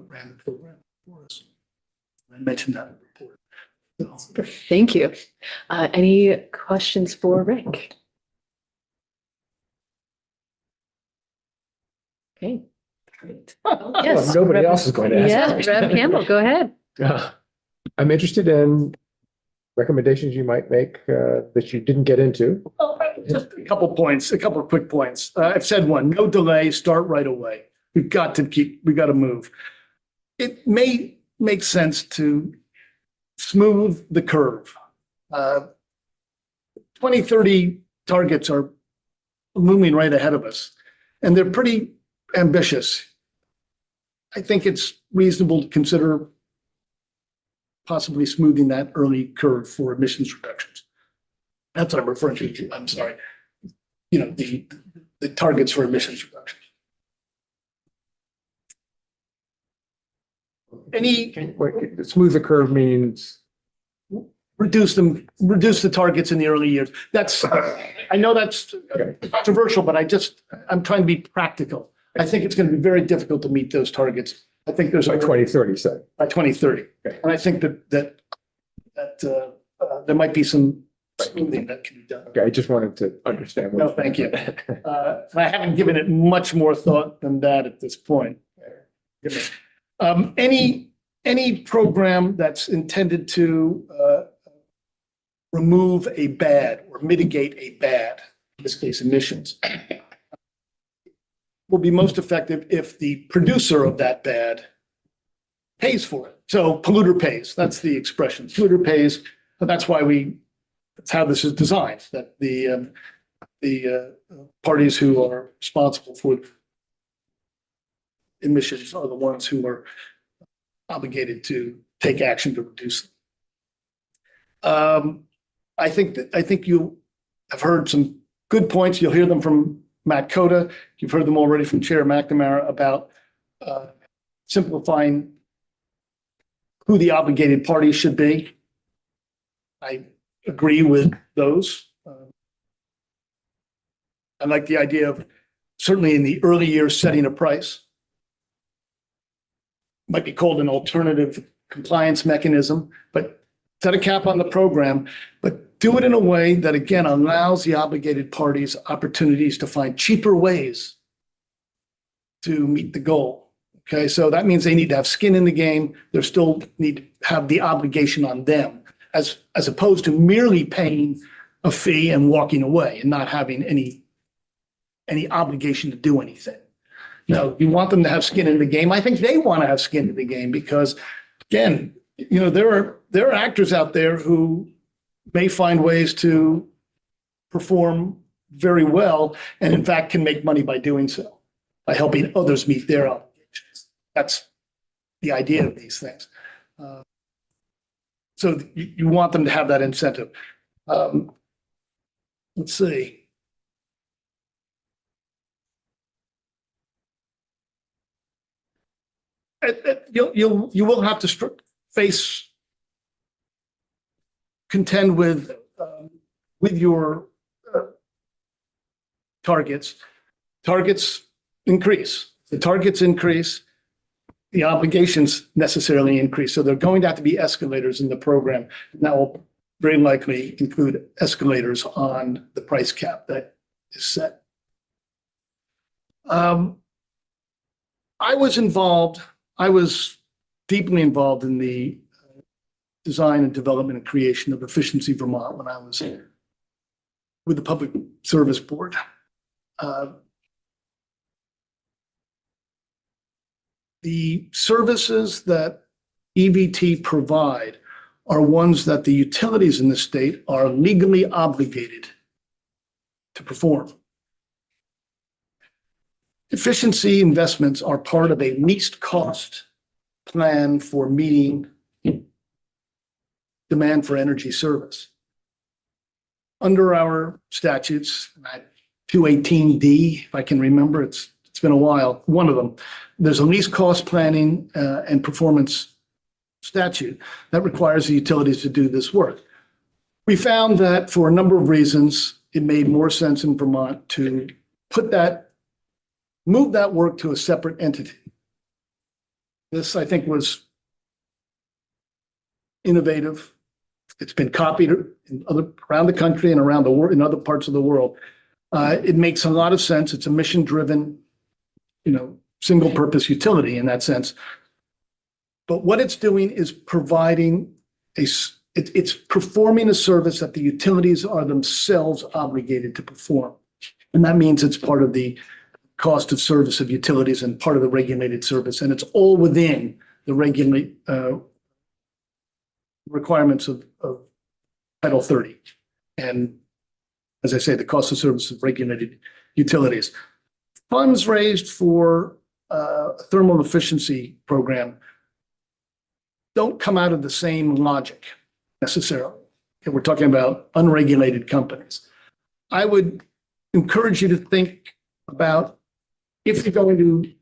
ran the program for us. I mentioned that in the report. Thank you. Any questions for Rick? Okay. Great. Yes. Nobody else is going to ask. Yeah, Rev Campbell, go ahead. I'm interested in recommendations you might make that you didn't get into. Just a couple of quick points. I've said one, no delay, start right away. We've got to move. It may make sense to smooth the curve. 2030 targets are looming right ahead of us, and they're pretty ambitious. I think it's reasonable to consider possibly smoothing that early curve for emissions reductions. That's what I'm referring to. I'm sorry. You know, the targets for emissions reductions. Smooth the curve means reduce the targets in the early years. That's, I know that's controversial, but I'm trying to be practical. I think it's going to be very difficult to meet those targets. I think there's by 2030, say. By 2030. Okay. And I think that there might be some smoothing that can be done. Okay, I just wanted to understand. No, thank you. I haven't given it much more thought than that at this point. Any program that's intended to remove a bad or mitigate a bad, in this case emissions, will be most effective if the producer of that bad pays for it. So polluter pays, that's the expression. Polluter pays, and that's how this is designed, that the parties who are responsible for emissions are the ones who are obligated to take action to reduce them. I think you have heard some good points. You'll hear them from Matt Cota. You've heard them already from Chair McNamara about simplifying who the obligated parties should be. I agree with those. I like the idea of certainly in the early years setting a price. Might be called an alternative compliance mechanism, but set a cap on the program, but do it in a way that, again, allows the obligated parties opportunities to find cheaper ways to meet the goal. Okay, so that means they need to have skin in the game. They still need to have the obligation on them, as opposed to merely paying a fee and walking away and not having any obligation to do anything. No, you want them to have skin in the game. I think they want to have skin in the game because, again, you know, there are actors out there who may find ways to perform very well and, in fact, can make money by doing so, by helping others meet their obligations. That's the idea of these things. So you want them to have that incentive. Let's see. You will have to contend with your targets. Targets increase. The targets increase. The obligations necessarily increase. So they're going to have to be escalators in the program. And that will very likely include escalators on the price cap that is set. I was deeply involved in the design and development and creation of Efficiency Vermont when I was with the Public Service Board. The services that EVT provide are ones that the utilities in the state are legally obligated to perform. Efficiency investments are part of a least cost plan for meeting demand for energy service. Under our statutes, 218D, if I can remember, it's been a while, one of them, there's a least cost planning and performance statute that requires the utilities to do this work. We found that for a number of reasons, it made more sense in Vermont to move that work to a separate entity. This, I think, was innovative. It's been copied around the country and around the world, in other parts of the world. It makes a lot of sense. It's a mission-driven, single-purpose utility in that sense. But what it's doing is it's performing a service that the utilities are themselves obligated to perform. And that means it's part of the cost of service of utilities and part of the regulated service. And it's all within the requirements of Title 30. And as I say, the cost of service of regulated utilities. Funds raised for a thermal efficiency program don't come out of the same logic necessarily. And we're talking about unregulated companies. I would encourage you to think about if you're going to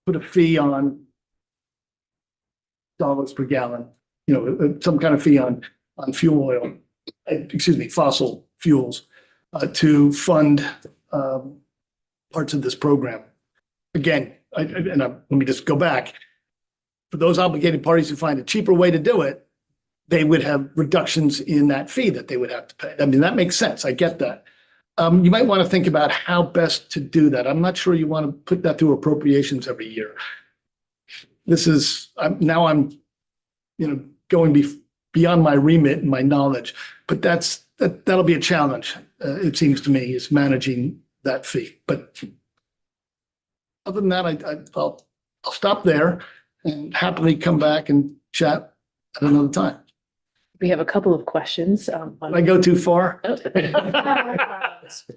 put a fee on dollars per gallon, some kind of fee on fuel oil, fossil fuels, to fund parts of this program. Again, let me just go back. For those obligated parties who find a cheaper way to do it, they would have reductions in that fee that they would have to pay. I mean, that makes sense. I get that. You might want to think about how best to do that. I'm not sure you want to put that through appropriations every year. I'm going beyond my remit and my knowledge, but that'll be a challenge. It seems to me, is managing that fee. But other than that, I'll stop there and happily come back and chat at another time. We have a couple of questions. Did I go too far?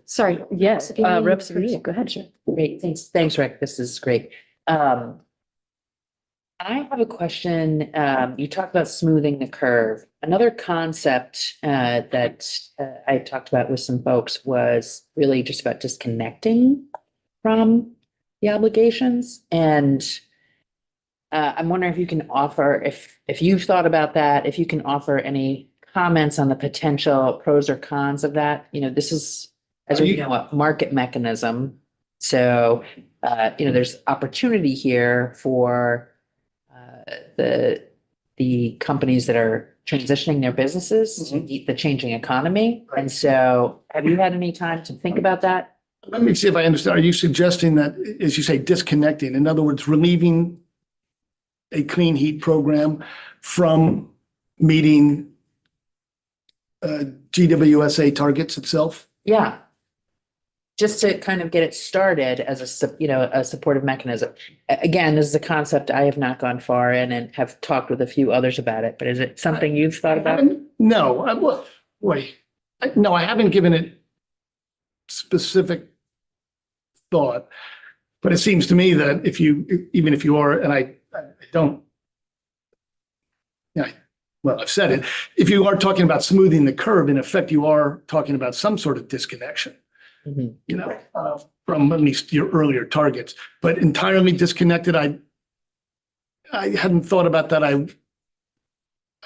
Sorry, yes, Rep. Snre, go ahead. Sure. Great, thanks, Rick. This is great. I have a question. You talked about smoothing the curve. Another concept that I talked about with some folks was really just about disconnecting from the obligations. And I'm wondering if you can offer, if you've thought about that, if you can offer any comments on the potential pros or cons of that. This is, as we know, a market mechanism. So, there's opportunity here for the companies that are transitioning their businesses to meet the changing economy. And so have you had any time to think about that? Let me see if I understand. Are you suggesting that, as you say, disconnecting, in other words, relieving a clean heat program from meeting GWSA targets itself? Yeah. Just to kind of get it started as a supportive mechanism. Again, this is a concept I have not gone far in and have talked with a few others about it, but is it something you've thought about? No, I haven't given it specific thought, but it seems to me that even if you are, and I don't, I've said it, if you are talking about smoothing the curve, in effect, you are talking about some sort of disconnection. From at least your earlier targets, but entirely disconnected. I hadn't thought about that. I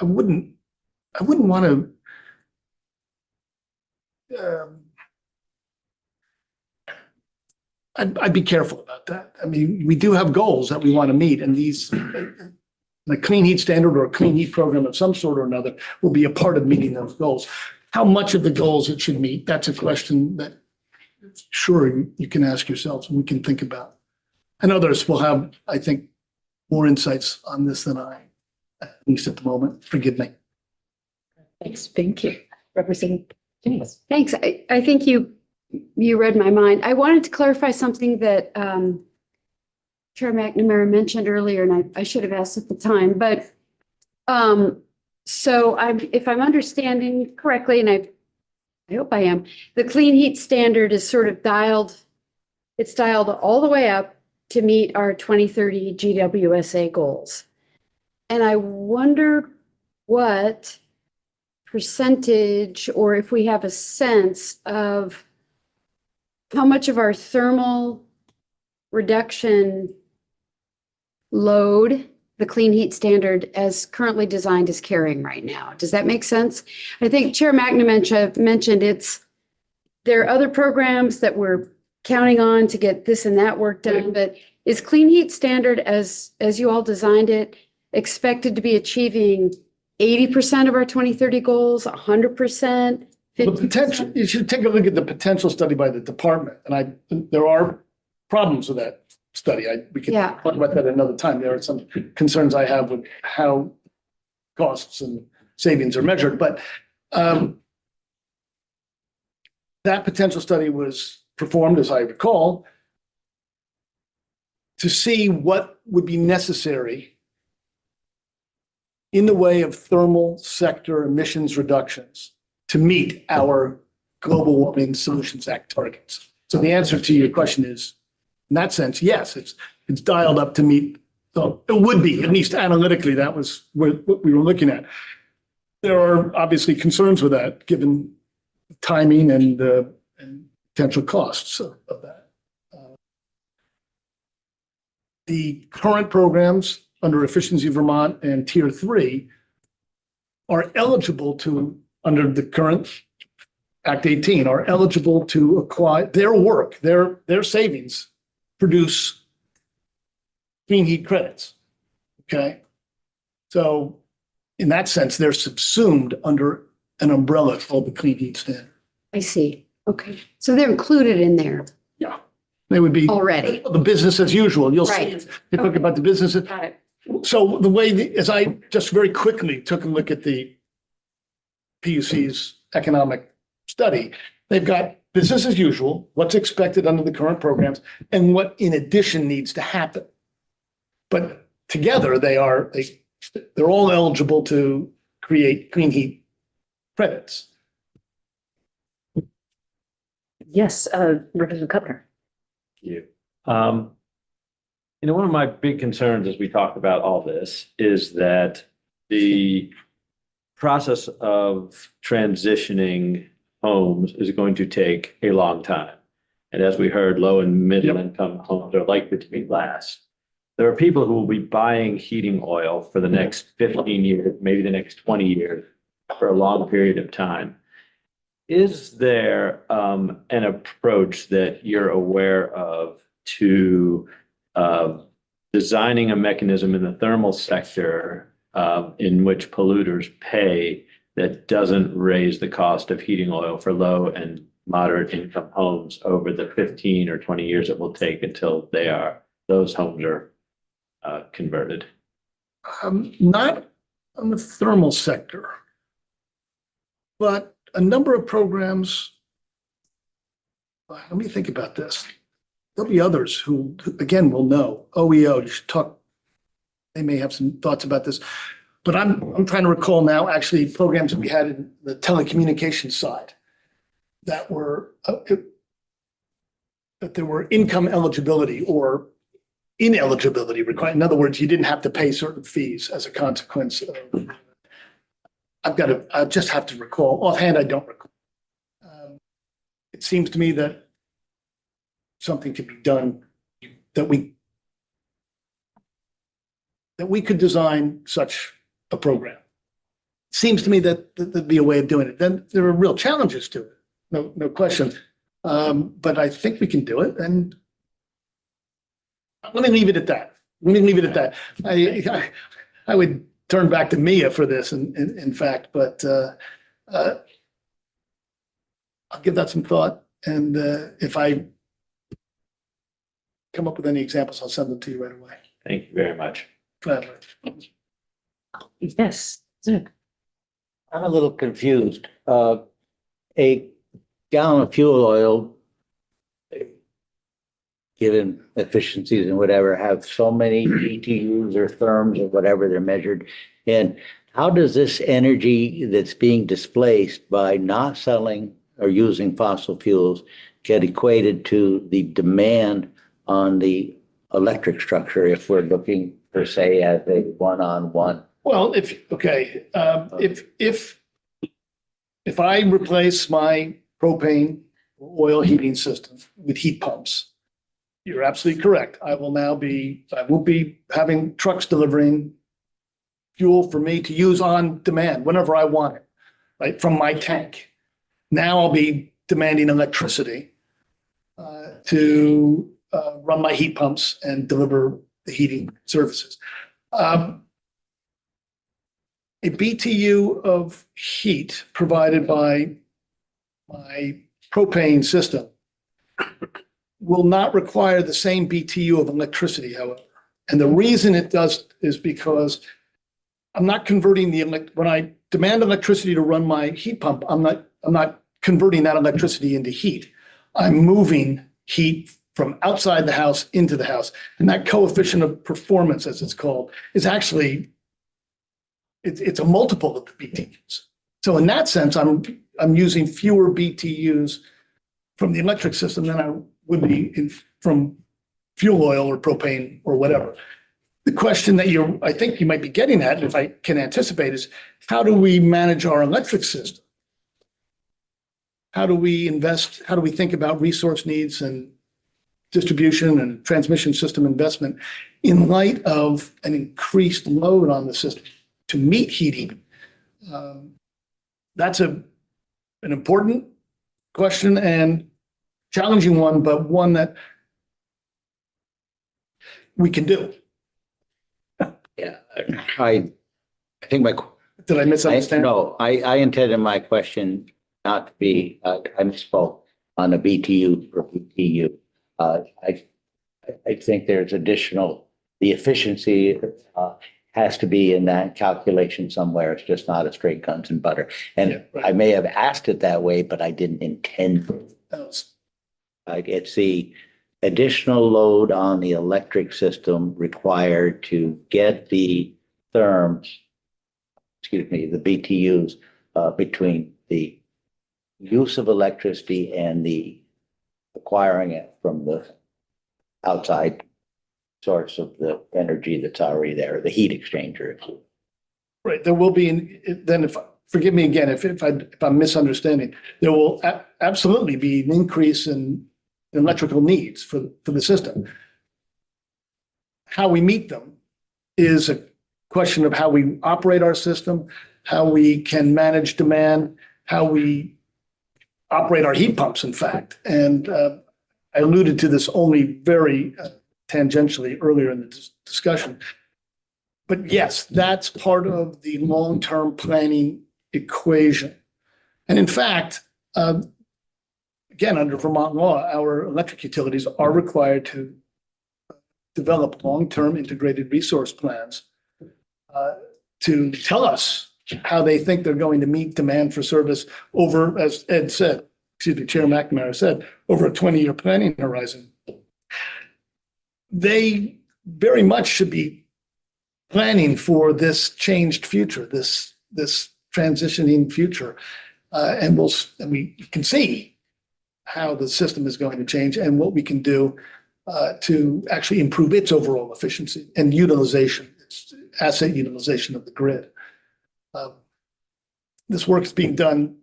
wouldn't want to. I'd be careful about that. I mean, we do have goals that we want to meet, and these the clean heat standard or a clean heat program of some sort or another will be a part of meeting those goals. How much of the goals it should meet, that's a question that sure you can ask yourselves and we can think about. And others will have, I think, more insights on this than I, at least at the moment. Forgive me. Thanks. Thank you. Representative Janice. Thanks. I think you read my mind. I wanted to clarify something that Chair McNamara mentioned earlier, and I should have asked at the time, but so if I'm understanding correctly, and I hope I am, the clean heat standard is sort of it's dialed all the way up to meet our 2030 GWSA goals. And I wonder what percentage, or if we have a sense of how much of our thermal reduction load the clean heat standard as currently designed is carrying right now. Does that make sense? I think Chair McNamara mentioned there are other programs that we're counting on to get this and that work done, but is clean heat standard as you all designed it expected to be achieving 80% of our 2030 goals, 100%? The potential, you should take a look at the potential study by the department. And there are problems with that study. We can talk about that another time. There are some concerns I have with how costs and savings are measured, but that potential study was performed, as I recall, to see what would be necessary in the way of thermal sector emissions reductions to meet our Global Warming Solutions Act targets. So the answer to your question is, in that sense, yes, it's dialed up to meet. So it would be, at least analytically, that was what we were looking at. There are obviously concerns with that, given timing and potential costs of that. The current programs under Efficiency Vermont and Tier 3 are eligible to, under the current Act 18, are eligible to acquire their work, their savings, produce clean heat credits. Okay. So in that sense, they're subsumed under an umbrella called the clean heat standard. I see. Okay. So they're included in there. Yeah. They would be already the business as usual. You'll right. see. They talk about the businesses. Got it. So the way, as I just very quickly took a look at the PUC's economic study, they've got business as usual, what's expected under the current programs, and what in addition needs to happen. But together they're all eligible to create clean heat credits. Yes, Representative Kupner. You. One of my big concerns as we talk about all this is that the process of transitioning homes is going to take a long time. And as we heard, low and middle income homes are likely to be last. There are people who will be buying heating oil for the next 15 years, maybe the next 20 years, for a long period of time. Is there an approach that you're aware of to designing a mechanism in the thermal sector in which polluters pay that doesn't raise the cost of heating oil for low and moderate income homes over the 15 or 20 years it will take until those homes are converted? Not on the thermal sector, but a number of programs. Let me think about this. There'll be others who again, will know. OEO, you should talk. They may have some thoughts about this, but I'm trying to recall now actually programs that we had in the telecommunications side that were that there were income eligibility or ineligibility required. In other words, you didn't have to pay certain fees as a consequence of. I just have to recall. Offhand, I don't recall. It seems to me that something could be done that we could design such a program. It seems to me that there'd be a way of doing it. Then there are real challenges to it, no question. But I think we can do it. And let me leave it at that. I would turn back to Mia for this in fact, but I'll give that some thought. And if I come up with any examples, I'll send them to you right away. Thank you very much. Gladly. Yes. Zach. I'm a little confused. A gallon of fuel oil, given efficiencies and whatever, have so many BTUs or therms or whatever they're measured. And how does this energy that's being displaced by not selling or using fossil fuels get equated to the demand on the electric structure if we're looking per se as a one-on-one? Well, if I replace my propane oil heating system with heat pumps, you're absolutely correct. I will be having trucks delivering fuel for me to use on demand whenever I want it, right, from my tank. Now I'll be demanding electricity to run my heat pumps and deliver the heating services. A BTU of heat provided by my propane system will not require the same BTU of electricity, however. And the reason it does is because I'm not converting when I demand electricity to run my heat pump, I'm not converting that electricity into heat. I'm moving heat from outside the house into the house. And that coefficient of performance, as it's called, is actually, it's a multiple of the BTUs. So in that sense, I'm using fewer BTUs from the electric system than I would be from fuel oil or propane or whatever. The question that I think you might be getting at, if I can anticipate, is how do we manage our electric system? How do we invest? How do we think about resource needs and distribution and transmission system investment in light of an increased load on the system to meet heating? That's an important question and challenging one, but one that we can do. Yeah, I think Did I misunderstand? No, I intended my question not to be, I misspoke on the BTU per BTU. I think there's the efficiency has to be in that calculation somewhere. It's just not a straight guns and butter. And Yeah, right. I may have asked it that way, but I didn't intend to. It's the additional load on the electric system required to get the the BTUs between the use of electricity and the acquiring it from the outside source of the energy that's already there, the heat exchanger. Right, there will be, forgive me again, if I'm misunderstanding, there will absolutely be an increase in electrical needs for the system. How we meet them is a question of how we operate our system, how we can manage demand, how we operate our heat pumps, in fact. And I alluded to this only very tangentially earlier in the discussion. But yes, that's part of the long-term planning equation. And in fact, again, under Vermont law, our electric utilities are required to develop long-term integrated resource plans to tell us how they think they're going to meet demand for service over, as Ed said, Chair McNamara said, over a 20-year planning horizon. They very much should be planning for this changed future, this transitioning future. And we can see how the system is going to change and what we can do to actually improve its overall efficiency and utilization, its asset utilization of the grid. This work is being done,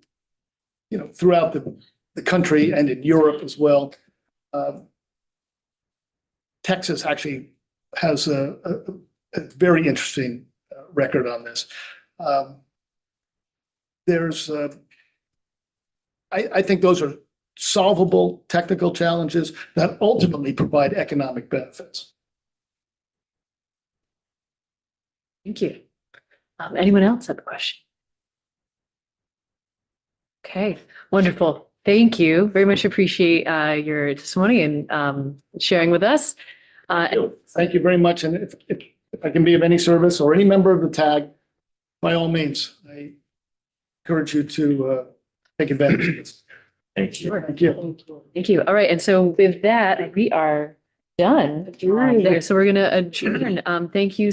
throughout the country and in Europe as well. Texas actually has a very interesting record on this. I think those are solvable technical challenges that ultimately provide economic benefits. Thank you. Anyone else have a question? Okay, wonderful. Thank you. Very much appreciate your testimony and sharing with us. Thank you very much. And if I can be of any service or any member of the TAG, by all means, I encourage you to take advantage of this. Thank you. Thank you. Thank you. All right. And so with that, we are done. So we're going to adjourn. Thank you